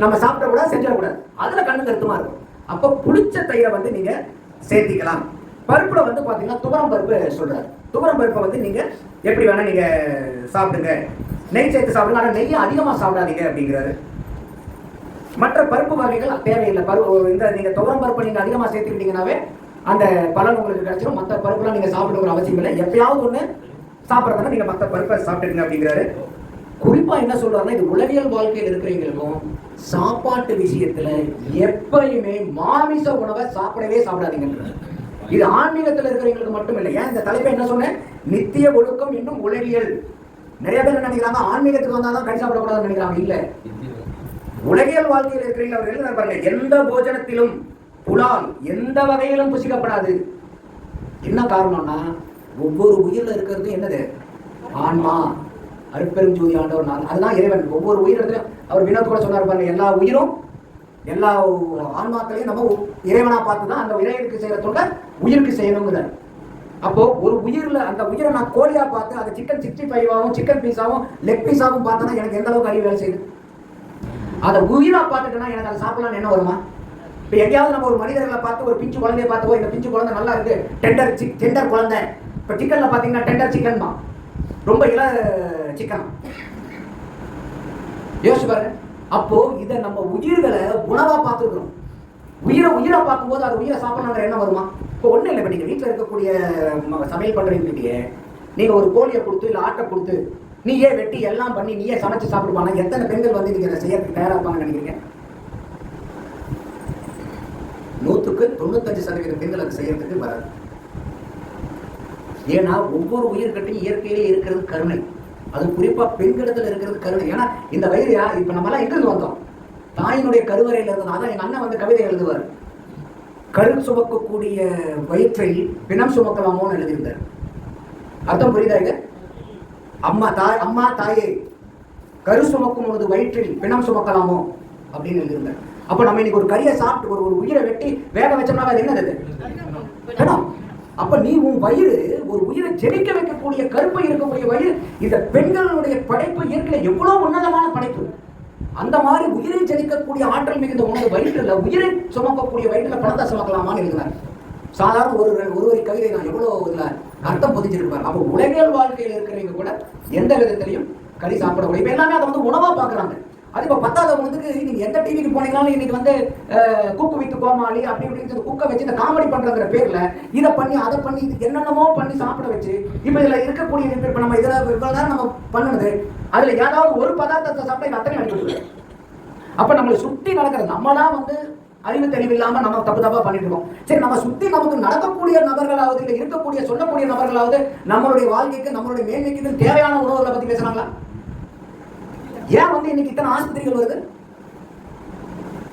நம்ம சாப்பிட கூட செஞ்சிடக்கூடாது. அதுல கண்ணு கருத்துமா இருக்கும். அப்ப புளிச்ச தயிரை வந்து நீங்க சேர்த்திக்கலாம். பருப்புல வந்து பாத்தீங்கன்னா துவரம் பருப்பு சொல்றாரு. துவரம் பருப்பை வந்து நீங்க எப்படி வேணா நீங்க சாப்பிடுங்க, நெய் சேர்த்து சாப்பிடுங்க, ஆனா நெய்யை அதிகமா சாப்பிடாதீங்க அப்படிங்கிறாரு. மற்ற பருப்பு வகைகள் தேவையில்லை. இந்த நீங்க துவரம் பருப்பை நீங்க அதிகமா சேர்த்துக்கிட்டீங்கன்னாவே அந்த பலன் உங்களுக்கு கிடைச்சிடும். மற்ற பருப்புலாம் நீங்க சாப்பிடுங்கிற அவசியம் இல்லை. எப்பயாவது ஒண்ணு சாப்பிட்றதுனா நீங்க மற்ற பருப்பை சாப்பிட்டுங்க அப்படிங்கிறாரு. குறிப்பா என்ன சொல்றாருன்னா, இது உளவியல் வாழ்க்கையில் இருக்கிறவங்களுக்கும் சாப்பாட்டு விஷயத்துல எப்பயுமே மாமிச உணவை சாப்பிடாதீங்க. இது ஆன்மீகத்தில் இருக்கிறவங்களுக்கு மட்டும் இல்லை. ஏன் இந்த தலைப்பை என்ன சொன்னேன், நித்திய ஒழுக்கம் இன்னும் உலகியல். நிறைய பேர் என்ன நினைக்கிறாங்க, ஆன்மீகத்துக்கு வந்தாதான் கறி சாப்பிடக்கூடாதுன்னு நினைக்கிறாங்க. இல்ல, உலகியல் வாழ்க்கையில் இருக்கிறவங்க அவர் எழுதுறாரு பாருங்க, எந்த போஜனத்திலும் புலால் எந்த வகையிலும் புசிக்கப்படாது. என்ன காரணம்னா ஒவ்வொரு உயிரில் இருக்கிறது என்னது, ஆன்மா, அருட்பெரும் ஜோதி ஆண்டவர் நான், அதுதான் இறைவன். ஒவ்வொரு உயிரிடத்திலும் அவர் வினோத் கூட சொன்னார் பாருங்க, எல்லா உயிரும் எல்லா ஆன்மாக்களையும் நம்ம இறைவனா பார்த்து தான் அந்த இறைவனுக்கு செய்யற தொண்டை உயிருக்கு செய்யணுங்கிறார். அப்போ ஒரு உயிரில் அந்த உயிரை நான் கோழியா பார்த்து அதை சிக்கன் 65ஆவும் சிக்கன் பீஸாவும் லெக் பீஸாவும் பார்த்தேன்னா எனக்கு எந்த அளவுக்கு அறிவு வேலை செய்யுது. அதை உயிரா பார்த்துட்டேன்னா எனக்கு அதை சாப்பிடலான்னு என்ன வருமா? இப்போ எங்கேயாவது நம்ம ஒரு மனிதர்களை பார்த்து ஒரு பிஞ்சு குழந்தைய பார்த்து, இந்த பிஞ்சு குழந்தை நல்லா இருக்கு, டெண்டர் குழந்தை. இப்போ சிக்கன்ல பார்த்தீங்கன்னா டெண்டர் சிக்கன் தான், ரொம்ப இள சிக்கன். யோசிச்சு பாருங்க. அப்போ இதை நம்ம உயிர்களை உணவா பார்த்துக்கிறோம். உயிரை பார்க்கும்போது அது உயிரை சாப்பிடணுங்கிற என்ன வருமா? இப்போ ஒன்றும் இல்லை. இப்போ நீங்கள் வீட்டில் இருக்கக்கூடிய சமையல் பண்ணுறீங்க, நீங்கள் ஒரு கோழியை கொடுத்து இல்லை ஆட்டை கொடுத்து நீயே வெட்டி எல்லாம் பண்ணி நீயே சமைச்சு சாப்பிடுவாங்க. எத்தனை பெண்கள் வந்து நீங்கள் அதை செய்யறதுக்கு தயாராப்பாங்கன்னு நினைக்கிறீங்க? 100க்கு 95% பெண்கள் அது செய்யறதுக்கு வராது. ஏன்னா ஒவ்வொரு உயிர்கட்டையும் இயற்கையிலே இருக்கிறது கருணை. அது குறிப்பா பெண்களிடத்துல இருக்கிறது கருணை. ஏன்னா இந்த வயிறு இப்ப நம்ம எல்லாம் எங்கிருந்து வந்தோம்? தாயினுடைய கருவறையில இருந்தது. எங்க அண்ணன் வந்து கவிதை எழுதுவார். கரு சுமக்கக்கூடிய வயிற்றை பிணம் சுமக்கலாமோன்னு எழுதியிருந்தார். அர்த்தம் புரியுதா? அம்மா தாயே கரு சுமக்கும் பொழுது வயிற்றில் பிணம் சுமக்கலாமோ அப்படின்னு எழுதியிருந்தார். அப்ப நம்ம இன்னைக்கு ஒரு கரியை சாப்பிட்டு ஒரு உயிரை வெட்டி வேக வச்சோம்னா அது என்னது? பிணம். அப்ப நீ உன் வயிறு ஒரு உயிரை ஜெனிக்க வைக்கக்கூடிய கருப்பை இருக்கக்கூடிய வயிறு. இந்த பெண்களுடைய படைப்பு இயற்கையில எவ்வளவு உன்னதமான படைப்பு. அந்த மாதிரி உயிரை ஜெனிக்கக்கூடிய ஆற்றல் மிகுந்த உணவு வயிற்றுல உயிரை சுமக்கக்கூடிய வயிற்றுல பணத்தை சுமக்கலாமான்னு எழுதினார். சாதாரண ஒரு வரி கவிதை நான் எவ்வளவு இதுல அர்த்தம் பொதிஞ்சிருப்பார். அப்போ உலகியல் வாழ்க்கையில் இருக்கிறவங்க கூட எந்த விதத்திலையும் கறி சாப்பிடக்கூடிய இப்ப எல்லாமே அதை வந்து உணவா பாக்குறாங்க. அது இப்போ 10ஆவதுக்கு நீங்க எந்த டிவிக்கு போனீங்கன்னாலும் இன்னைக்கு வந்து குக்கு வித்து கோமாளி அப்படி இப்படின்னு குக்கை வச்சு இந்த காமெடி பண்றங்கிற பேர்ல இதை பண்ணி அதை பண்ணி என்னென்னமோ பண்ணி சாப்பிட வச்சு இப்ப இதுல இருக்கக்கூடிய இப்ப நம்ம இதுல இவ்வளவுதான் நம்ம பண்ணுனது அதுல ஏதாவது ஒரு பதார்த்தத்தை சாப்பிட்டா அத்தனை அடிக்கிறது. அப்ப நம்மளை சுத்தி நடக்கிறது நம்மதான் வந்து அறிவு தெளிவு இல்லாம நம்ம தப்பா பண்ணிட்டு இருக்கோம். சரி, நம்ம சுத்தி நமக்கு நடக்கக்கூடிய நபர்களாவது இல்ல இருக்கக்கூடிய சொல்லக்கூடிய நபர்களாவது நம்மளுடைய வாழ்க்கைக்கு நம்மளுடைய மேன்மைக்கு தேவையான உணவுகளை பத்தி பேசுறாங்களா? ஏன் வந்து இன்னைக்கு இத்தனை ஆஸ்பத்திரிகள் வருது?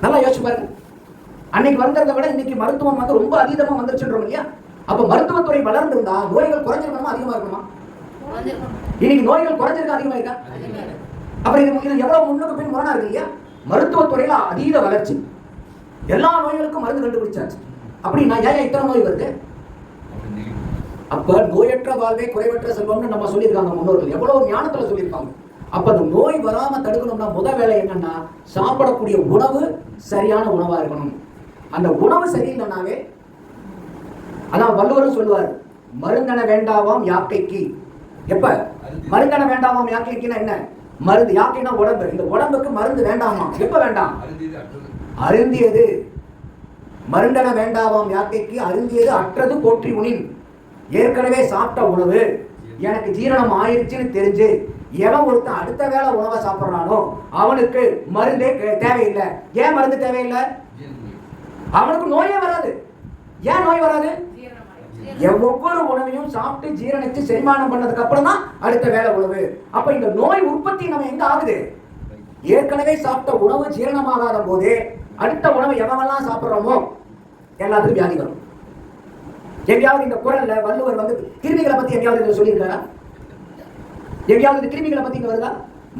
நல்லா யோசிச்சு பாருங்க. அன்னைக்கு வந்ததை விட இன்னைக்கு மருத்துவம் வந்து ரொம்ப அதீதமா வந்துருச்சுன்றோம் இல்லையா? அப்ப மருத்துவத்துறை வளர்ந்திருந்தா நோய்கள் குறைஞ்சிருக்கணுமா அதிகமா இருக்கணுமா? இன்னைக்கு நோய்கள் குறைஞ்சிருக்கா அதிகமா இருக்கா? அப்புறம் இது எவ்வளவு முன்னுக்கு பின் முரணா இருக்கு இல்லையா? மருத்துவத்துறையில அதீத வளர்ச்சி, எல்லா நோய்களுக்கும் மருந்து கண்டுபிடிச்சாச்சு. அப்படின்னா ஏன் இத்தனை நோய் வருது? அப்ப நோயற்ற வாழ்வே குறைவற்ற செல்வம்னு நம்ம சொல்லியிருக்காங்க முன்னோர்கள். எவ்வளவு ஞானத்துல சொல்லியிருப்பாங்க. அப்ப அந்த நோய் வராம தடுக்கணும்னா முதல் வேலை என்னன்னா சாப்பிடக்கூடிய உணவு சரியான உணவா இருக்கணும். அந்த உணவு சரியில்லைனாவே அதான் வள்ளுவரும் சொல்லுவார், மருந்தன வேண்டாவாம் யாக்கைக்கு. எப்ப மருந்தன வேண்டாவாம் யாக்கைக்குன்னா என்ன? மருந்து யாக்கைனா உடம்பு. இந்த உடம்புக்கு மருந்து வேண்டாமா? எப்ப வேண்டாம்? அருந்தியது. மருந்தன வேண்டாவாம் யாக்கைக்கு அருந்தியது அற்றது போற்றி உணின். ஏற்கனவே சாப்பிட்ட உணவு எனக்கு ஜீரணம் ஆயிடுச்சுன்னு தெரிஞ்சு எவன் ஒருத்தன் அடுத்த வேளை உணவை சாப்பிட்றானோ அவனுக்கு மருந்தே தேவையில்லை. ஏன் மருந்து தேவையில்லை? அவனுக்கு நோயே வராது. ஏன் நோய் வராது? ஒவ்வொரு உணவையும் சாப்பிட்டு ஜீரணித்து செரிமானம் பண்ணதுக்கு அப்புறம் தான் அடுத்த வேளை உணவு. அப்ப இந்த நோய் உற்பத்தி நம்ம எங்க ஆகுது? ஏற்கனவே சாப்பிட்ட உணவு ஜீரணமாகாத போதே அடுத்த உணவு எவெல்லாம் சாப்பிட்றோமோ எல்லாத்துக்கும் வியாதி வரும். எங்கேயாவது இந்த குரல்ல வள்ளுவர் வந்து கிருமிகளை பத்தி எங்கேயாவது சொல்லியிருக்காரா? எங்கேயாவது கிருமிகளை பத்தி இங்க வருதா?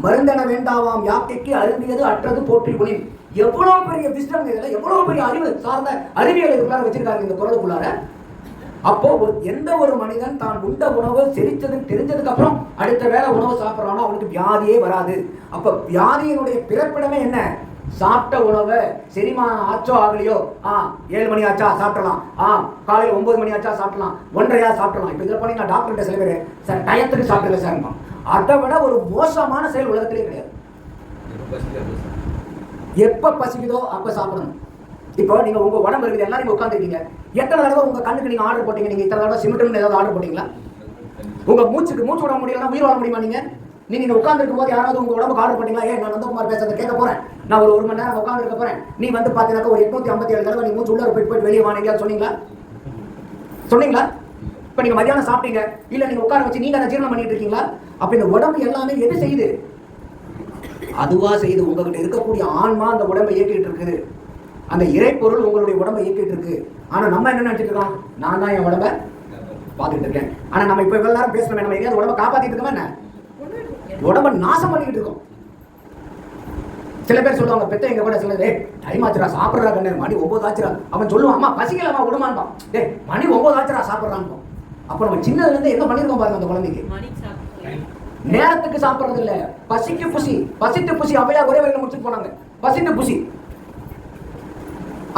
மருந்தன வேண்டாவாம் யாக்கைக்கு அருந்தியது அற்றது போற்றி உணின். எவ்வளவு பெரிய விஸ்டம் இதுல, எவ்வளவு பெரிய அறிவு சார்ந்த அறிவியல் இதுக்குள்ளார வச்சிருக்காங்க இந்த குரலுக்குள்ளார. அப்போ எந்த ஒரு மனிதன் தான் உண்ட உணவு செரிச்சது தெரிஞ்சதுக்கு அப்புறம் அடுத்த வேளை உணவு சாப்பிட்றானோ அவனுக்கு வியாதியே வராது. அப்ப வியாதியினுடைய பிறப்பிடமே என்ன? சாப்பிட்ட உணவை செரிமானம் ஆச்சோ ஆகலையோ 7 மணி ஆச்சா சாப்பிடலாம், காலையில் 9 மணி ஆச்சா சாப்பிடலாம், 1:30 சாப்பிடலாம். இப்ப இதுல போனீங்கன்னா டாக்டர் சில பேர் சார் டயத்துக்கு சாப்பிடல சார். அதை விட ஒரு மோசமான செயல் உலகத்திலே கிடையாது. எப்ப பசிக்குதோ அப்ப சாப்பிடணும். இப்போ நீங்க உங்க உடம்பு இருக்குது எல்லாம் நீங்க உட்காந்துருக்கீங்க. எத்தனை தடவை உங்க கண்ணுக்கு நீங்க ஆர்டர் போட்டீங்க? நீங்க இத்தனை தடவை சிமெண்ட் ஏதாவது ஆர்டர் போட்டீங்களா? உங்க மூச்சு விட முடியலன்னா உயிர் வாழ முடியுமா? நீங்க உட்காந்துருக்கும் போது யாராவது உங்க உடம்புக்கு ஆர்டர் பண்ணீங்களா? நான் நந்தகுமார் பேசுறதை கேட்க போறேன், நான் ஒரு மணி நேரம் உட்காந்து இருக்க போறேன், நீ வந்து பாத்தீங்கன்னா ஒரு 857 தடவை நீ மூச்சு உள்ள போயிட்டு வெளியே வாங்க சொன்னீங்களா? இப்ப நீங்க மதியானம் சாப்பிட்டீங்க, இல்ல நீங்க உட்கார வச்சு நீங்க ஜீரணம் பண்ணிட்டு இருக்கீங்களா? அப்ப இந்த உடம்பு எல்லாமே எது செய்யுது? அதுவா செய்யுது. உங்ககிட்ட இருக்கக்கூடிய ஆன்மா அந்த உடம்பை இயக்கிட்டு இருக்குது. அந்த இறைப்பொருள் உங்களுடைய உடம்பை இயக்கிட்டு இருக்கு. ஆனா நம்ம என்ன நினைச்சிட்டு இருக்கோம்? நான் தான் என் உடம்பை பார்த்துட்டு இருக்கேன். ஆனா நம்ம இப்ப இவ்வளவு நேரம் பேசணும், நம்ம எங்கேயாவது உடம்பை காப்பாத்திட்டு இருக்கோமா? என்ன உடம்பை நாசம் பண்ணிட்டு இருக்கோம். சில பேர் சொல்லுவாங்க, பெத்த எங்க கூட சில டைம் ஆச்சுரா சாப்பிட்றா கண்ணு, மணி 9 ஆச்சுரா. அவன் சொல்லுவான், அம்மா பசிக்கலமா விடுமான்பான். மணி 9 ஆச்சுரா சாப்பிட்றான். அப்ப நம்ம சின்னதுல இருந்து என்ன பண்ணிருக்கோம் பாருங்க. அந்த குழந்தைக்கு நேரத்துக்கு சாப்பிட்றது இல்ல, பசிக்கு புசி, பசிட்டு புசி. அவையா ஒரே வரையில முடிச்சுட்டு போனாங்க, பசிட்டு புசி.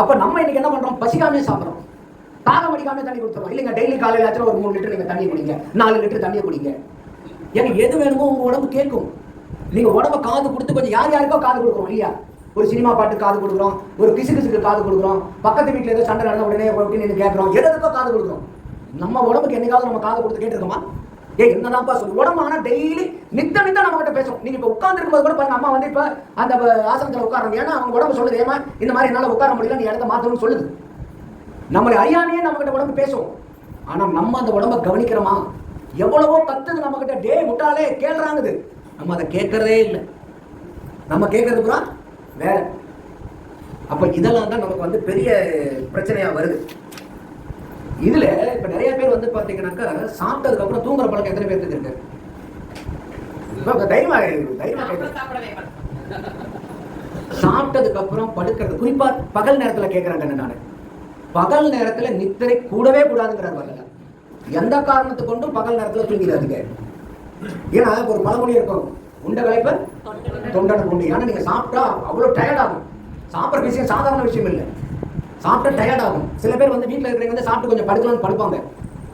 அப்ப நம்ம இன்னைக்கு என்ன பண்றோம்? பசிக்காமே சாப்பிடுறோம், தாகம் அடிக்காம தண்ணி கொடுத்துறோம். இல்லைங்க டெய்லி காலையில ஆச்சும் ஒரு 3 லிட்டர் நீங்க தண்ணி குடிங்க, 4 லிட்டர் தண்ணியை குடிங்க. எனக்கு எது வேணுமோ உங்க உடம்பு கேட்கும். நீங்க உடம்ப காது கொடுத்து கொஞ்சம் யார் யாருக்கோ காது கொடுக்குறோம் இல்லையா? ஒரு சினிமா பாட்டு காது கொடுக்குறோம், ஒரு கிசுக்கு காது கொடுக்குறோம், பக்கத்து வீட்டுல ஏதோ சண்டை நடந்த உடனே நின்று கேட்கிறோம், எதுக்கோ காது கொடுக்குறோம். நம்ம உடம்புக்கு என்னைக்காவது நம்ம காது கொடுத்து கேட்டிருக்கோமா? என்னதான்ப்பா சொல்லு உடம்பு. ஆனா டெய்லி நித்த நம்ம கிட்ட பேசும். நீங்க இப்ப உட்கார்ந்து இருக்கும்போது கூட பாருங்க, அம்மா வந்து இப்ப அந்த ஆசனத்துல உட்காருங்க. ஏன்னா அவங்க உடம்பு சொல்லுது, ஏமா இந்த மாதிரி என்னால உட்கார முடியல, நீ இடத்த மாத்தணும்னு சொல்லுது. நம்மளை அறியாமையே நம்ம கிட்ட உடம்பு பேசுவோம். ஆனா நம்ம அந்த உடம்ப கவனிக்கிறோமா? எவ்வளவோ கத்துது நம்ம கிட்ட, டே முட்டாளே கேள்றாங்குது, நம்ம அதை கேட்கறதே இல்லை. நம்ம கேட்கறது பூரா வேற. அப்ப இதெல்லாம் தான் நமக்கு வந்து பெரிய பிரச்சனையா வருது. இதுல இப்ப நிறைய பேர் வந்து பாத்தீங்கன்னாக்கா சாப்பிட்டதுக்கு அப்புறம் தூங்குற பழக்கம் எத்தனை பேருக்கு இருக்கு? தைரியமா சாப்பிட்டதுக்கு அப்புறம் படுக்கிறது, குறிப்பா பகல் நேரத்துல கேட்கறாங்க. நான் பகல் நேரத்துல நித்திரை கூடவே கூடாதுங்கிறார் வரல. எந்த காரணத்தை கொண்டும் பகல் நேரத்துல தூங்கிடாதுங்க. ஏன்னா ஒரு பழமொழி இருக்கும், உண்ட கலைப்ப தொண்டனை கொண்டு. ஏன்னா நீங்க சாப்பிட்டா அவ்வளவு டயர்ட் ஆகும். சாப்பிட்ற விஷயம் சாதாரண விஷயம் இல்லை, சாப்பிட்டா டயர்ட் ஆகும். சில பேர் வந்து வீட்டில் இருக்கிறவங்க வந்து சாப்பிட்டு கொஞ்சம் படுக்கலாம்னு படுப்பாங்க,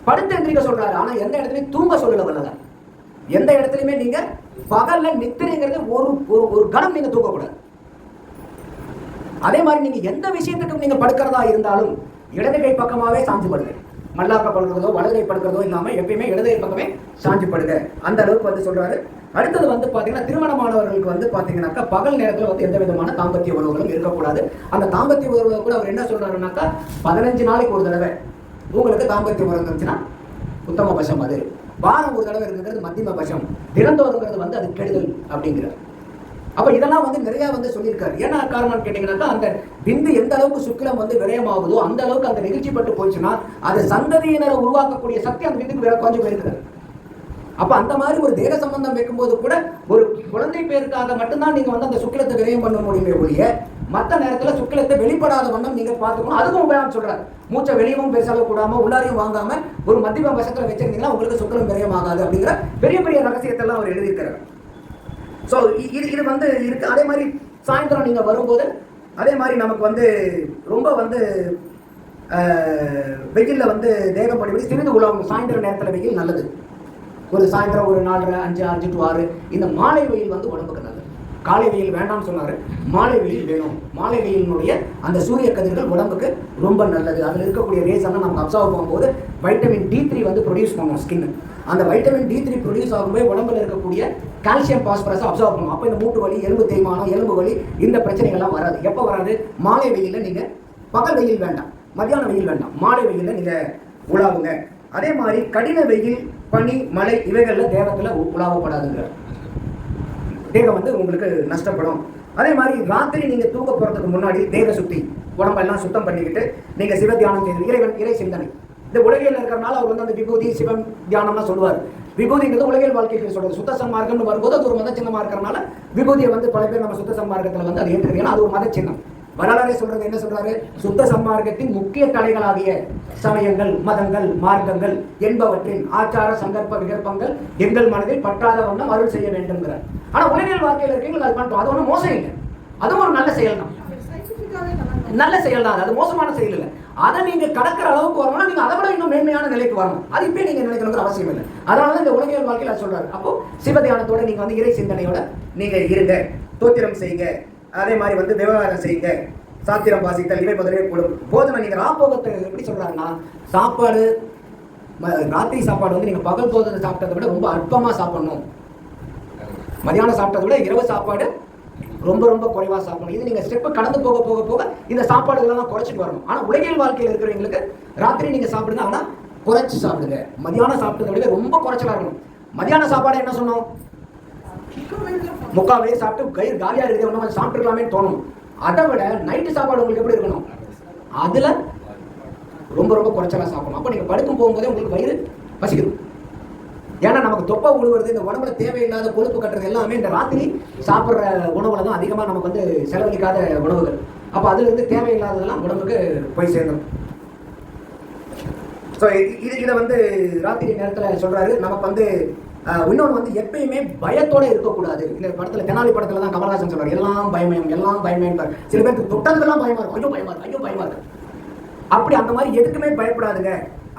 படுத்து எந்திரிக்க சொல்றாரு. ஆனா எந்த இடத்துலயும் தூங்க சொல்லல வரல. எந்த இடத்துலயுமே நீங்க பகல்ல நித்திரைங்கிறது ஒரு கணம் நீங்க தூங்கக்கூடாது. அதே மாதிரி நீங்க எந்த விஷயத்துக்கும் நீங்க படுக்கிறதா இருந்தாலும் இடது கை பக்கமாவே சாஞ்சு படுங்க. மல்லாக்க படுக்கிறதோ வலது கை படுக்கிறதோ இல்லாம எப்பயுமே இடது கை பக்கமே சாஞ்சு படுங்க. அந்த அளவுக்கு வந்து சொல்றாரு. அடுத்தது வந்து பாத்தீங்கன்னா திருமணமானவர்களுக்கு வந்து பாத்தீங்கன்னாக்கா பகல் நேரத்துல வந்து எந்த விதமான தாம்பத்திய உறவுகளும் இருக்கக்கூடாது. அந்த தாம்பத்திய உறவுகளை கூட அவர் என்ன சொல்றாருன்னாக்கா 15 நாளைக்கு ஒரு தடவை உங்களுக்கு தாம்பத்திய உறவு இருந்துச்சுன்னா உத்தம பட்சம், அது வாரம் ஒரு தடவை இருக்கிறது மத்தியம பட்சம், தினந்தோறுங்கிறது வந்து அது கெடுதல் அப்படிங்கிறார். அப்ப இதெல்லாம் வந்து நிறைய வந்து சொல்லியிருக்காரு. ஏன்னா காரணம் கேட்டீங்கன்னாக்கா அந்த விந்து எந்த அளவுக்கு சுக்கிலம் வந்து விரயமாகுதோ அந்த அளவுக்கு அந்த நிகழ்ச்சி பட்டு போச்சுன்னா அது சந்ததியினரை உருவாக்கக்கூடிய சக்தி அந்த விந்துக்கு வேற கொஞ்சம் இருக்கிறது. அப்ப அந்த மாதிரி ஒரு தேக சம்பந்தம் வைக்கும்போது கூட ஒரு குழந்தை பேருக்காக மட்டும்தான் நீங்க வந்து அந்த சுக்கிலத்தை விரயம் பண்ண முடியுமே ஒழிய மற்ற நேரத்துல சுக்கிலத்தை வெளிப்படாத வண்ணம் நீங்க பாத்துக்கணும். அதுவும் உபயோகம் சொல்றாரு. மூச்சை வெளியவும் பேசல கூடாம உள்ளாரையும் வாங்காம ஒரு மத்தியம வசத்துல வச்சிருந்தீங்கன்னா உங்களுக்கு சுக்கிலம் விரயம் ஆகாது அப்படிங்கிற பெரிய பெரிய ரகசியத்தை எல்லாம் அவர் எழுதியிருக்கிறார். ஸோ இது வந்து இருக்கு. அதே மாதிரி சாயந்தரம் நீங்க வரும்போது அதே மாதிரி நமக்கு வந்து ரொம்ப வந்து வெயில்ல வந்து தேகம் படிப்படி சிறிது உலாவும். சாயந்தர நேரத்தில் வெயில் நல்லது. ஒரு சாயந்தரம் ஒரு 4:30, 5 to 6 இந்த மாலை வெயில் வந்து உடம்புக்கு நல்லது. காலை வெயில் வேண்டாம்னு சொன்னாரு, மாலை வெயில் வேணும். மாலை வெயிலினுடைய அந்த சூரிய கதிர்கள் உடம்புக்கு ரொம்ப நல்லது. அதில் இருக்கக்கூடிய ரேஸ் எல்லாம் நமக்கு அப்சர்வ் பண்ணும்போது வைட்டமின் D3 வந்து ப்ரொடியூஸ் பண்ணும் ஸ்கின். அந்த வைட்டமின் D3 ப்ரொடியூஸ் ஆகும்போது உடம்புல இருக்கக்கூடிய கால்சியம் பாஸ்பரஸ் அப்சர்வ் பண்ணும். அப்போ இந்த மூட்டு வலி, எலும்பு தேய்மானம், எலும்பு வலி இந்த பிரச்சனைகள்லாம் வராது. எப்போ வராது? மாலை வெயிலில் நீங்கள், பகல் வெயில் வேண்டாம், மத்தியான வெயில் வேண்டாம், மாலை வெயிலில் நீங்கள் உலாவுங்க. அதே மாதிரி கடின வெயில், பனி, மழை இவைகளில் தேகத்தில் உலாவப்படாதுங்க. தேகம் வந்து உங்களுக்கு நஷ்டப்படும். அதே மாதிரி ராத்திரி நீங்கள் தூங்க போகிறதுக்கு முன்னாடி தேக சுத்தி உடம்பெல்லாம் சுத்தம் பண்ணிக்கிட்டு நீங்கள் சிவ தியானம் செய்து இறை சிந்தனை. இந்த உலகில் இருக்கிறனால அவர் வந்து அந்த விபூதி சிவம் தியானம்லாம் சொல்லுவார். விபூதிங்கிறது உலகியல் வாழ்க்கைக்கு சொல்றது. சுத்த சன்மார்க்கம்னு வரும்போது அது ஒரு மத சின்னமா இருக்கிறனால விபூதியை வந்து பல பேர் நம்ம சுத்த சன்மார்க்கத்தில் வந்து அதை ஏற்றுக்கிறீங்கன்னா அது ஒரு மத சின்னம். வரலாறே சொல்றது என்ன சொல்றாரு? சுத்த சன்மார்க்கத்தின் முக்கிய தலைகளாகிய சமயங்கள், மதங்கள், மார்க்கங்கள் என்பவற்றின் ஆச்சார சங்கற்ப விகற்பங்கள் எங்கள் மனதில் பற்றாத வண்ணம் அருள் செய்ய வேண்டும்ங்கிறார். ஆனா உலகியல் வாழ்க்கையில் இருக்கீங்க அது பண்ணிட்டோம், அது ஒன்றும் மோசம் இல்லை, அதுவும் ஒரு நல்ல செயல் தான், நல்ல செயல் தான். அது மோசமான செயல் இல்லை. அதை நீங்க கடக்கிற அளவுக்கு வரணும்னா நீங்க அதை விட இன்னும் மேன்மையான நிலைக்கு வரணும். அது இப்ப நீங்க நினைக்கணுங்கிற அவசியம் இல்லை. அதனாலதான் இந்த உலகியல் வாழ்க்கையில் சொல்றாரு. அப்போ சிவதியானத்தோட நீங்க வந்து இறை சிந்தனையோட நீங்க இருங்க, தோத்திரம் செய்யுங்க, அதே மாதிரி வந்து விவகாரம் செய்யுங்க, சாத்திரம் வாசித்தல் இவை முதலே கூடும். போதனை நீங்க ராப்போகத்தை எப்படி சொல்றாங்கன்னா சாப்பாடு, ராத்திரி சாப்பாடு வந்து நீங்க பகல் போதனை சாப்பிட்டதை விட ரொம்ப அற்பமா சாப்பிடணும். மதியானம் சாப்பிட்டதை விட இரவு சாப்பாடு ரொம்ப ரொம்ப குறைவா சாப்பிடணும். இது நீங்க ஸ்டெப் கடந்து போக போக போக இந்த சாப்பாடுகளெல்லாம் குறைச்சிட்டு வரணும். ஆனா உலகியல் வாழ்க்கையில் இருக்கிறவங்களுக்கு ராத்திரி நீங்க சாப்பிடுங்க, ஆனா குறைச்சு சாப்பிடுங்க. மதியானம் சாப்பிட்டதை விட ரொம்ப குறைச்சலா இருக்கணும். மதியான சாப்பாடு என்ன சொன்னோம்? முக்காவே சாப்பிட்டு கயிறு காலியா இருக்குது, ஒன்றும் சாப்பிட்டுக்கலாமே தோணும். அதை விட நைட்டு சாப்பாடு உங்களுக்கு எப்படி இருக்கணும்? அதுல ரொம்ப ரொம்ப குறைச்சலா சாப்பிடணும். அப்ப நீங்க படுக்கும் போகும்போதே உங்களுக்கு வயிறு பசிக்கணும். ஏன்னா நமக்கு தொப்பை உழுவுறது, இந்த உடம்புல தேவையில்லாத கொழுப்பு கட்டுறது எல்லாமே இந்த ராத்திரி சாப்பிட்ற உணவுல தான் அதிகமாக நமக்கு வந்து செலவழிக்காத உணவுகள். அப்போ அதுல இருந்து தேவையில்லாததெல்லாம் உடம்புக்கு போய் சேர்ந்துடும். ஸோ இதை வந்து ராத்திரி நேரத்தில் சொல்றாரு. நமக்கு வந்து இன்னொன்று வந்து எப்பயுமே பயத்தோட இருக்கக்கூடாது. இந்த படத்துல, தெனாலி படத்துல தான் கமல்ஹாசன் சொல்றாரு, எல்லாம் பயமயம், எல்லாம் பயமயம். சில பேருக்கு தொட்டதுக்கெல்லாம் பயமா இருக்கும், ஐயோ பயமா இருக்கு, ஐயோ பயமா இருக்கு. அப்படி அந்த மாதிரி எதுக்குமே பயப்படாதுங்க.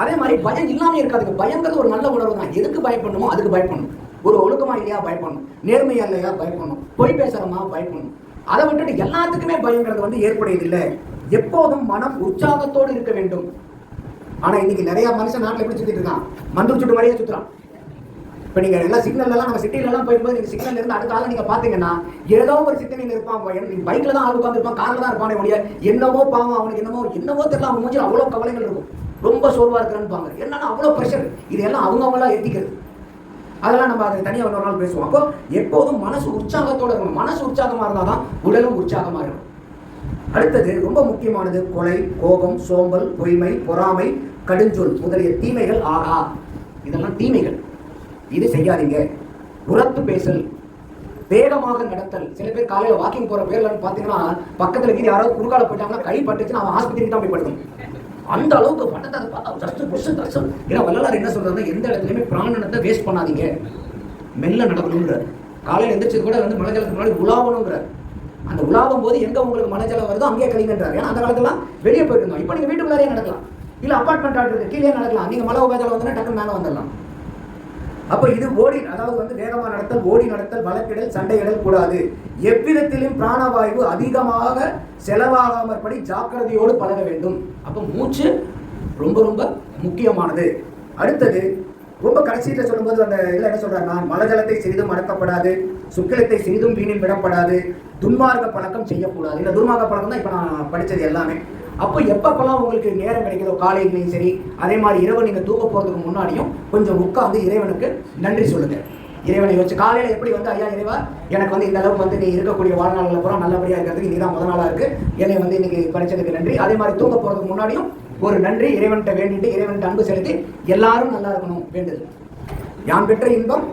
அதே மாதிரி பயம் இல்லாமல் இருக்காதுங்க. பயங்கிறது ஒரு நல்ல உணர்வு தான். எதுக்கு பயப்படணுமோ அதுக்கு பயப்படணும். ஒரு ஒழுக்கமா இல்லையா பயப்படணும், நேர்மையா இல்லையா பயப்படணும், பொய் பேசுறோமா பயப்படணும். அதை விட்டுட்டு எல்லாத்துக்குமே பயங்கிறது வந்து ஏற்படுவதில்லை. எப்போதும் மனம் உற்சாகத்தோடு இருக்க வேண்டும். ஆனா இன்னைக்கு நிறைய மனுஷன் நாட்டில் எப்படி சுத்திட்டு இருக்கான்? மந்து சுட்டு மாதிரியே சுத்துறான். இப்போ நீங்கள் எல்லாம் சிக்னல்லாம் நம்ம சிட்டிலலாம் போயிருக்கும்போது நீங்கள் சிக்னல் இருந்து அடுத்த ஆள் நீங்கள் பார்த்தீங்கன்னா ஏதோ ஒரு சிக்னல் இருப்பான், பைக்கில் தான் ஆள் உட்காந்துருப்பான், காரில் தான் இருப்பானே ஒழிய என்னவோ பாவம் அவனுக்கு என்னவோ தெரியல, அவன் மூஞ்சில் அவ்வளோ கவலைகள் இருக்கும், ரொம்ப சோர்வாக இருக்கிறான்னு என்னன்னா அவ்வளோ ப்ரெஷர். இதெல்லாம் அவங்களாம் ஏற்றிக்கிறது. அதெல்லாம் நம்ம அதை தனியாக ஒரு நாள் பேசுவோம். அப்போ எப்போதும் மனசு உற்சாகத்தோடு இருக்கணும். மனசு உற்சாகமாக இருந்தால் தான் உடலும் உற்சாகமாக இருக்கும். அடுத்தது ரொம்ப முக்கியமானது கொலை, கோபம், சோம்பல், பொய்மை, பொறாமை, கடுஞ்சொல் முதலிய தீமைகள். ஆகா, இதெல்லாம் தீமைகள், இது செய்யாதீங்க. உரத்து பேசல், வேகமாக நடத்தல். சில பேர் காலையில் வாக்கிங் போகிற பேர்லன்னு பார்த்தீங்கன்னா பக்கத்தில் இருக்குது யாராவது குறுக்கால போயிட்டாங்கன்னா கை பட்டுச்சுன்னா அவன் ஆஸ்பத்திரிக்கு தான் போய் படுக்கணும். அந்த அளவுக்கு பட்டத்தை அதை பார்த்தா ஏன்னா வள்ளலார் என்ன சொல்றாருன்னா, எந்த இடத்துலையுமே பிராணனத்தை வேஸ்ட் பண்ணாதீங்க, மெல்ல நடக்கணுங்கிறார். காலையில் எந்திரிச்சது கூட வந்து மலை ஜலத்துக்கு முன்னாடி உலாவணுங்கிறார். அந்த உலாவும் போது எங்க உங்களுக்கு மலை ஜலம் வருதோ அங்கேயே கழிங்கன்றார். ஏன்னா அந்த காலத்துலாம் வெளியே போயிட்டு இருந்தோம். இப்போ நீங்க வீட்டுக்குள்ளாரே நடக்கலாம், இல்லை அப்பார்ட்மெண்ட் ஆட்டு கீழே நடக்கலாம். நீங்க மலை உபஜலம் வந்தோன்னா டக்குன்னு மேலே வந்துடலாம். அப்போ இது ஓடி, அதாவது வந்து வேகமாக நடத்தல், ஓடி நடத்தல், வழக்கிடல், சண்டையிடல் கூடாது. எவ்விதத்திலும் பிராணவாயு அதிகமாக செலவாகாமற்படி ஜாக்கிரதையோடு பழக வேண்டும். அப்போ மூச்சு ரொம்ப ரொம்ப முக்கியமானது. அடுத்தது ரொம்ப கடைசியில் சொல்லும்போது அந்த இதில் என்ன சொல்றாருன்னா, மலஜலத்தை சிறிதும் அடக்கப்படாது, சுக்கிலத்தை சிறிதும் வீணில் விடப்படாது, துன்மார்க்க பழக்கம் செய்யக்கூடாது. இந்த துன்மார்க்க பழக்கம் தான் இப்போ நான் படித்தது எல்லாமே. அப்போ எப்பப்பெல்லாம் உங்களுக்கு நேரம் கிடைக்குதோ, காலையிலையும் சரி, அதே மாதிரி இரவு நீங்கள் தூக்க போகிறதுக்கு முன்னாடியும் கொஞ்சம் உட்காந்து இறைவனுக்கு நன்றி சொல்லுங்கள். இறைவனை வச்சு காலையில் எப்படி வந்து ஐயா இறைவா எனக்கு வந்து இந்த அளவுக்கு வந்து நீ இருக்கக்கூடிய வாழ்நாளில் பூரா நல்லபடியாக இருக்கிறதுக்கு நீ தான் முதல் நாளாக இருக்குது, என்னை வந்து இன்னைக்கு படித்ததுக்கு நன்றி. அதே மாதிரி தூங்க போகிறதுக்கு முன்னாடியும் ஒரு நன்றி இறைவன்கிட்ட வேண்டிட்டு இறைவன்கிட்ட அன்பு செலுத்தி எல்லாரும் நல்லா இருக்கணும் வேண்டுது. யான் பெற்ற இன்பம்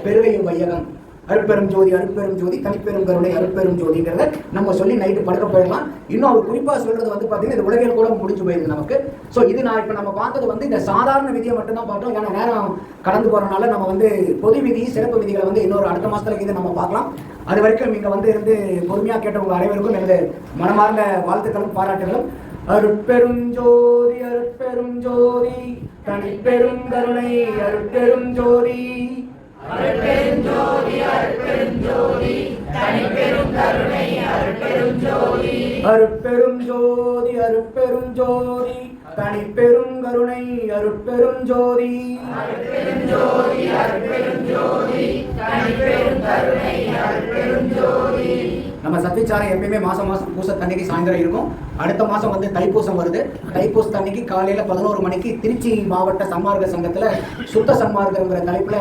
பெருகையும் வையகம், அருட்பெரும் ஜோதி அருட்பெரும் ஜோதி தனிப்பெரும் கருணை அருட்பெரும் ஜோதிங்கிறத நம்ம சொல்லி நைட்டு படுக்க போயிடலாம். இன்னும் அவர் குறிப்பாக சொல்றது வந்து பார்த்தீங்கன்னா இது உலகில் கூட முடிஞ்சு போயிருது நமக்கு. ஸோ இது நான் இப்போ நம்ம பார்த்தது வந்து இந்த சாதாரண விதியை மட்டும்தான் பார்த்தோம். ஏன்னா நேரம் கடந்து போகிறனால நம்ம வந்து பொது விதி சிறப்பு விதிகளை வந்து இன்னொரு அடுத்த மாதத்துல இதை நம்ம பார்க்கலாம். அது வரைக்கும் இங்கே வந்து இருந்து பொறுமையாக கேட்டவங்க அனைவருக்கும் எனது மனமார்ந்த வாழ்த்துக்களும் பாராட்டுகளும். அருட்பெரும் ஜோதி அருட்பெரும் ஜோதி தனிப்பெரும் கருணை அருட்பெரும் ஜோதி, அருட்பெரும் ஜோதி அருட்பெரும் ஜோதி தனிப்பெரும் கருணை அருட்பெரும் ஜோதி, அருட்பெரும் ஜோதி அருட்பெரும் ஜோதி தனிப்பெரும் கருணை அருட்பெரும் ஜோதி, அருட்பெரும் ஜோதி அருட்பெரும் ஜோதி தனிப்பெரும் கருணை அருட்பெரும் ஜோதி. நம்ம சத்விச்சாரம் எப்பயுமே மாசம் பூசத்தன்னைக்கு சாயந்தரம் இருக்கும். அடுத்த மாதம் வந்து தைப்பூசம் வருது. தைப்பூசத்தன்னைக்கு காலையில் 11 மணிக்கு திருச்சி மாவட்ட சன்மார்க்க சங்கத்தில் சுத்த சன்மார்க்கங்கிற தலைப்பில்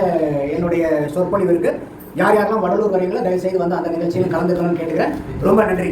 என்னுடைய சொற்பொழிவு இருக்குது. யார் யாரெல்லாம் வடலூர் வரீங்களோ தயவுசெய்து வந்து அந்த நிகழ்ச்சியில் கலந்துக்கணும்னு கேட்டுக்கிறேன். ரொம்ப நன்றி.